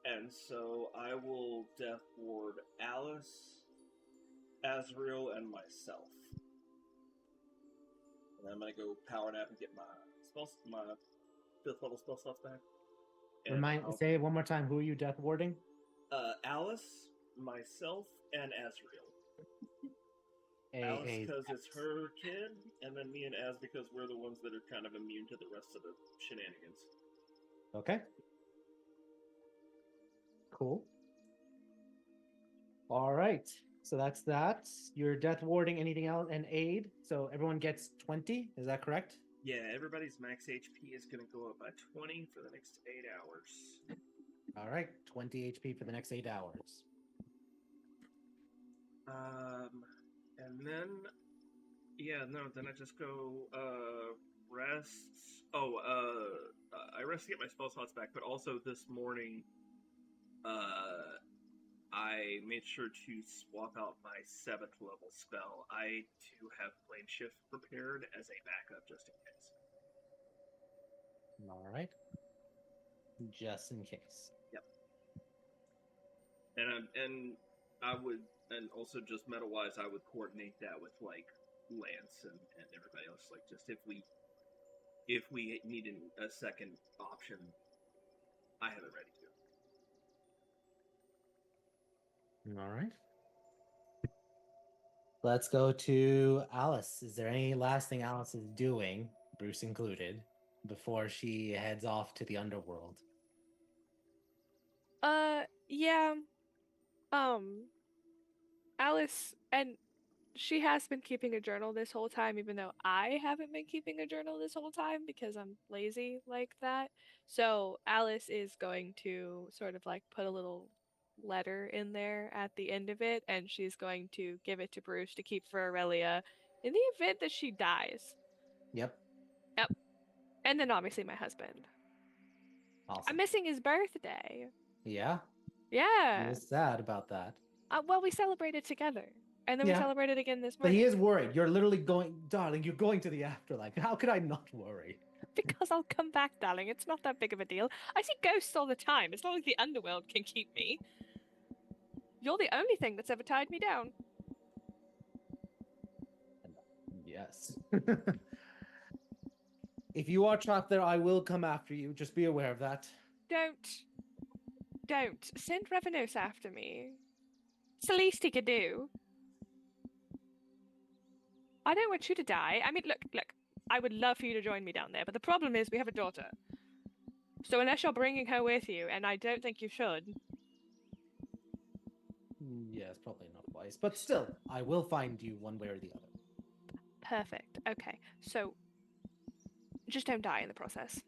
And so I will death ward Alice, Azrael, and myself. And I'm gonna go power nap and get my 5th level spell slots back. Say it one more time. Who are you death warding? Alice, myself, and Azrael. Alice because it's her kid, and then me and Az because we're the ones that are kind of immune to the rest of the shenanigans. Okay. Cool. All right. So that's that. You're death warding anything else and aid. So everyone gets 20. Is that correct? Yeah, everybody's max HP is going to go up by 20 for the next 8 hours. All right. 20 HP for the next 8 hours. And then, then I just go rest. I rest to get my spell slots back, but also this morning, I made sure to swap out my 7th level spell. I too have Plane Shift prepared as a backup just in case. All right. Just in case. Yep. And I would, and also just meta wise, I would coordinate that with like Lance and everybody else. Like just if we need a second option, I have it ready to. All right. Let's go to Alice. Is there any last thing Alice is doing, Bruce included, before she heads off to the underworld? Yeah. Alice and she has been keeping a journal this whole time, even though I haven't been keeping a journal this whole time because I'm lazy like that. So Alice is going to sort of like put a little letter in there at the end of it, and she's going to give it to Bruce to keep for Aurelia in the event that she dies. Yep. Yep. And then obviously my husband. Awesome. I'm missing his birthday. Yeah. He Yeah. was sad about that. Well, we celebrated together. And then we Yeah. celebrated again this But morning. he is worried. You're literally going, darling, you're going to the afterlife. How could I not worry? Because I'll come back, darling. It's not that big of a deal. I see ghosts all the time. It's not like the underworld can keep me. You're the only thing that's ever tied me down. Yes. If you are trapped there, I will come after you. Just be aware of that. Don't. Send Revenos after me. It's the least he could do. I don't want you to die. I mean, look. I would love for you to join me down there, but the problem is we have a daughter. So unless you're bringing her with you, and I don't think you should. Yes, probably not wise. But still, I will find you one way or the other. Perfect. Okay. So just don't die in the process.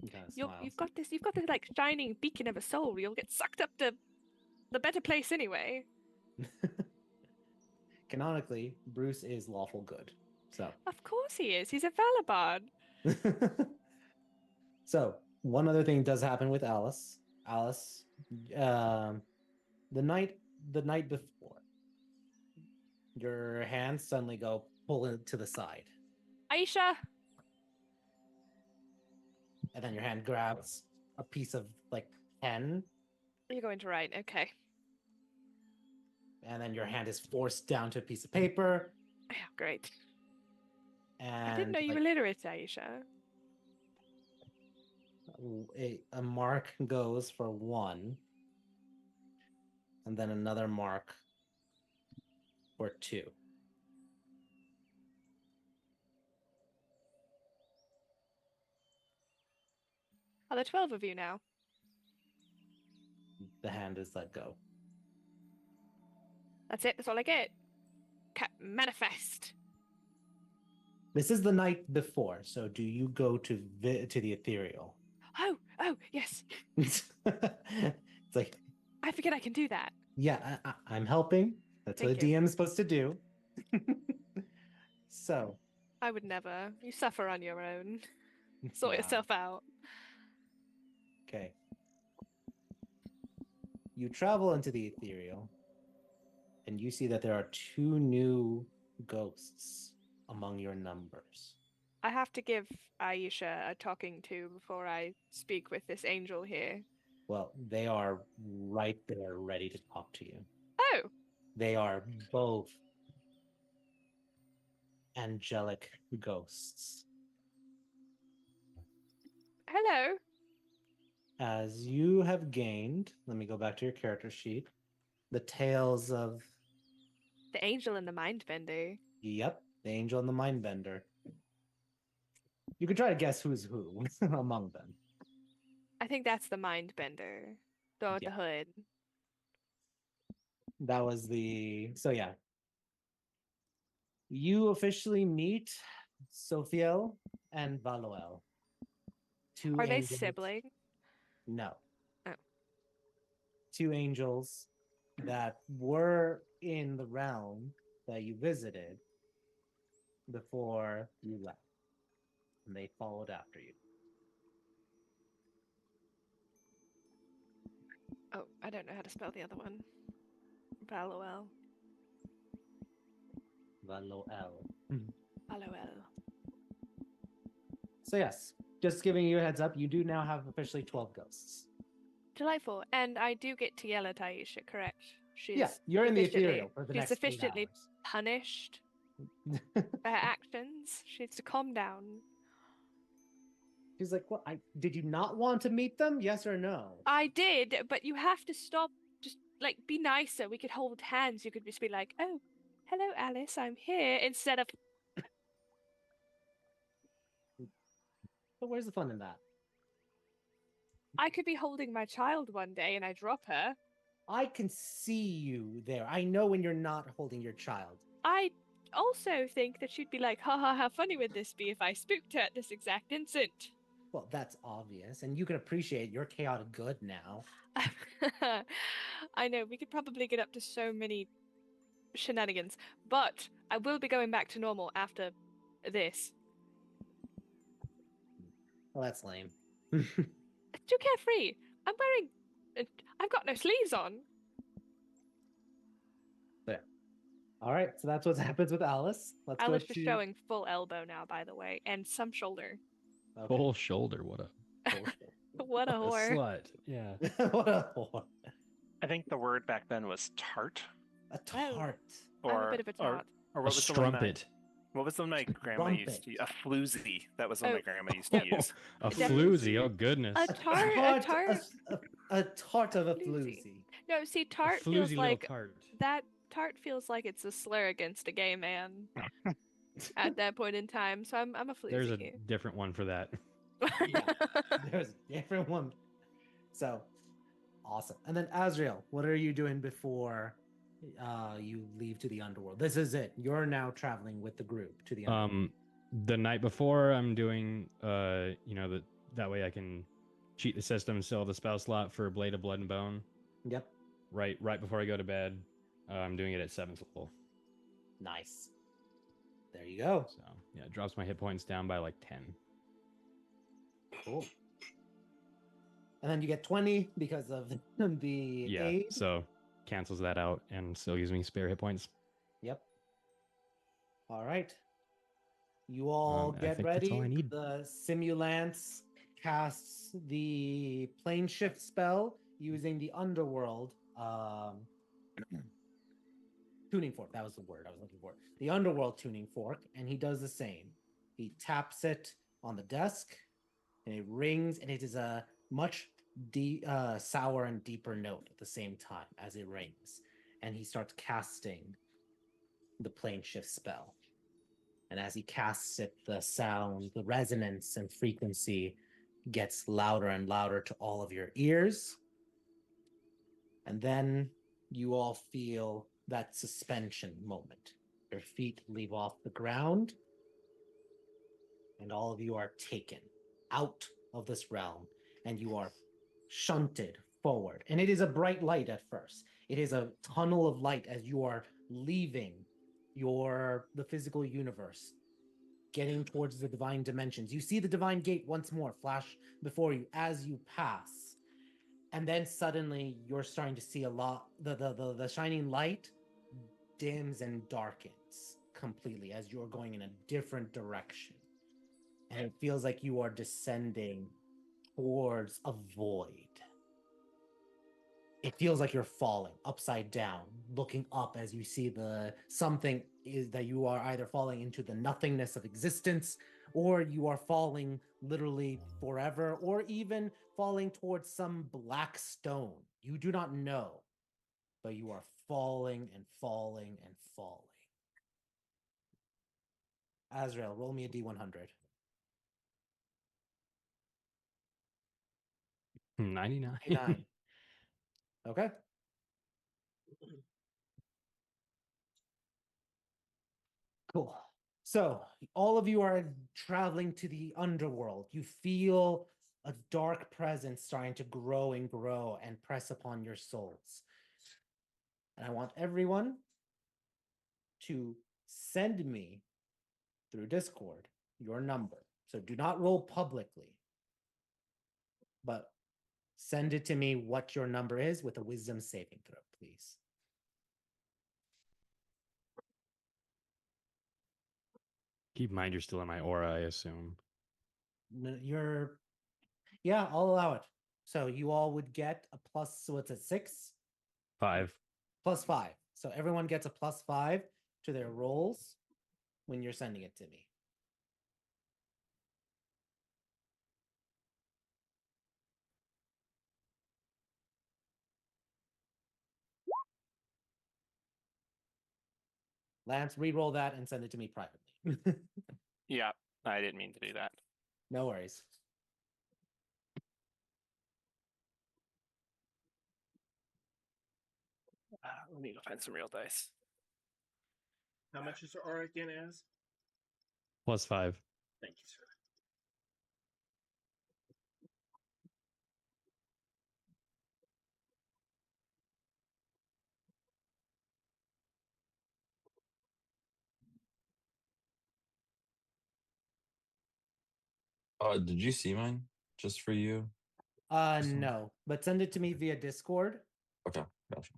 He kind of You've smiles. got this like shining beacon of a soul. You'll get sucked up to the better place anyway. Canonically, Bruce is lawful good. So. Of course he is. He's a Valabard. So, one other thing does happen with Alice. Alice, the night before, your hands suddenly go pull it to the side, Aisha. and then your hand grabs a piece of like pen, You're going to write. Okay. and then your hand is forced down to a piece of paper. Yeah, great. And I didn't know you were literate, Aisha. a mark goes for 1, and then another mark for 2. Are there 12 of you now? The hand is let go. That's it. That's all I get. Manifest. This is the night before, so do you go to the ethereal? Oh, yes. It's like, I forget I can do that. yeah, I'm helping. That's what a Thank you. DM is supposed to do. So, I would never. You suffer on your own. Sort wow. yourself out. Okay. You travel into the ethereal, and you see that there are 2 new ghosts among your numbers. I have to give Aisha a talking to before I speak with this angel here. Well, they are right there ready to talk to you. Oh! They are both angelic ghosts. Hello. As you have gained, let me go back to your character sheet, the Tales of... The angel and the mindbender. Yep, the Angel and the Mindbender. You can try to guess who's who among them. I think that's the mindbender. The one with Yeah. the hood. That was the... So yeah. You officially meet Sophiel and Valoel. 2 Are they angels. siblings? No. Oh. 2 angels that were in the realm that you visited before you left. And they followed after you. Oh, I don't know how to spell the other one. Valoel. Valoel. Valoel. So yes, just giving you a heads up, you do now have officially 12 ghosts. Delightful. And I do get to yell at Aisha, correct? She's Yeah, you're in the sufficiently- ethereal for the she's next 8 sufficiently hours. punished for her actions. She needs to calm down. She's like, "What? Did you not want to meet them? Yes or no?" I did, but you have to stop. Just like be nicer. We could hold hands. You could just be like, "Oh, hello, Alice. I'm here," instead of But where's the fun in that? I could be holding my child one day and I drop her. I can see you there. I know when you're not holding your child. I also think that she'd be like, haha, how funny would this be if I spooked her at this exact instant? Well, that's obvious, and you can appreciate your chaotic good now. I know, we could probably get up to so many shenanigans, but I will be going back to normal after this. Well, that's lame. It's too carefree. I'm wearing. I've got no sleeves on. There. All right, so that's what happens with Alice. Let's Alice go is to showing full elbow now, by the way, and some shoulder. Okay. Full shoulder. What a Full What a a whore. slut. Yeah. what a whore. I think the word back then was tart, A tart. I'm a bit of a tart. or A what was the one that strumpet. what was the one my grandma used to? A floozy. That was what Oh, my grandma used to no. use. A Definitely. floozy. Oh goodness. A tart. A tart of a Floozy. floozy. No, see, A tart floozy feels little like tart. that. Tart feels like it's a slur against a gay man at that point in time. So I'm a floozy. There's a different one for that. Yeah. There's a different one. So awesome. And then Azrael, what are you doing before you leave to the underworld? This is it. You're now traveling with the group to the underworld. The night before I'm doing that way I can cheat the system and sell the spell slot for Blade of Blood and Bone. Yep. Right before I go to bed. I'm doing it at 7th level. Nice. There you go. So yeah, it drops my hit points down by like 10. Cool. And then you get 20 because of the aid. So cancels that out and still gives me spare hit points. Yep. All right. You all I get think that's all I ready. need. The Simulance casts the plane shift spell using the underworld tuning fork. That was the word I was looking for. The underworld tuning fork, and he does the same. He taps it on the desk, and it rings, and it is a much sour and deeper note at the same time as it rings. And he starts casting the plane shift spell. And as he casts it, the sound, the resonance and frequency gets louder and louder to all of your ears. And then you all feel that suspension moment. Your feet leave off the ground, and all of you are taken out of this realm, and you are shunted forward. And it is a bright light at first. It is a tunnel of light as you are leaving the physical universe, getting towards the divine dimensions. You see the divine gate once more flash before you as you pass. And then suddenly you're starting to see a lot, the shining light dims and darkens completely as you're going in a different direction. And it feels like you are descending towards a void. It feels like you're falling upside down, looking up as you see something is that you are either falling into the nothingness of existence, or you are falling literally forever, or even falling towards some black stone. You do not know, but you are falling and falling and falling. Azrael, roll me a D100. 99. 99. Okay. Cool. So all of you are traveling to the underworld. You feel a dark presence starting to grow and press upon your souls. And I want everyone to send me through Discord your number. So do not roll publicly, but send it to me what your number is with a wisdom saving throw, please. Keep in mind you're still in my aura, I assume. Yeah, I'll allow it. So you all would get a plus, so it's a 6? 5. Plus 5. So everyone gets a plus 5 to their rolls when you're sending it to me. Lance, re-roll that and send it to me privately. Yeah, I didn't mean to do that. No worries. Let me go find some real dice. How much is our again as? +5. Thank you, sir. Did you see mine? Just for you? This one? No, but send it to me via Discord. Okay, gotcha.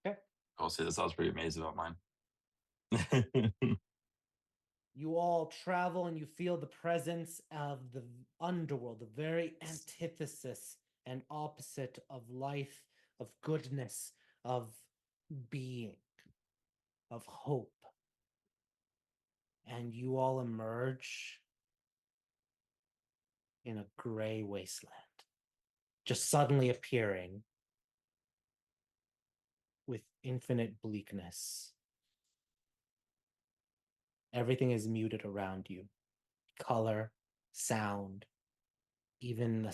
Okay. I'll say this. I was pretty amazed about mine. You all travel and you feel the presence of the underworld, the very antithesis and opposite of life, of goodness, of being, of hope. And you all emerge in a gray wasteland, just suddenly appearing with infinite bleakness. Everything is muted around you. Color, sound, even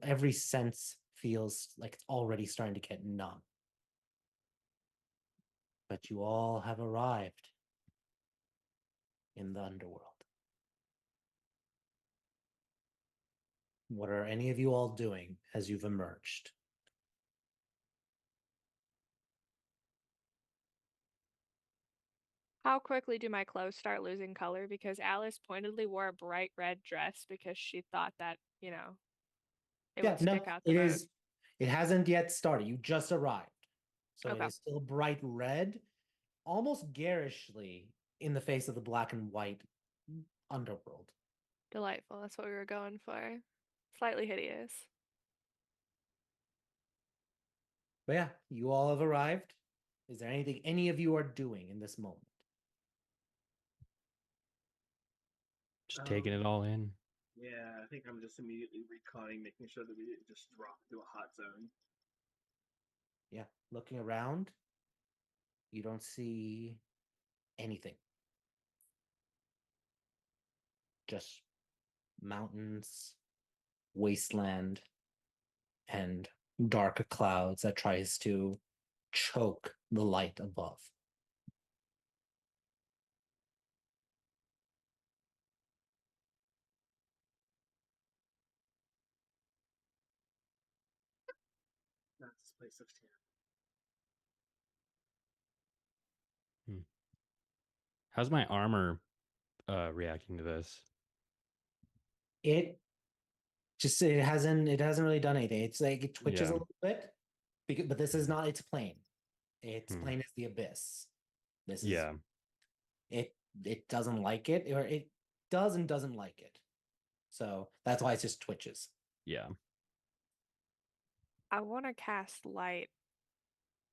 every sense feels like it's already starting to get numb. But you all have arrived in the underworld. What are any of you all doing as you've emerged? How quickly do my clothes start losing color? Because Alice pointedly wore a bright red dress because she thought that, it would stick out the it most. is. It hasn't yet started. You just arrived. So Okay. it is still bright red, almost garishly in the face of the black and white underworld. Delightful. That's what we were going for. Slightly hideous. But yeah, you all have arrived. Is there anything any of you are doing in this moment? Just taking it all in. Yeah, I think I'm just immediately reconning, making sure that we didn't just drop into a hot zone. Yeah, looking around, you don't see anything. Just mountains, wasteland, and dark clouds that tries to choke the light above. Not this place of terror. How's my armor reacting to this? It hasn't really done anything. It's like it twitches a Yeah. little bit, but this is not its plane. Its Hmm. plane is the abyss. This is Yeah. it doesn't like it, or it does and doesn't like it. So that's why it just twitches. Yeah. I want to cast light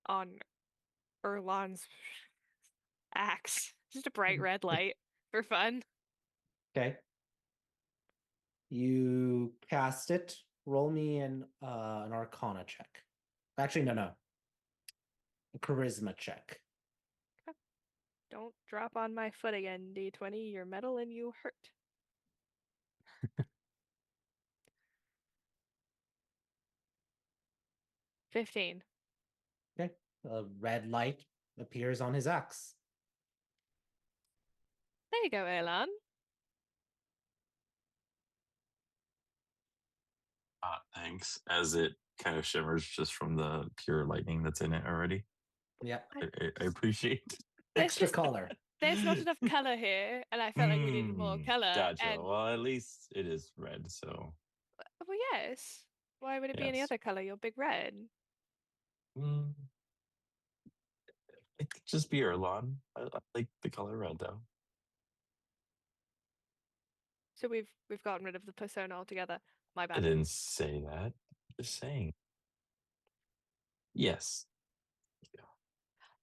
on Erlon's axe. Just a bright red light for fun. Okay. You cast it. Roll me an Arcana check. Actually, no. A charisma check. Don't drop on my foot again, D20. You're metal and you hurt. 15. Okay. A red light appears on his axe. There you go, Erlon. Thanks. As it kind of shimmers just from the pure lightning that's in it already. Yeah. I appreciate it. Extra color. There's not enough color here, and I felt like we needed more color. Gotcha. And Well, at least it is red, so. well, yes. Why would it be any Yes. other color? You're big red. Mm, it could just be Erlon. I like the color red, though. So we've gotten rid of the persona altogether. My I bad. didn't say that. Just saying. Yes.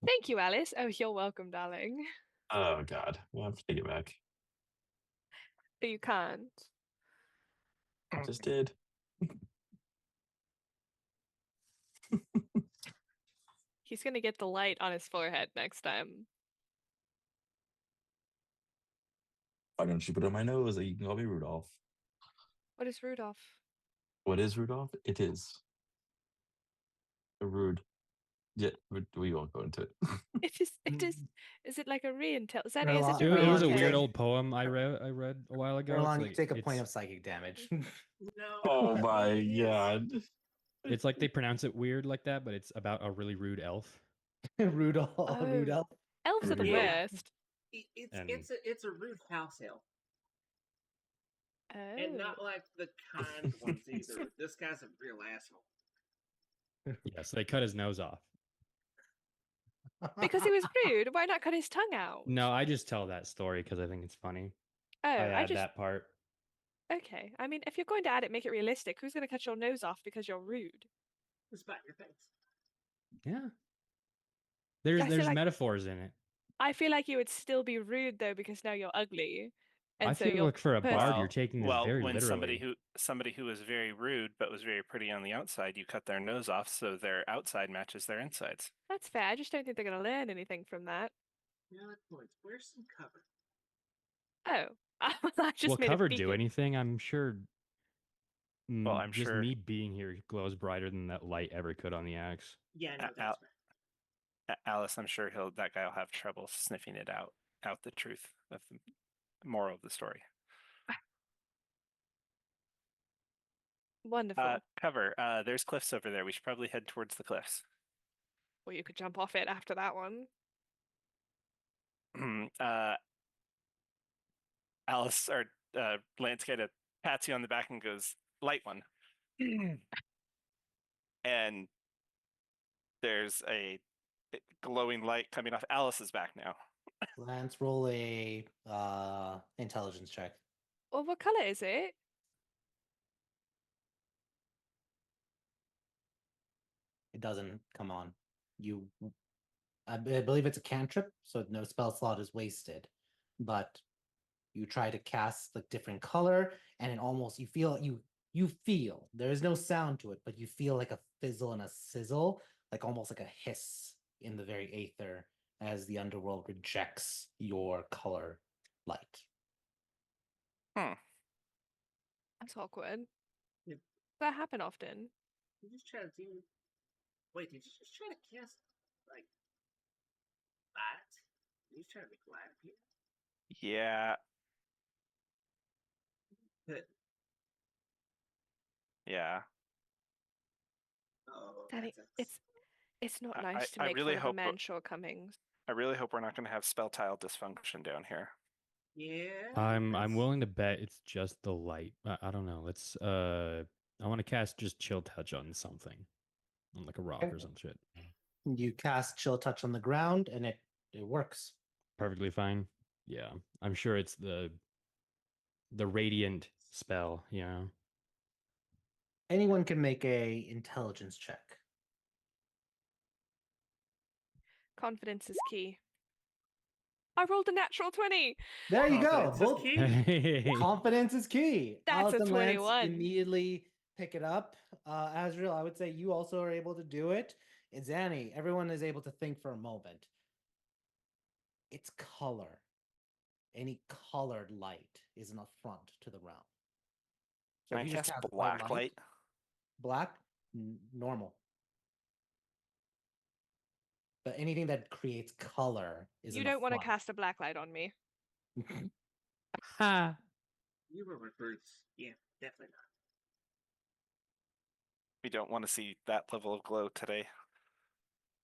Thank you, Alice. Oh, you're welcome, darling. Oh God, I have to take it back. You can't. I just did. He's gonna get the light on his forehead next time. Why don't you put it on my nose? You can call me Rudolph. What is Rudolph? What is Rudolph? It is a rude. Yeah, we won't go into it. It is. It is. Is it like a reintel? Zenny, is it Erlon- a It was a Erlon, you weird take- old poem I read a while ago. It's Erlon, like you take a point it's- of psychic damage. No. Oh my yes. God. It's like they pronounce it weird like that, but it's about a really rude elf. Rudolph. Oh. Rudolph. Elves are the Yeah. worst. And- It's a rude house elf, Oh. and not like the kind ones either. This guy's a real asshole. Yeah, so they cut his nose off. Because he was rude. Why not cut his tongue out? No, I just tell that story because I think it's funny. Oh, I I add just. that part. Okay. I mean, if you're going to add it, make it realistic. Who's going to cut your nose off because you're rude? It's about your face. Yeah. I feel There's like- metaphors in it. I feel like you would still be rude though because now you're ugly. And I so feel you're like for a pers- bard, you're taking this very when literally. somebody who was very rude but was very pretty on the outside, you cut their nose off so their outside matches their insides. That's fair. I just don't think they're going to learn anything from that. Valid points. Where's some cover? Oh. I just Will made a cover do beacon. anything? I'm sure. Well, I'm just sure- me being here glows brighter than that light ever could on the axe. Yeah, no, Al- that's right. Alice, I'm sure that guy will have trouble sniffing it out the truth of the moral of the story. Wonderful. Cover. There's cliffs over there. We should probably head towards the cliffs. Well, you could jump off it after that one. Alice or Lance kind of pats you on the back and goes, "Light one." And there's a glowing light coming off Alice's back now. Lance, roll a intelligence check. Well, what color is it? It doesn't come on. I believe it's a cantrip, so no spell slot is wasted. But you try to cast like different color, and it almost you feel there is no sound to it, but you feel like a fizzle and a sizzle, like almost like a hiss in the very aether as the underworld rejects your color light. That's awkward. Yeah. Does that happen often? You just try to do. Wait, did you just try to cast like light? You just try to make light appear? Yeah. But, Yeah. oh, Daddy, that sucks. it's not I- nice to I make really fun of a hope- man's shortcomings. I really hope we're not going to have spell tile dysfunction down here. Yeah. I'm that's- willing to bet it's just the light. I don't know. Let's I want to cast just chill touch on something, on like a rock Okay. or some shit. You cast chill touch on the ground, and it works. Perfectly fine. Yeah, I'm sure it's the radiant spell. You know. Anyone can make a intelligence check. Confidence is key. I rolled a natural 20. There you go. Confidence is Both- key. Hey. Confidence is key. That's Alice a and Lance 21. immediately pick it up. Azrael, I would say you also are able to do it. And Zanny, everyone is able to think for a moment. It's color. Any colored light is an affront to the realm. So Can I if you just cast cast black light? black, normal. But anything that creates color is You an don't want to affront. cast a black light on me. Ha. You were recruits. Yeah, definitely not. We don't want to see that level of glow today.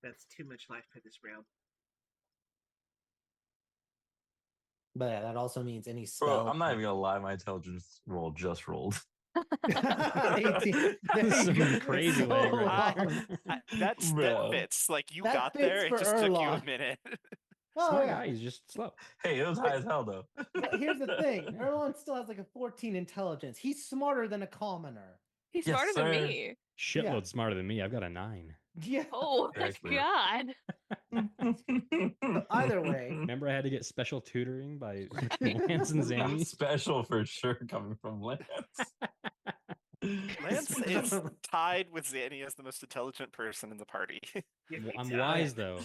That's too much life for this realm. But yeah, that also means any Bro, spell. I'm not even gonna lie. My intelligence roll just rolled. 18. There Some you go. crazy So leg right long. there. That Bro. fits. Like you That got fits there. It for just took you a Erlon. minute. Oh, Smart yeah. guy. He's just slow. Hey, it was high as hell though. But here's the thing. Erlon still has like a 14 intelligence. He's smarter than a commoner. He's Yes, smarter than sir. me. Shitload smarter than me. I've got a 9. Yeah. Oh my Excellent. god. So either way, Remember, I had to get special tutoring by Lance and Zanny. Special for sure coming from Lance. Lance is tied with Zanny as the most intelligent person in the party. Give Well, me I'm time. wise though.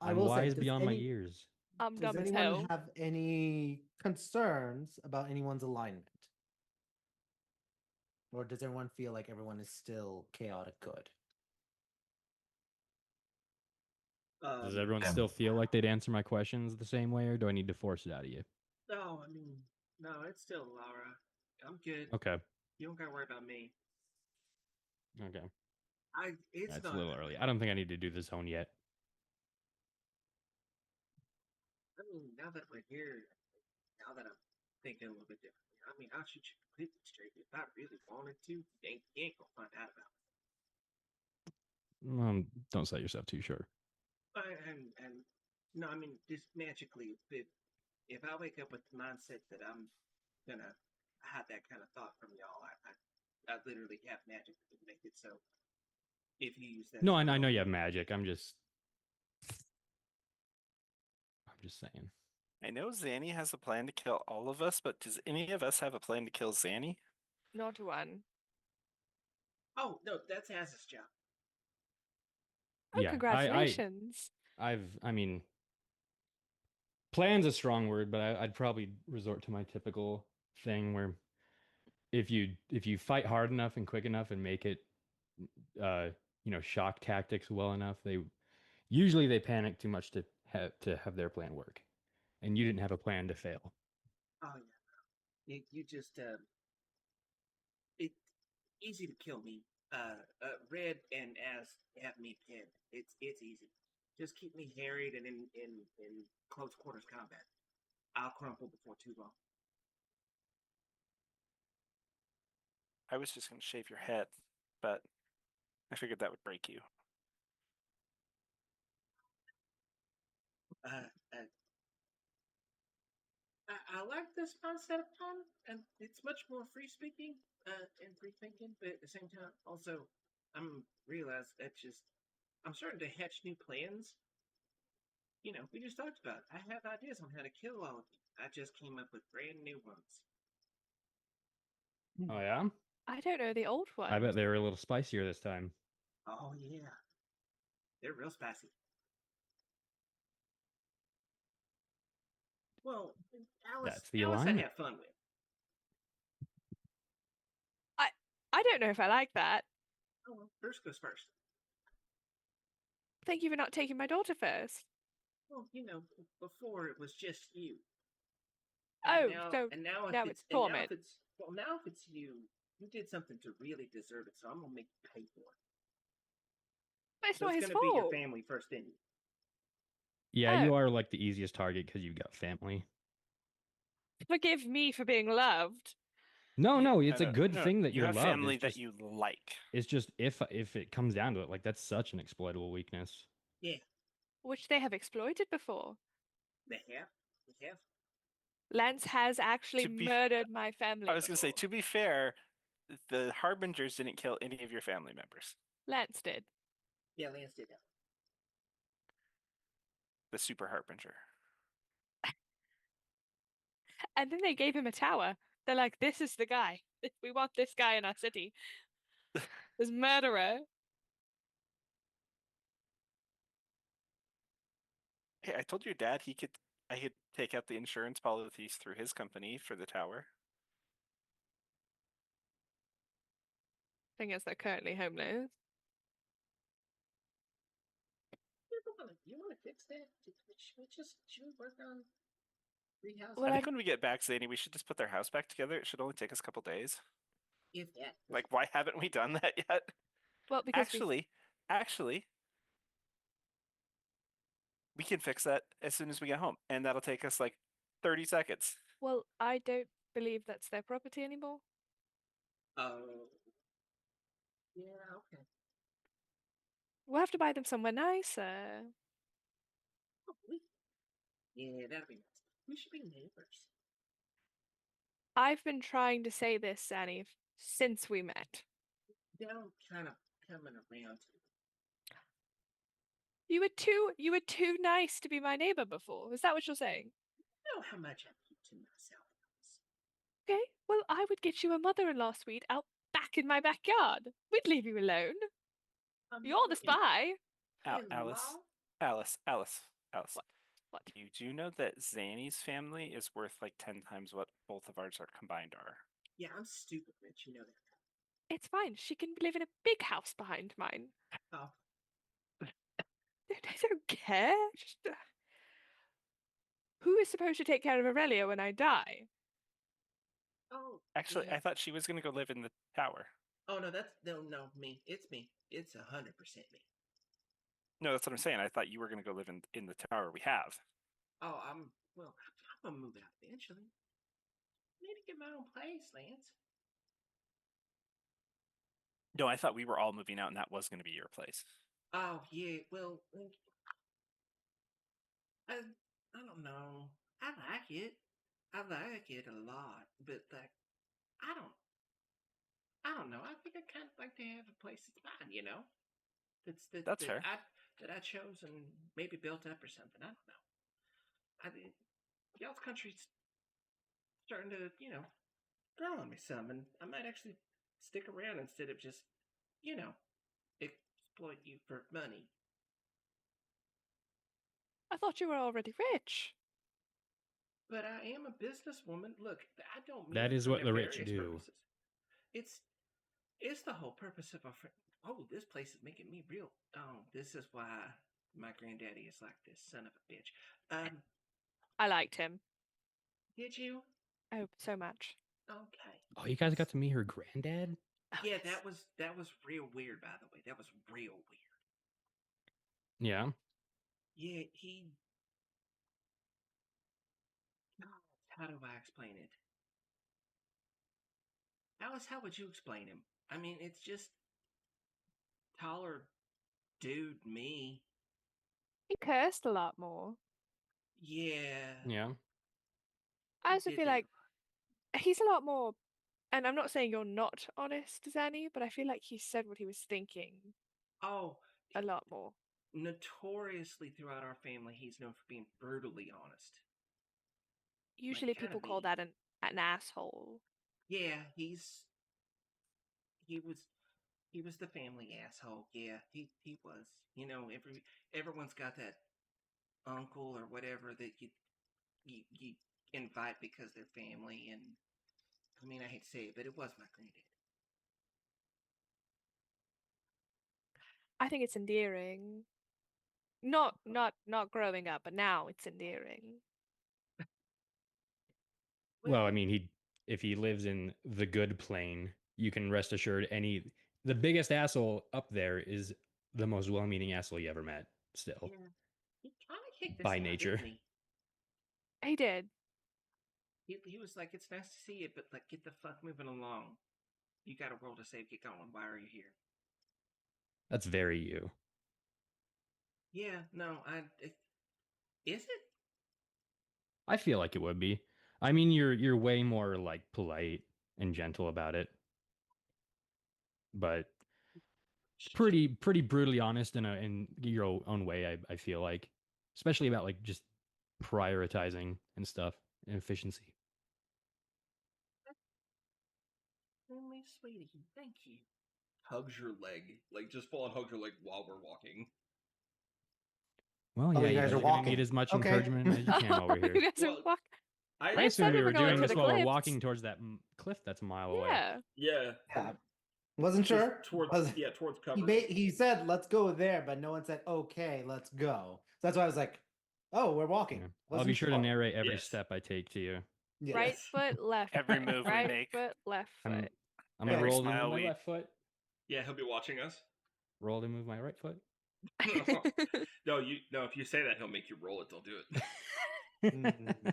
I I'm will say, wise does beyond my any- years. I'm does dumb as anyone hell. have any concerns about anyone's alignment? Or does everyone feel like everyone is still chaotic good? Does everyone Um, still feel like they'd answer my questions the same way, or do I need to force it out of you? No, I mean, no, it's still Laura. I'm good. Okay. You don't gotta worry about me. Okay. It's That's not. a little early. I don't think I need to do the zone yet. I mean, now that we're here, now that I'm thinking a little bit differently, I mean, I'll shoot you completely straight. If I really wanted to, you ain't gonna find out about Don't sell yourself too short. it. And no, I mean, just magically, if I wake up with the mindset that I'm gonna have that kind of thought from y'all, I literally have magic to make it so. If you use that, No, as I a know you have weapon- magic. I'm just saying. I know Zanny has a plan to kill all of us, but does any of us have a plan to kill Zanny? Not one. Oh no, that's Az's job. Oh, Yeah, congratulations. I mean, plan's a strong word, but I'd probably resort to my typical thing where if you fight hard enough and quick enough and make it, shock tactics well enough, they usually panic too much to have their plan work, and you didn't have a plan to fail. Oh yeah, you just it's easy to kill me. Red and Az have me pinned. It's easy. Just keep me harried and in close quarters combat. I'll crumple before too long. I was just going to shave your head, but I figured that would break you. Uh, uh, I like this mindset of fun, and it's much more free speaking and free thinking. But at the same time, also, I'm realize that I'm starting to hatch new plans. You know, we just talked about it. I have ideas on how to kill all of you. I just came up with brand new ones. Oh yeah, I don't know the old one. I bet they were a little spicier this time. Oh yeah, they're real spicy. Well, That's the Alice, I alignment. have fun with. I don't know if I like that. Oh well, first goes first. Thank you for not taking my daughter first. Well, you know, before it was just you. Oh, now, so and now now if it's and now torment. if it's well, now if it's you, you did something to really deserve it. So I'm gonna make you pay for it. But it's So not it's his gonna be your fault. family first, didn't you? Yeah, Oh. you are like the easiest target because you've got family. Forgive me for being loved. No, it's a No, good no, thing that you you're have loved. family It's that just, you like. it's just if it comes down to it, like that's such an exploitable weakness. Yeah, Which they have exploited before. they have. They have. Lance has actually To be- murdered my family. I was going to say, before. to be fair, the Harbingers didn't kill any of your family members. Lance did. Yeah, Lance did that. The Super Harbinger. And then they gave him a tower. They're like, this is the guy. We want this guy in our city. This murderer. Hey, I told your dad I could take out the insurance policies through his company for the tower. Thing is, they're currently homeless. You want to fix that? Should we work on rehousing? Well, I think when we get back, Zany, we should just put their house back together. It should only take us a couple days. If that. Like, why haven't we done that yet? Well, because Actually, we can fix that as soon as we get home, and that'll take us like 30 seconds. well, I don't believe that's their property anymore. Oh. Yeah. Okay. We'll have to buy them somewhere nicer. Oh, yeah, that'd be nice. We should be neighbors. I've been trying to say this, Annie, since we met. Now I'm kind of coming around to it. You were too nice to be my neighbor before. Is that what you're saying? You know how much I keep to myself. Okay, well, I would get you a mother-in-law suite out back in my backyard. We'd leave you alone. You're the spy. Alice, Alice. What? You do know that Zanny's family is worth like 10 times what both of ours are combined are. Yeah, I'm stupid rich. You know that. It's fine. She can live in a big house behind mine. Oh, I don't care. Just, who is supposed to take care of Aurelia when I die? oh. Actually, Yeah. I thought she was going to go live in the tower. Oh no, that's no me. It's me. It's 100% me. No, that's what I'm saying. I thought you were going to go live in the tower we have. Oh, I'm gonna move out eventually. I need to get my own place, Lance. No, I thought we were all moving out and that was going to be your place. Oh yeah, well, I don't know. I like it. I like it a lot, but like, I don't I don't know. I think I kind of like to have a place that's mine. You know, That's fair. I chose and maybe built up or something. I don't know. I mean, y'all's country's starting to grow on me some, and I might actually stick around instead of just you know exploit you for money. I thought you were already rich. But I am a businesswoman. Look, I don't mean That it is for what the rich nefarious do. purposes. It's it's the whole purpose of a friend. Oh, this place is making me real. Oh, this is why my granddaddy is like this son of a bitch. I liked him. Did you? Oh, so much. Okay. Oh, you guys got to meet her granddad? Oh, Yeah, yes. that was real weird. By the way, that was real weird. Yeah. Yeah, he. How do I explain it? Alice, how would you explain him? I mean, it's just taller dude, me. He cursed a lot more. Yeah. Yeah. I he also did feel that. like he's a lot more, and I'm not saying you're not honest, Zanny, but I feel like he said what he was thinking Oh, a lot more. notoriously throughout our family, he's known for being brutally honest. Usually Kind people of call me. that an asshole. Yeah, he was he was the family asshole. Yeah, he was. You know, everyone's got that uncle or whatever that you invite because they're family, and I mean, I hate to say it, but it was my granddad. I think it's endearing. Not growing up, but now it's endearing. Well, I Well, mean, if he lives in the good plane, you can rest assured the biggest asshole up there is the most well-meaning asshole you ever met. Still, yeah, he kind of kicked us by out, nature. didn't he? He did. He was like, "It's nice to see you, but like, get the fuck moving along. You got a world to save. Get going. Why are you here?" That's very you. Yeah, no, is it? I feel like it would be. I mean, you're way more like polite and gentle about it, but pretty brutally honest in your own way. I feel like, especially about like just prioritizing and stuff and efficiency. Only sweetie, thank you. Hugs your leg, like just full on hugs your leg while we're walking. Well, Oh, yeah, you you guys guys are are gonna need walking. as much Okay. encouragement as you can over You here. guys are Well, walk. I I Lance said assumed we we were were going doing to this the while we're cliffs. walking towards that cliff that's a mile away. Yeah. yeah, Yeah. Wasn't just sure. towards towards cover. He said, let's go there, but no one said, okay, let's go. So that's why I was like, oh, we're walking. Yeah. I'll Wasn't be sure to sure. narrate every Yes. step I take to you. Yeah. Right Yes. foot, left. Every move we Right make, foot, left I'm foot. I'm gonna every roll to move smile my we left foot. Yeah, he'll be watching us. Roll to move my right foot. No, if you say that, he'll make you roll it. Don't do it. Mm.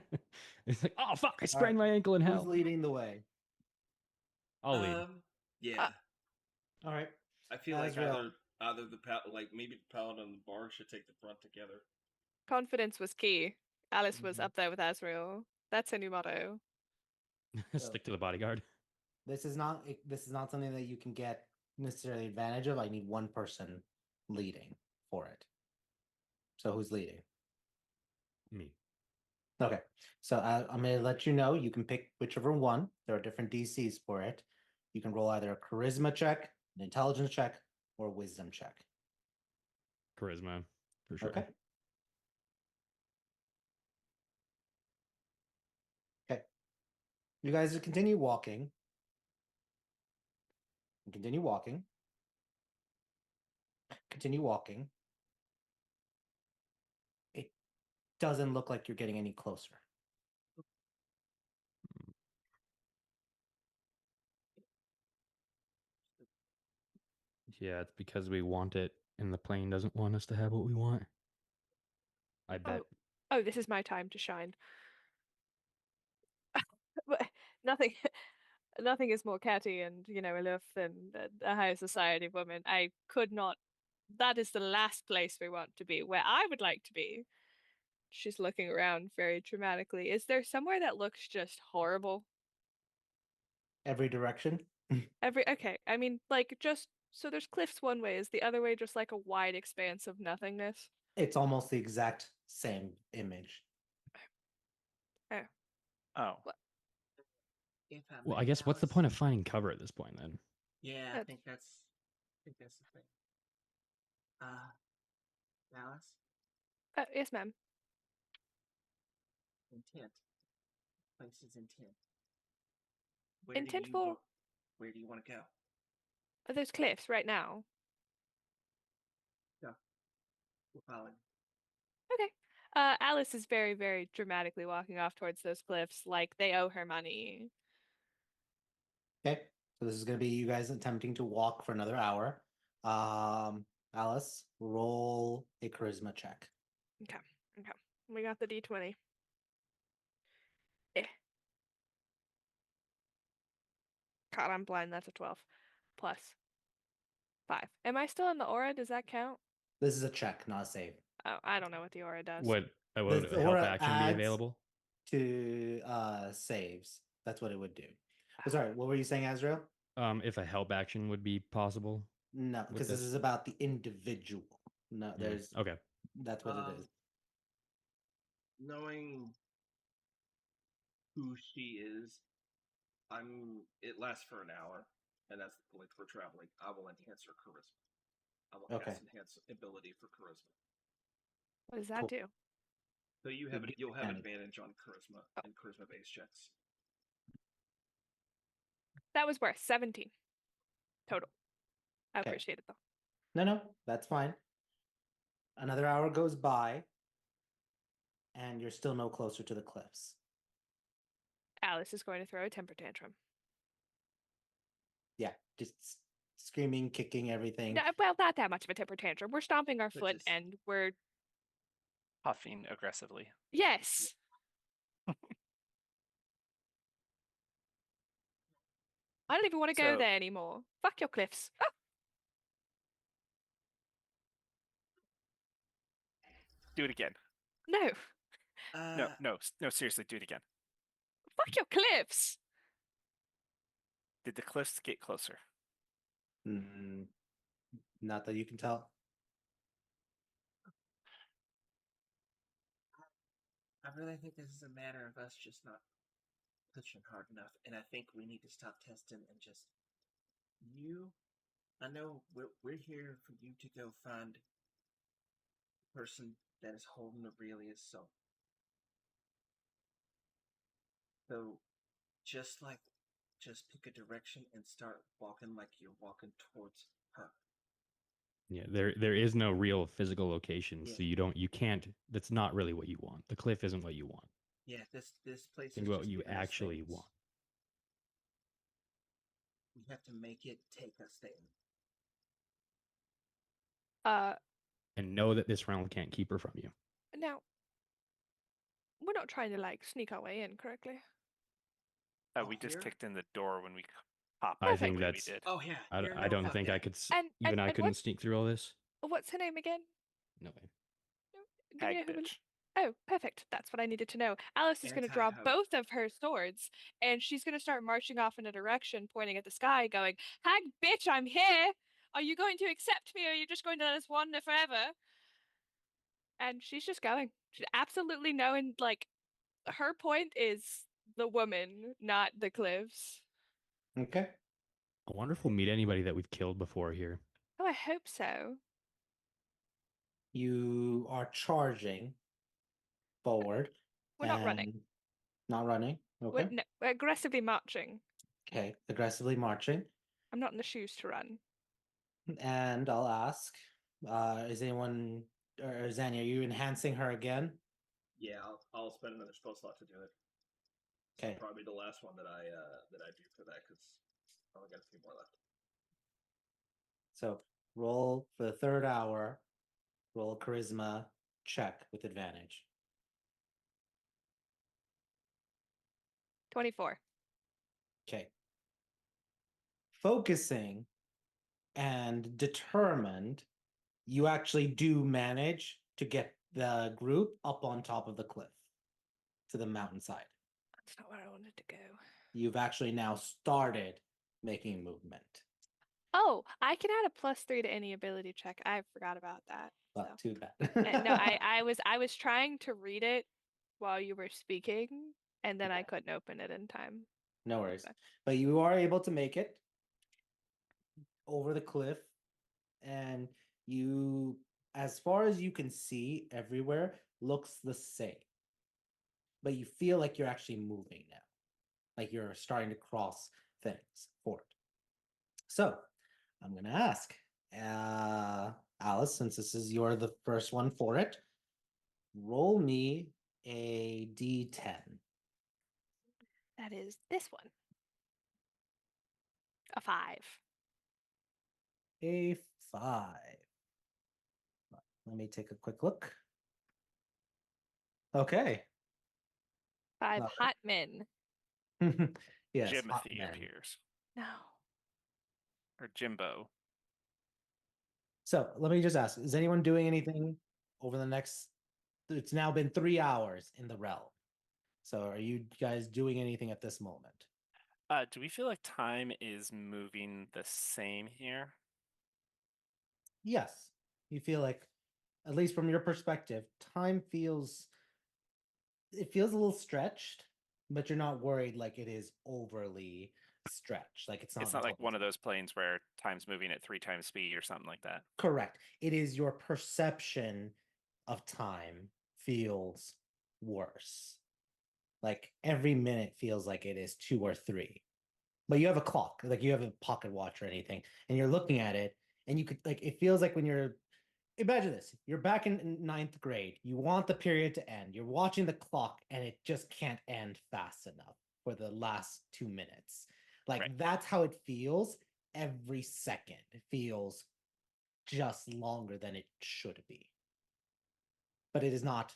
It's like, oh fuck, I All sprained right. my ankle in Who's hell. leading the way? I'll lead. Yeah. All right. I feel like Azrael. either like maybe the paladin and the bard should take the front together. Confidence was key. Alice was Mhm. up there with Azrael. That's her new motto. Stick to the bodyguard. This is not something that you can get necessarily advantage of. I need one person leading for it. So who's leading? Me. Okay. So I'm going to let you know. You can pick whichever one. There are different DCs for it. You can roll either a charisma check, an intelligence check, or a wisdom check. Charisma, for sure. Okay. Okay. You guys continue walking. Continue walking. Continue walking. It doesn't look like you're getting any closer. Yeah, it's because we want it, and the plane doesn't want us to have what we want. I bet. Oh, this is my time to shine. But nothing, nothing is more catty and aloof than a high society woman. I could not. That is the last place we want to be. Where I would like to be. She's looking around very dramatically. Is there somewhere that looks just horrible? Every direction. Okay. I mean, like just so there's cliffs one way. Is the other way just like a wide expanse of nothingness? It's almost the exact same image. Oh. Oh. If I Well, I may, guess what's the Alice? point of finding cover at this point then? Yeah, I That's- think that's the thing. Alice, Yes, ma'am. intent. Place's intent. Where do Intent you for want? Where do you want to go? are those cliffs right now? Go. We're following. Okay. Alice is very, very dramatically walking off towards those cliffs like they owe her money. Okay. So this is going to be you guys attempting to walk for another hour. Alice, roll a charisma check. Okay. Okay. We got the D20. Eh. God, I'm blind. That's a 12. Plus 5. Am I still in the aura? Does that count? This is a check, not a save. Oh, I don't know what the aura does. Would The a help aura action be adds available? To saves. That's what it would do. Sorry, what were you saying, Azrael? If a help action would be possible. No, with because this is about the individual. No, there's Okay. that's what it is. Knowing who she is, it lasts for an hour, and that's the length we're traveling. I will enhance her charisma. I will Okay. cast enhance ability for charisma. What does that Cool. do? So you'll have advantage. advantage on charisma and charisma based checks. That was worth 17 total. I Okay. appreciate it though. No, that's fine. Another hour goes by, and you're still no closer to the cliffs. Alice is going to throw a temper tantrum. Yeah, just screaming, kicking everything. No, well, not that much of a temper tantrum. We're stomping our But foot just- and we're Puffing aggressively. yes. I don't even want to go So- there anymore. Fuck your cliffs. Ah! Do it again. No. No, seriously, do it again. Fuck your cliffs. Did the cliffs get closer? Mm, not that you can tell. I really think this is a matter of us just not pushing hard enough, and I think we need to stop testing and just you. I know we're here for you to go find the person that is holding Aurelia's soul. So, just pick a direction and start walking like you're walking towards her. Yeah, there is no real physical location, Yeah. so you can't. That's not really what you want. The cliff isn't what you want. Yeah, this place Think is about what just you giving us actually things. want. We have to make it take us there. And know that this realm can't keep her from you. Now we're not trying to like sneak our way in, correctly? We just here? kicked in the door when we popped. I the think way that's- we did. Oh yeah. I don't think I could. And- Even I and couldn't what- sneak through all this. What's her name again? No way. Do we Hag know who bitch. Oh, perfect. That's what I needed to know. Alice is going to draw Anti-hope. both of her swords, and she's going to start marching off in a direction, pointing at the sky, going, "Hag bitch, I'm here! Are you going to accept me, or are you just going to let us wander forever?" And she's just going. She's absolutely knowing, like, her point is the woman, not the cliffs. Okay. I wonder if we'll meet anybody that we've killed before here. Oh, I hope so. You are charging forward. We're not running. and Not running. Okay. We're aggressively marching. Okay. Aggressively marching. I'm not in the shoes to run. And I'll ask, is anyone or Zanya, are you enhancing her again? Yeah, I'll spend another spell slot to do it. So Okay. probably the last one that I do for that because I only got a few more left. So roll for the third hour. Roll a charisma check with advantage. 24. Okay. Focusing and determined, you actually do manage to get the group up on top of the cliff to the mountainside. That's not where I wanted to go. You've actually now started making movement. Oh, I can add a +3 to any ability check. I forgot about that. Well, So. too bad. No, I was trying to read it while you were speaking, and then I couldn't open it in time. No worries. Okay. But you are able to make it over the cliff, and you, as far as you can see, everywhere looks the same. But you feel like you're actually moving now. Like you're starting to cross things forward. So I'm going to ask Alice, since you're the first one for it, roll me a d10. That is this one. A 5. A 5. Let me take a quick look. Okay. 5 hot men. Yes, Jimothy hot men. appears. No. Or Jimbo. So let me just ask, is anyone doing anything over the next, it's now been 3 hours in the realm. So are you guys doing anything at this moment? Do we feel like time is moving the same here? Yes. You feel like, at least from your perspective, time feels, it feels a little stretched, but you're not worried like it is overly stretched. Like it's not like one of double. those planes where time's moving at 3 times speed or something like that. Correct. It is your perception of time feels worse. Like every minute feels like it is 2 or 3. But you have a clock, like you have a pocket watch or anything, and you're looking at it, and you could, like, it feels like when you're, imagine this, you're back in 9th grade, you want the period to end, you're watching the clock, and it just can't end fast enough for the last 2 minutes. Like, Right. That's how it feels every second. It feels just longer than it should be. But it is not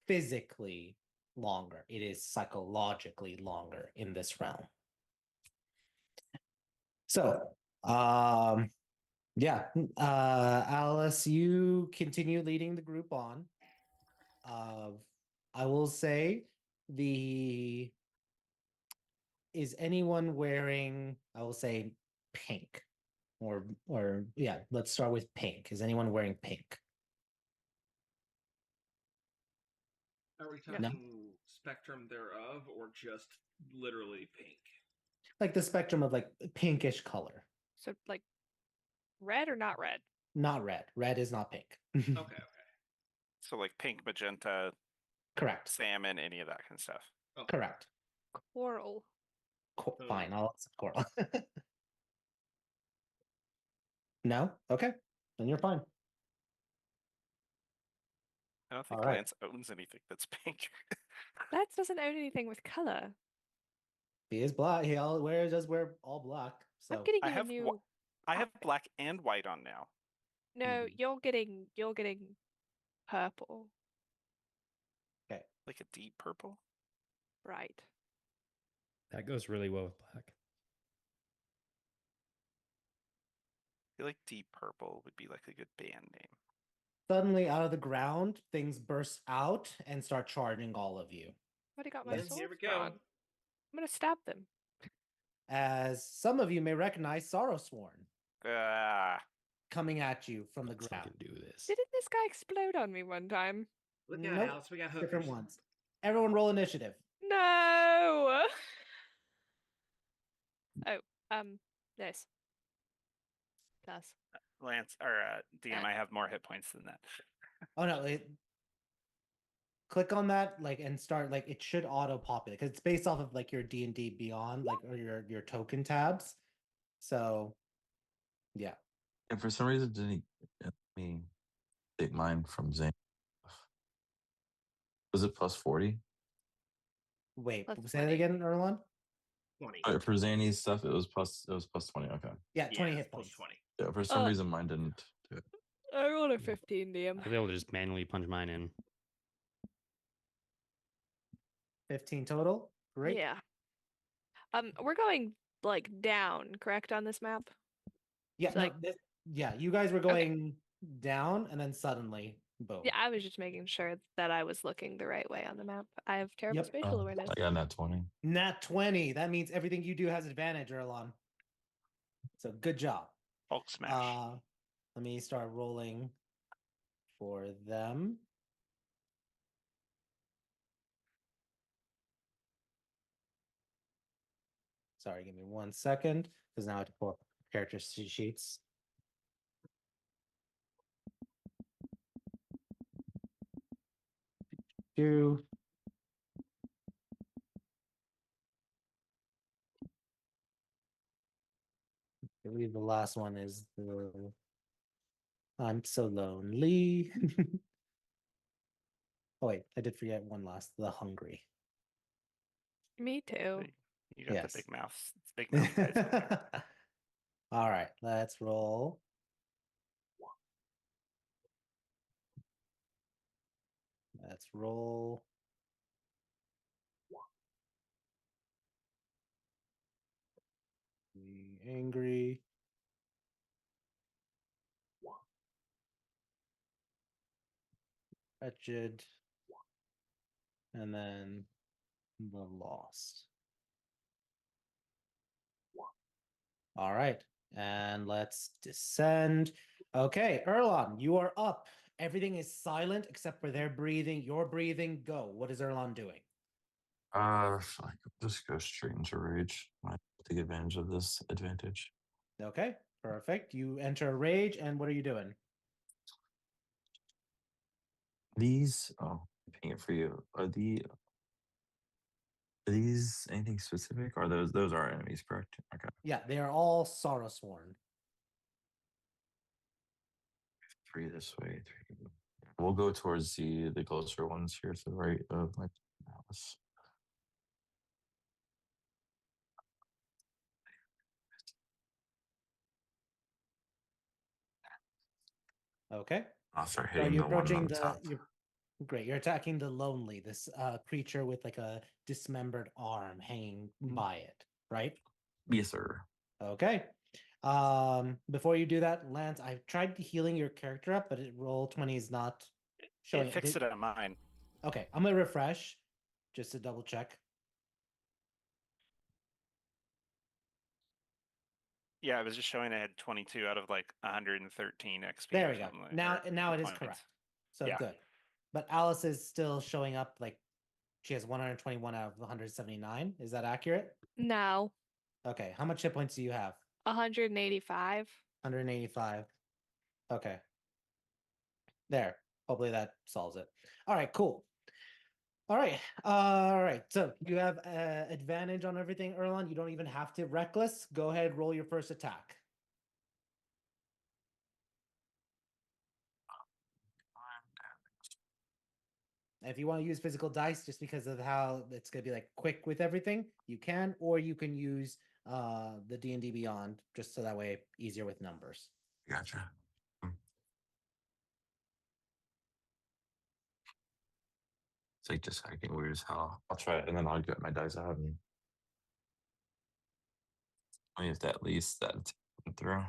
physically longer, it is psychologically longer in this realm. So, yeah, Alice, you continue leading the group on. I will say is anyone wearing, I will say, pink? Or yeah, let's start with pink. Is anyone wearing pink? Are we No. talking spectrum thereof or just literally pink? Like the spectrum of like pinkish color. So, like, red or not red? Not red. Red is not pink. Okay. So like pink, magenta, Correct. salmon, any of that kind of stuff. Okay. Correct. Coral. Fine, I'll accept coral. No? Okay. Then you're fine. I don't think All right. Lance owns anything that's pink. That doesn't own anything with color. He is black. He does wear all black. So I'm getting I you a have new. I have outfit. black and white on now. No, Mhm. you're getting purple. Okay. Like a deep purple. Right. That goes really well with black. I feel like deep purple would be like a good band name. Suddenly out of the ground, things burst out and start charging all of you. Already got my Yes. sword Here we go. drawn. I'm gonna stab them. As some of you may recognize Sorrow Sworn. Ah, coming at you from the Let's ground. fucking do this. Didn't this guy explode on me one time? Look out, Nope, Alice. We got hookers. different ones. Everyone roll initiative. No. Oh, this. Does. Lance or DM, I have more hit points than that. Oh no, click on that and start it should auto populate because it's based off of your D&D Beyond or your token tabs. So yeah. And for some reason, it didn't let me take mine from Zane. Was it plus 40? Wait, Plus say that 20. again, Erlon? 20. For Zany's stuff, it was plus 20. Okay. Yeah, 20 Yeah, hit plus points. 20. Yeah, for some reason mine didn't do it. I rolled a 15, DM. I was able to just manually punch mine in. 15 total. Great. Yeah. We're going down, correct, on this map? Yeah, So, no, yeah, you guys were going down and then suddenly boom. Yeah, I was just making sure that I was looking the right way on the map. I have terrible Yep. spatial awareness. I got nat 20. Nat 20. That means everything you do has advantage, Erlon. So good job. Hulk smash. Let me start rolling for them. Sorry, give me 1 second because now I have to pull up character sheets. Two. I believe the last one is the I'm so lonely. Oh wait, I did forget one last, the hungry. Me too. You got Yes. the big mouth. It's big mouth guys over there. All right, let's roll. Let's roll. Be angry. Wretched. And then the lost. All right, and let's descend. Okay, Erlon, you are up. Everything is silent except for their breathing. Your breathing. Go. What is Erlon doing? I could just go straight into rage. I take advantage of this advantage. Okay, perfect. You enter a rage, and what are you doing? These, I'm paying it for you. Are these anything specific? Or those are enemies, correct? Okay. Yeah, they are all sorrow sworn. 3 this way. 3. We'll go towards the closer ones here to the right of my house. Okay. I'll start So hitting you're the one approaching on top. Great. You're attacking the lonely, this creature with a dismembered arm hanging by it, right? Yes, sir. Okay. Before you do that, Lance, I've tried healing your character up, but roll 20 is not showing It fixed it on mine. Okay, I'm gonna refresh just to double check. Yeah, I was just showing I had 22 out of 113 XP. There or we go. something, Now or it is points. correct. So Yeah. good. But Alice is still showing up she has 121 out of 179. Is that accurate? No. Okay. How much hit points do you have? 185. 185. Okay. There. Hopefully that solves it. All right, cool. All right. All right. So you have advantage on everything, Erlon. You don't even have to reckless. Go ahead, roll your first attack. If you want to use physical dice just because of how it's going to be quick with everything, you can, or you can use the D&D Beyond just so that way easier with numbers. Gotcha. It's just acting weird as hell. I'll try it and then I'll get my dice out and I mean, if at least that went through.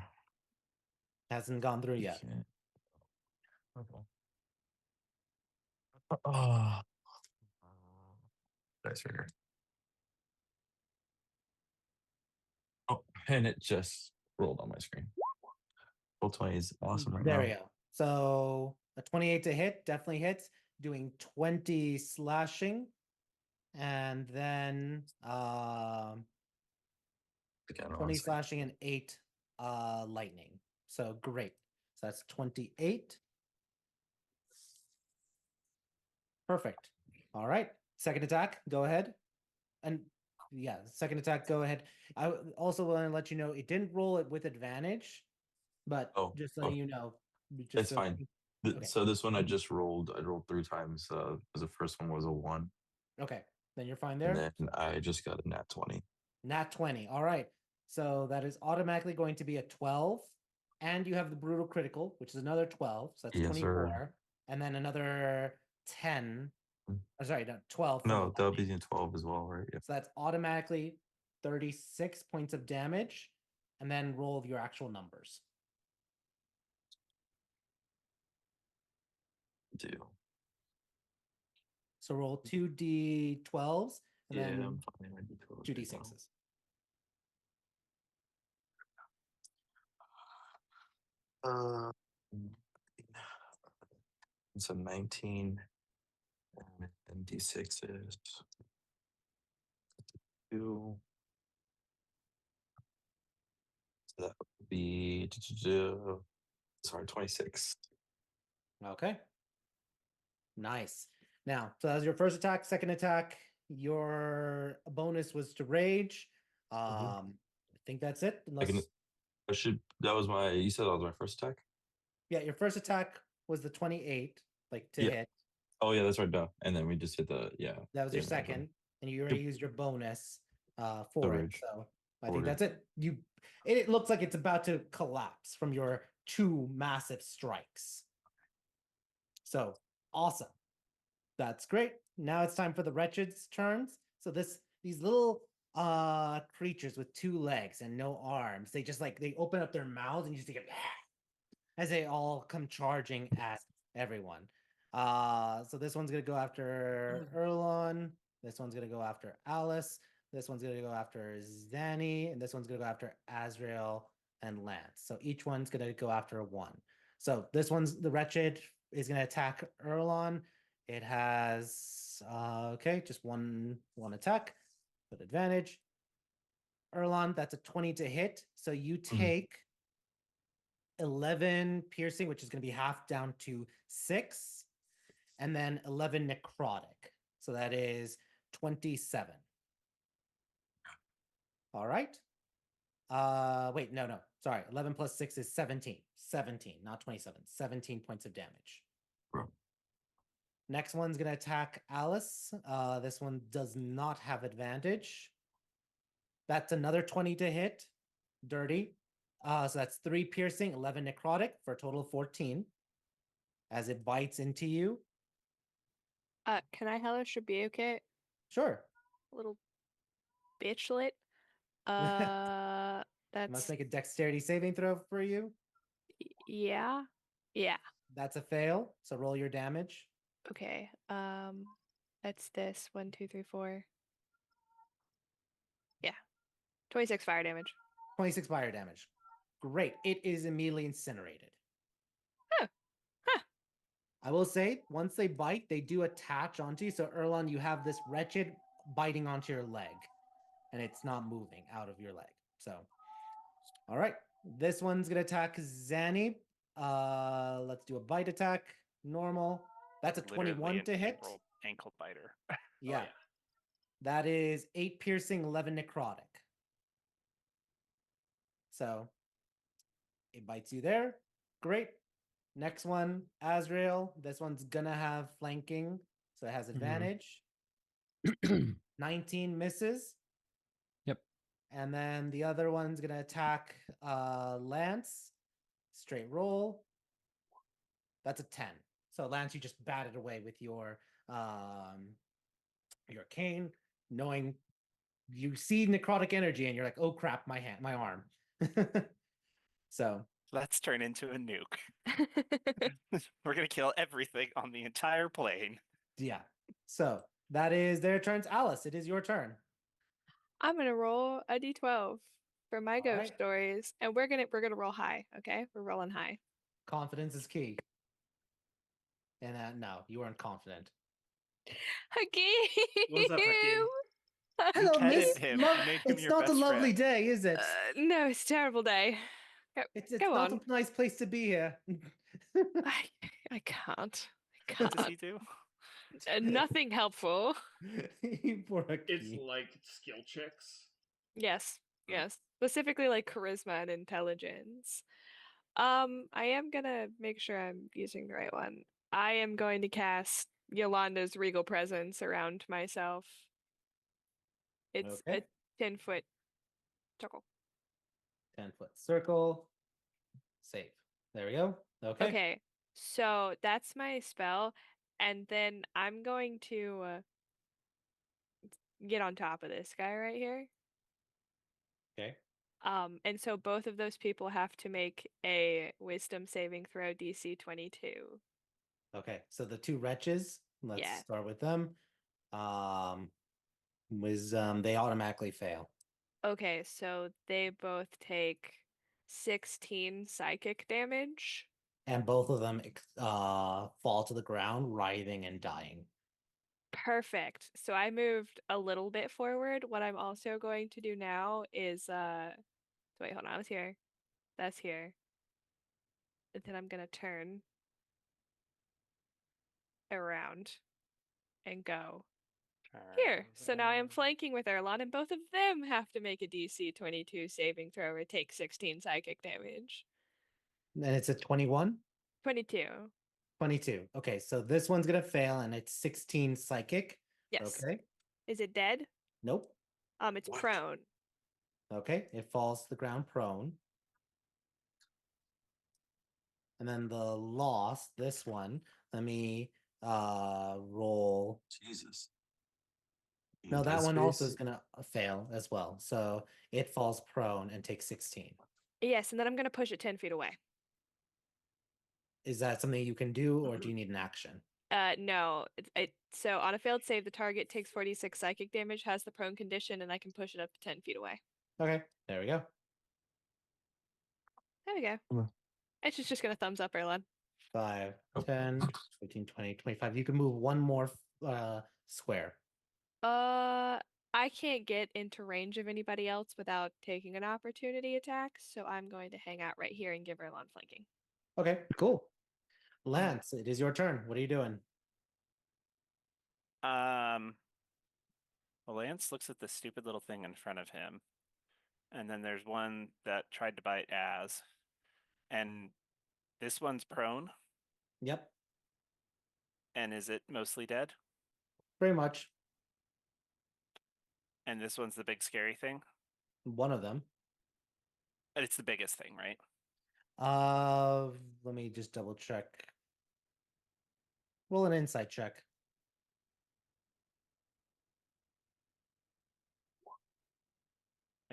Hasn't gone through yet. Okay. Oh. Dice right here. Oh, and it just rolled on my screen. Full 20 is awesome right There now. we go. So a 28 to hit definitely hits, doing 20 slashing, and then Again, 20 slashing and 8 lightning. So great. So that's 28. Perfect. All right. Second attack, go ahead. And yeah, second attack, go ahead. I also want to let you know it didn't roll it with advantage, but Oh, just so oh, you know, just it's so fine. okay. So this one I rolled 3 times. The first one was a 1. Okay, then you're fine And there. then I just got a nat 20. Nat 20. All right. So that is automatically going to be a 12. And you have the brutal critical, which is another 12. So that's Yes, 24. sir. And then another 10. Mm. Oh, sorry, no, 12 for the No, that'll be lightning. 12 as well, right? Yeah. So that's automatically 36 points of damage. And then roll your actual numbers. Do. So roll 2d12s and Yeah, then I'm fine. I do 12 right now. 2d6s. So 19 and D6 is 2. So that would be sorry, 26. Okay. Nice. Now, so that was your first attack. Second attack, your bonus was to rage. I think that's it. Unless That was you said that was my first attack? yeah, your first attack was the 28, like to Yeah. hit. Oh yeah, that's right. Duh. And then we just hit the That was your damage one. second, and you already Yep. used your bonus for The it. rage. So I think Order. that's it. It looks like it's about to collapse from your 2 massive strikes. So awesome. That's great. Now it's time for the wretched's turns. So these little creatures with 2 legs and no arms, they just they open up their mouths and you just get as they all come charging at everyone. So this one's gonna go after Erlon. This one's gonna go after Alice. This one's gonna go after Zanny, and this one's gonna go after Azrael and Lance. So each one's gonna go after one. So this one's the wretched is gonna attack Erlon. It has okay, just one attack with advantage. Erlon, that's a 20 to hit. So you take 11 piercing, which is going to be half down to 6, and then 11 necrotic. So that is 27. All right. Wait, no. Sorry. 11 plus 6 is 17. 17, not 27. 17 points of damage. Next one's going to attack Alice. This one does not have advantage. That's another 20 to hit. Dirty. So that's 3 piercing, 11 necrotic for a total of 14. As it bites into you. Can I hellish be okay? Sure. Little bitchlet. That's Must make a dexterity saving throw for you. yeah. That's a fail. So roll your damage. Okay. That's this 1, 2, 3, 4. Yeah, 26 fire damage. 26 fire damage. Great. It is immediately incinerated. Huh. I will say, once they bite, they do attach onto you. So Erlon, you have this wretched biting onto your leg, and it's not moving out of your leg. So, all right. This one's gonna attack Zanny. Let's do a bite attack. Normal. That's a Literally 21 an to hit. ankle biter. Yeah. That is 8 piercing, 11 necrotic. So it bites you there. Great. Next one, Azrael. This one's gonna have flanking, so it has advantage. 19 misses. Yep. And then the other one's gonna attack Lance. Straight roll. That's a 10. So Lance, you just batted away with your cane, knowing you see necrotic energy and you're like, oh crap, my arm. So Let's turn into a nuke. We're gonna kill everything on the entire plane. yeah. So that is their turns. Alice, it is your turn. I'm gonna roll a d12 for my All ghost right. stories, and we're gonna roll high. Okay, we're rolling high. Confidence is key. And no, you weren't confident. Hakeem. What's up, Hakeem? Hello, petted miss. him. You made him It's your not a best lovely friend. day, is it? No, it's a terrible day. It's go not on. a nice place to be here. I can't. I What does can't. he do? Nothing helpful. You poor It's Hakeem. like skill checks. Yes, Mm. yes. Specifically like charisma and intelligence. I am gonna make sure I'm using the right one. I am going to cast Yolanda's regal presence around myself. It's Okay. a 10-foot circle. 10-foot circle. Save. There we go. Okay. Okay, so that's my spell, and then I'm going to get on top of this guy right here. Okay. And so both of those people have to make a wisdom saving throw DC 22. Okay. So the two wretches, let's Yeah. start with them. Wisdom, they automatically fail. Okay, so they both take 16 psychic damage. And both of them fall to the ground, writhing and dying. Perfect. So I moved a little bit forward. What I'm also going to do now is wait, hold on, I was here. That's here. And then I'm gonna turn around and go here. So now I am flanking with Erlon, and both of them have to make a DC 22 saving throw or take 16 psychic damage. And it's a 21? 22. 22. Okay, so this one's gonna fail and it's 16 psychic. Yes. Okay. Is it dead? Nope. It's What? prone. Okay, it falls to the ground prone. And then the loss, this one, let me roll. Jesus. No, that Dead one also is space? gonna fail as well. So it falls prone and takes 16. Yes, and then I'm gonna push it 10 feet away. Is that something you can do, or do you need an action? No. So on a failed save, the target takes 46 psychic damage, has the prone condition, and I can push it up to 10 feet away. Okay, there we go. There we go. Mm. It's just gonna thumbs up, Erlon. 5, Oh. 10, 15, 20, 25. You can move one more square. I can't get into range of anybody else without taking an opportunity attack, so I'm going to hang out right here and give Erlon flanking. Okay, cool. Lance, it is your turn. What are you doing? Well, Lance looks at the stupid little thing in front of him, and then there's one that tried to bite Az, and this one's prone. Yep, And is it mostly dead? pretty much And this one's the big scary thing. one of them. And it's the biggest thing, right? Let me just double check. Roll an insight check.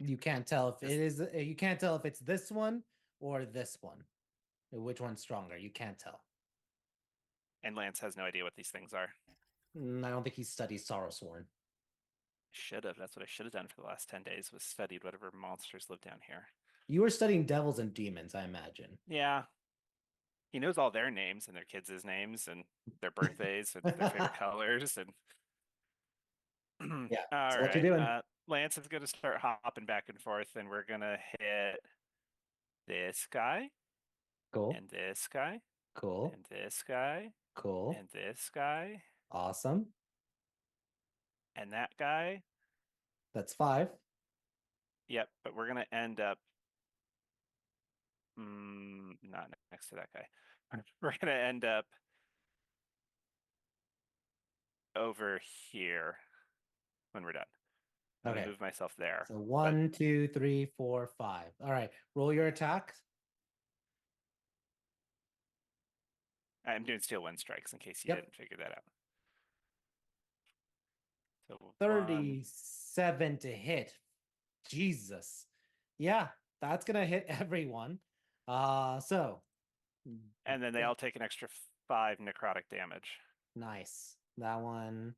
You can't tell if it is. You can't tell if it's this one or this one. Which one's stronger? You can't tell. And Lance has no idea what these things are. I don't think he studies Sorrowsworn. Should have. That's what I should have done for the last 10 days was studied whatever monsters live down here. You were studying devils and demons, I imagine. Yeah. He knows all their names and their kids' names and their birthdays and their favorite colors and Yeah. all So what you right. doing? Lance is gonna start hopping back and forth, and we're gonna hit this guy Cool. and this guy Cool. and this guy Cool. and this guy Awesome. and that guy. That's 5. Yep, but we're gonna end up not next to that guy. We're gonna end up over here when we're done. I'm Okay. gonna move myself there. So 1, 2, 3, 4, 5. All right. Roll your attack. I'm doing steel wind strikes in case you Yep. didn't figure that out. So 37 to hit. Jesus. Yeah, that's gonna hit everyone. So and then they all take an extra 5 necrotic damage. nice. That one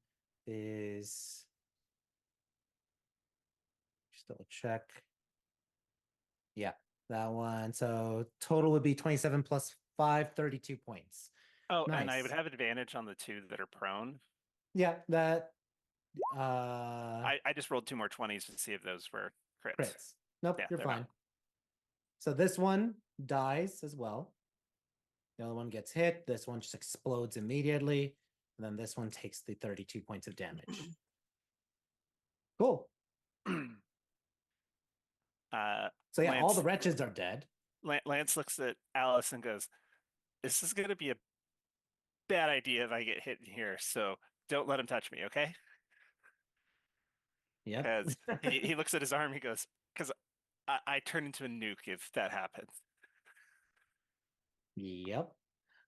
is just double check. Yeah, that one. So total would be 27 plus 5, 32 points. Oh, and I would Nice. have advantage on the 2 that are prone. Yeah, that I just rolled 2 more 20s to see if those were crits. crits. Nope, Yeah, you're they're not. fine. So this one dies as well. The other one gets hit. This one just explodes immediately. And then this one takes the 32 points of damage. Cool. So yeah, all the wretches are dead. Lance looks at Alice and goes, "This is going to be a bad idea if I get hit in here. So don't let him touch me, okay?" Yeah. Because he looks at his arm. He goes, "Because I turn into a nuke if that happens." Yep.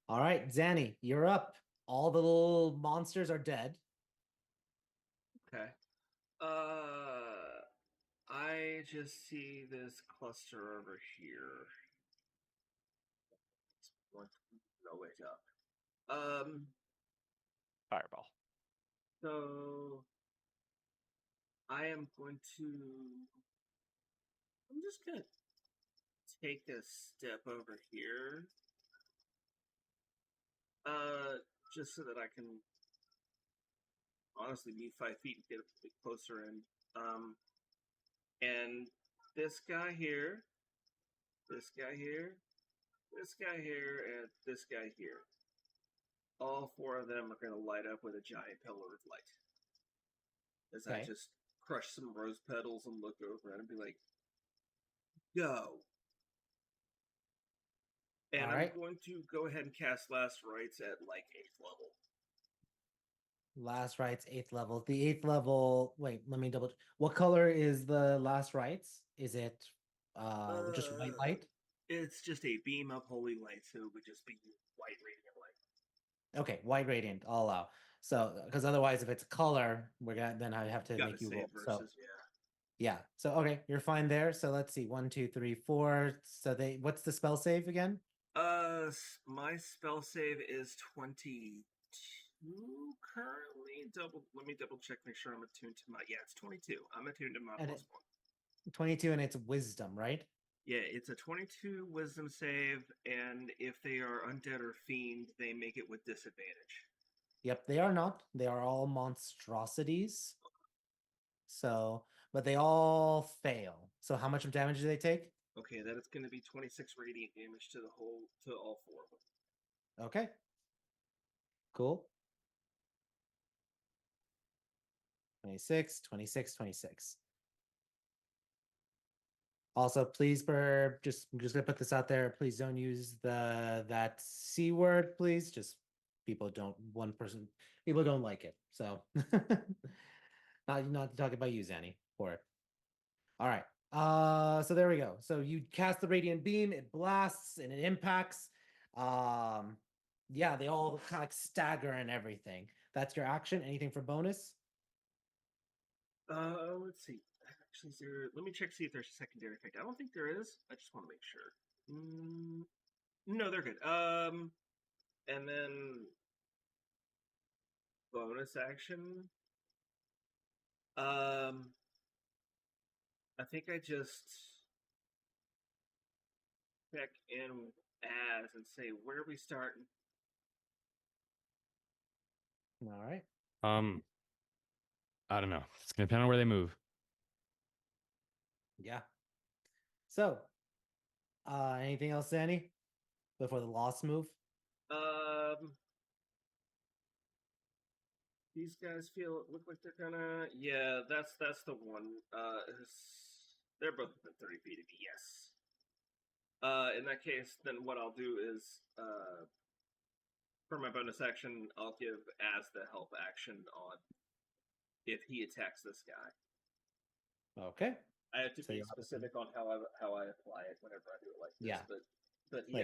All right, Zanny, you're up. All the little monsters are dead. Okay. I just see this cluster over here. No, wait up. Fireball. So I am going to. I'm just gonna take a step over here. Just so that I can honestly move 5 feet and get a bit closer in. And this guy here, this guy here, this guy here, and this guy here. All 4 of them are going to light up with a giant pillar of light. As I Okay. just crush some rose petals and look over and be like, go. And All I'm right. going to go ahead and cast Last Rites at like 8th level. Last rites, 8th level. The 8th level. Wait, let me double. What color is the last rites? Is it just white light? It's just a beam of holy light, so it would just be white radiant light. Okay, white radiant. I'll allow. So, because otherwise, if it's color, we're gonna then I have to Gotta make you save roll. versus, So, yeah. So, okay, you're fine there. So let's see. 1, 2, 3, 4. So what's the spell save again? My spell save is 22 currently. Let me double check, make sure I'm attuned to my. Yeah, it's 22. I'm attuned to my And plus 1. 22, and it's wisdom, right? Yeah, it's a 22 wisdom save, and if they are undead or fiend, they make it with disadvantage. Yep, they are not. They are all monstrosities. So, but they all fail. So, how much of damage do they take? Okay, that is going to be 26 radiant damage to all 4 of them. Okay. Cool. 26, 26, 26. Also, please, I'm just gonna put this out there. Please don't use that C word, please. Just people don't like it. So not talking about you, Zanny, for it. All right. So there we go. So you cast the radiant beam, it blasts and it impacts. Yeah, they all kind of stagger and everything. That's your action. Anything for bonus? Let's see. Actually, let me check see if there's a secondary effect. I don't think there is. I just want to make sure. No, they're good. And then bonus action. I think I just check in as and say, where are we starting? All right. I don't know. It's gonna depend on where they move. Yeah. So, anything else, Zanny, before the lost move? These guys look like they're gonna. Yeah, that's the one. They're both within 30 feet of me. Yes. In that case, then what I'll do is, for my bonus action, I'll give as the help action on if he attacks this guy. Okay. I have to be specific on how I apply it whenever I do it like this. Yeah. But he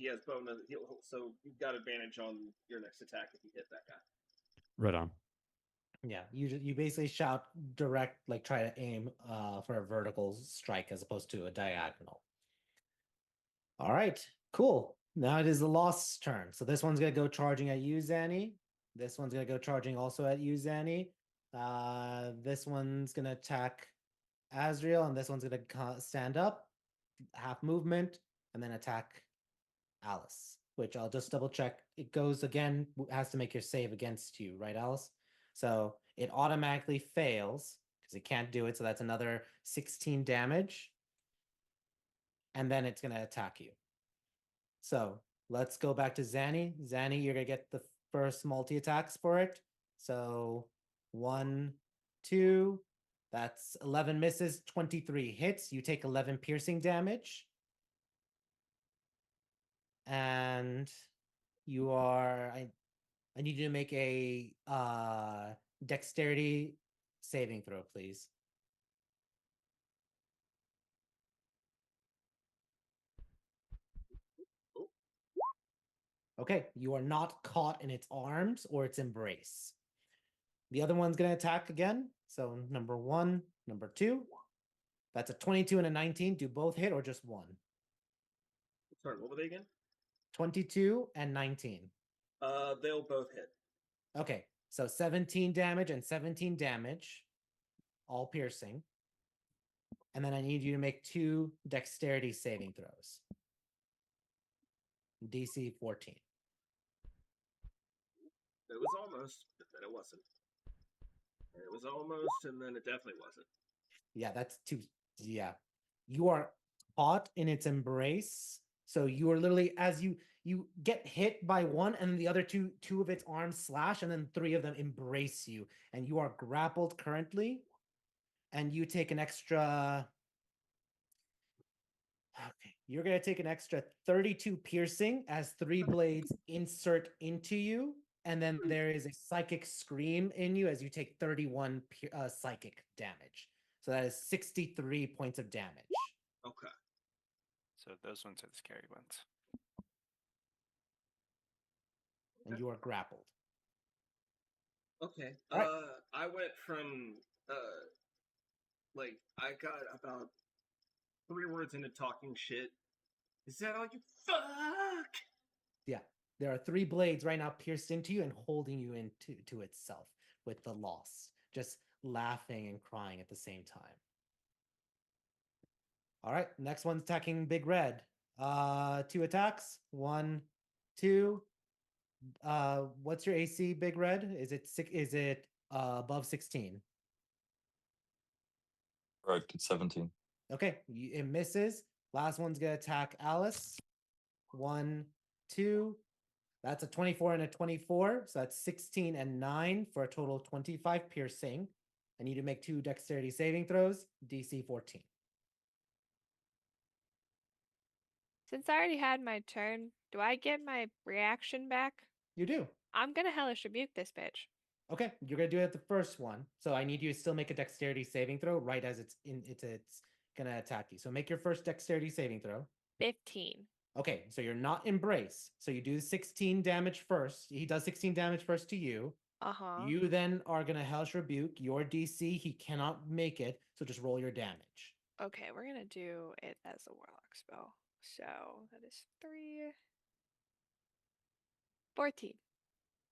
has bonus. So you've got advantage on your next attack if you hit that guy. Right on. Yeah, you basically shout direct, like try to aim for a vertical strike as opposed to a diagonal. All right, cool. Now it is the Lost's turn. So this one's gonna go charging at you, Zanny. This one's gonna go charging also at you, Zanny. This one's gonna attack Azriel, and this one's gonna stand up. half movement, and then attack Alice, which I'll just double check. It goes again, has to make your save against you, right, Alice? So it automatically fails because it can't do it. So that's another 16 damage. And then it's going to attack you. So let's go back to Zanny. Zanny, you're going to get the first multi attacks for it. So 1, 2, that's 11 misses, 23 hits. You take 11 piercing damage. And you are, I need you to make a dexterity saving throw, please. Okay, you are not caught in its arms or its embrace. The other one's going to attack again. So number 1, number 2. That's a 22 and a 19. Do both hit or just one? Sorry, what were they again? 22 and 19. They'll both hit. Okay, so 17 damage and 17 damage, all piercing. And then I need you to make 2 dexterity saving throws. DC 14. It was almost, but then it wasn't. It was almost, and then it definitely wasn't. Yeah, that's too. Yeah, you are caught in its embrace. So you are literally, as you get hit by one, and the other two of its arms slash, and then 3 of them embrace you, and you are grappled currently, and you take an extra. Okay, you're gonna take an extra 32 piercing as 3 blades insert into you, and then there is a psychic scream in you as you take 31 psychic damage. So that is 63 points of damage. Okay. So those ones are the scary ones. And you are grappled. Okay. All right. I went from I got about 3 words into talking shit. Is that all you fuck? Yeah. There are 3 blades right now pierced into you and holding you into itself with the loss. Just laughing and crying at the same time. All right, next one's attacking Big Red. 2 attacks. 1, 2. What's your AC, Big Red? Is it above 16? Correct. It's 17. Okay, it misses. Last one's gonna attack Alice. 1, 2. That's a 24 and a 24. So that's 16 and 9 for a total of 25 piercing. I need to make 2 dexterity saving throws. DC 14. Since I already had my turn, do I get my reaction back? You do. I'm gonna hellish rebuke this bitch. Okay, you're gonna do it at the first one. So I need you to still make a dexterity saving throw right as it's gonna attack you. So make your first dexterity saving throw. 15. Okay, so you're not embrace. So you do 16 damage first. He does 16 damage first to you. Uh-huh. You then are gonna hellish rebuke your DC. He cannot make it, so just roll your damage. Okay, we're gonna do it as a warlock spell. So that is 3. 14.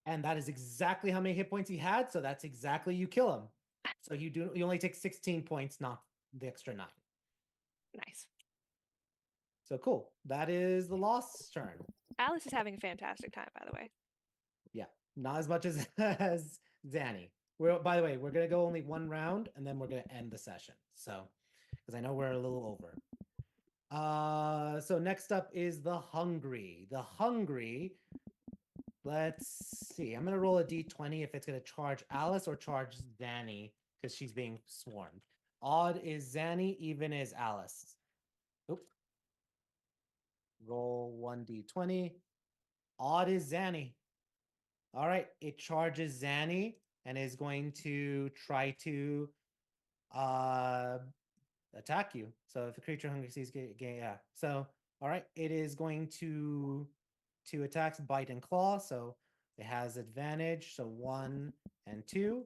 And that is exactly how many hit points he had. So that's exactly you kill him. So you only take 16 points, not the extra 9. Nice. So cool. That is the Lost's turn. Alice is having a fantastic time, by the way. Yeah, not as much as as Zanny. By the way, we're gonna go only 1 round, and then we're gonna end the session. So, because I know we're a little over. So next up is the Hungry. The Hungry. Let's see. I'm gonna roll a d20 if it's gonna charge Alice or charge Zanny because she's being swarmed. Odd is Zanny, even is Alice. Oop. Roll 1d20. Odd is Zanny. All right, it charges Zanny and is going to try to attack you. So if the creature hungry sees, yeah. So all right, it is going to 2 attacks, bite and claw. So it has advantage. So 1 and 2.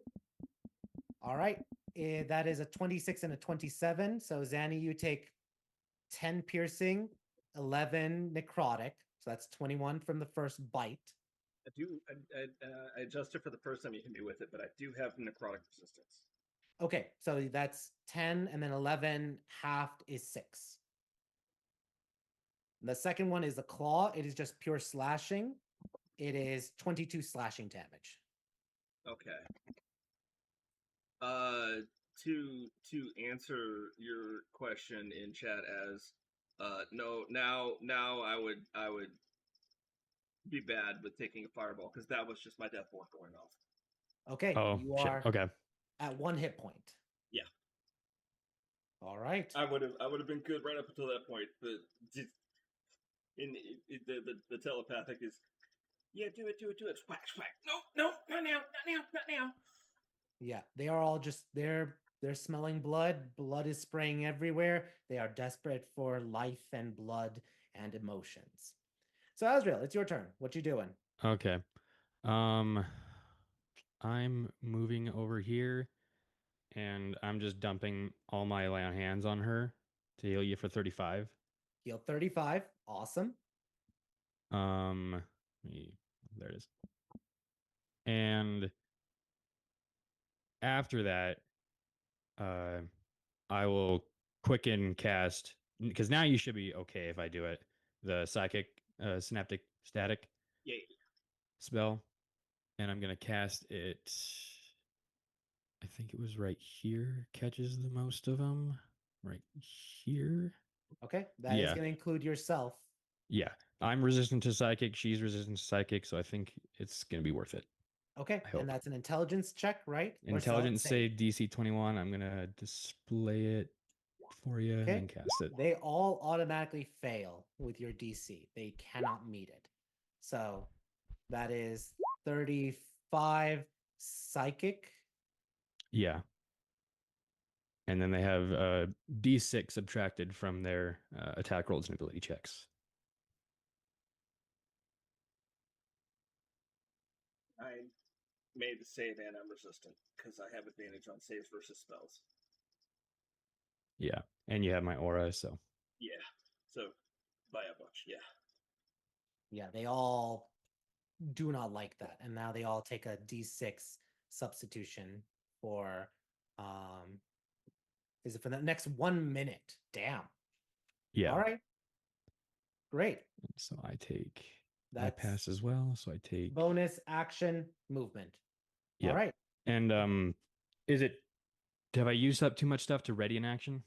All right, that is a 26 and a 27. So Zanny, you take 10 piercing, 11 necrotic. So that's 21 from the first bite. I adjusted for the first time you hit me with it, but I do have necrotic resistance. Okay, so that's 10, and then 11 halved is 6. The second one is the claw. It is just pure slashing. It is 22 slashing damage. Okay. To answer your question in chat as, no, now I would be bad with taking a fireball because that was just my death ward going off. Okay, Oh, you shit. are Okay. at 1 hit point. Yeah. All right. I would have been good right up until that point, but the telepathic is, yeah, do it, swag. No, not now. Yeah, they are all just they're smelling blood. Blood is spraying everywhere. They are desperate for life and blood and emotions. So Azrael, it's your turn. What you doing? Okay. I'm moving over here and I'm just dumping all my lay on hands on her to heal you for 35. Heal 35. Awesome. There it is. And after that, I will quicken cast because now you should be okay if I do it. The psychic synaptic static Yeah. spell, and I'm gonna cast it. I think it was right here. Catches the most of them. Right here. Okay, that is Yeah. going to include yourself. Yeah. I'm resistant to psychic. She's resistant to psychic, so I think it's gonna be worth it. Okay, I hope. and that's an intelligence check, right? Intelligence save DC 21. I'm gonna display it for you and then cast it. They all automatically fail with your DC. They cannot meet it. So that is 35 psychic. Yeah. And then they have D6 subtracted from their attack rolls and ability checks. I made the save and I'm resistant because I have advantage on saves versus spells. Yeah. And you have my aura, so. Yeah. So by a bunch, yeah. Yeah, they all do not like that. And now they all take a D6 substitution for is it for the next 1 minute? Damn. Yeah. All right. Great. So I take I That's pass as well. So I take bonus action movement. Yep. All right. And is it have I used up too much stuff to ready an action?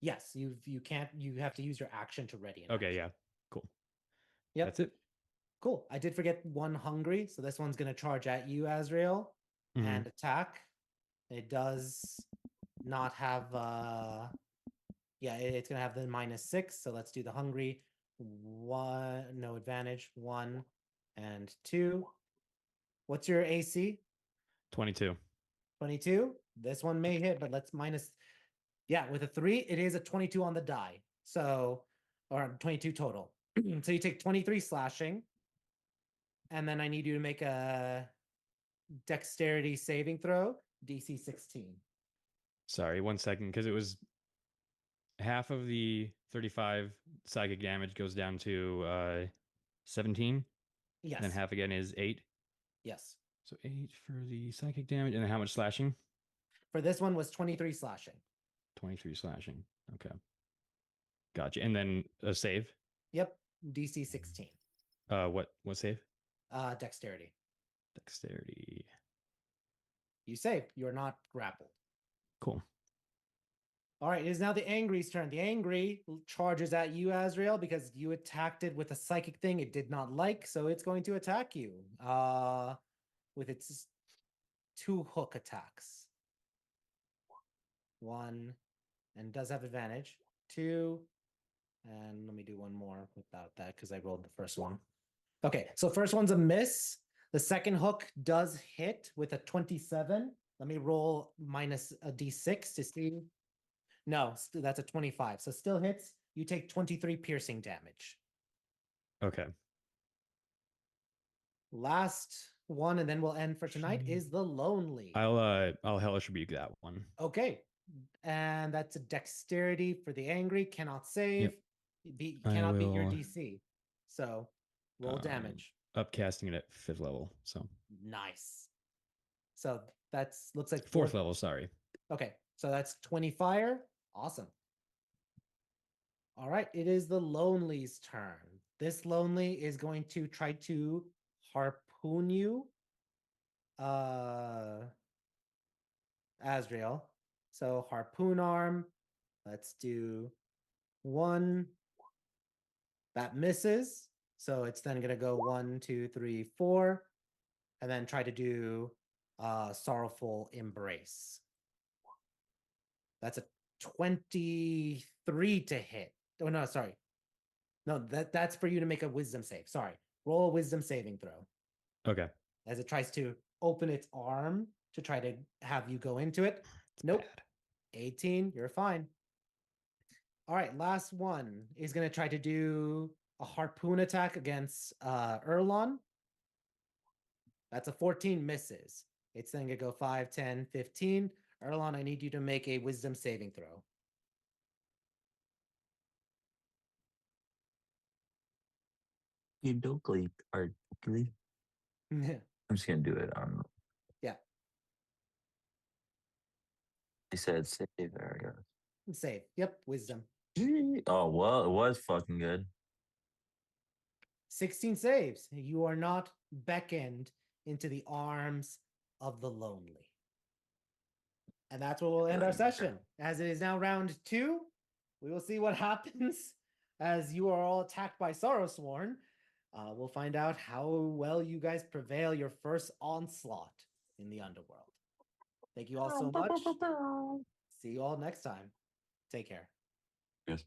Yes, you can't you have to use your action to ready an Okay, action. yeah. Cool. Yep. That's it. Cool. I did forget one hungry, so this one's gonna charge at you, Azrael, and attack. It does not have yeah, it's gonna have the -6, so let's do the hungry. 1, no advantage, 1 and 2. What's your AC? 22. 22. This one may hit, but let's minus. Yeah, with a 3, it is a 22 on the die. So, or 22 total. So you take 23 slashing. And then I need you to make a dexterity saving throw, DC 16. Sorry, 1 second, because it was half of the 35 psychic damage goes down to 17. Yes. And then half again is 8. Yes. So 8 for the psychic damage. And then how much slashing? For this one was 23 slashing. 23 slashing. Okay. Gotcha. And then a save? Yep. DC 16. What save? Dexterity. Dexterity. You save. You're not grappled. Cool. All right. It is now the Angry's turn. The Angry charges at you, Azrael, because you attacked it with a psychic thing it did not like. So it's going to attack you with its 2 hook attacks. 1, and does have advantage. 2, and let me do one more without that because I rolled the first one. Okay, so first one's a miss. The second hook does hit with a 27. Let me roll minus a d6 to see. No, that's a 25. So still hits. You take 23 piercing damage. Okay. Last one, and then we'll end for tonight, is the Lonely. I'll hellish rebuke that one. Okay. And that's a dexterity for the Angry. Cannot save. Cannot beat your DC. So roll damage. Upcasting it at 5th level. So nice. So that's looks like 4th level, sorry. Okay. So that's 20 fire. Awesome. All right, it is the Lonely's turn. This Lonely is going to try to harpoon you, Asriel. So harpoon arm. Let's do 1. That misses. So it's then gonna go 1, 2, 3, 4, and then try to do sorrowful embrace. That's a 23 to hit. Oh no, sorry. No, that's for you to make a wisdom save. Sorry. Roll a wisdom saving throw Okay. as it tries to open its arm to try to have you go into it. It's Nope. bad. 18, you're fine. All right, last one is going to try to do a harpoon attack against Erlon. That's a 14, misses. It's then going to go 5, 10, 15. Erlon, I need you to make a wisdom saving throw. You don't like articulate. I'm just gonna do it. Yeah. I said save there, I guess. Save. Yep, wisdom. Oh well, it was fucking good. 16 saves. You are not beckoned into the arms of the lonely. And that's where we'll end our session. As it is now round 2, we will see what happens as you are all attacked by Sorrowsworn. We'll find out how well you guys prevail your first onslaught in the underworld. Thank you all so much. See you all next time. Take care. Yes.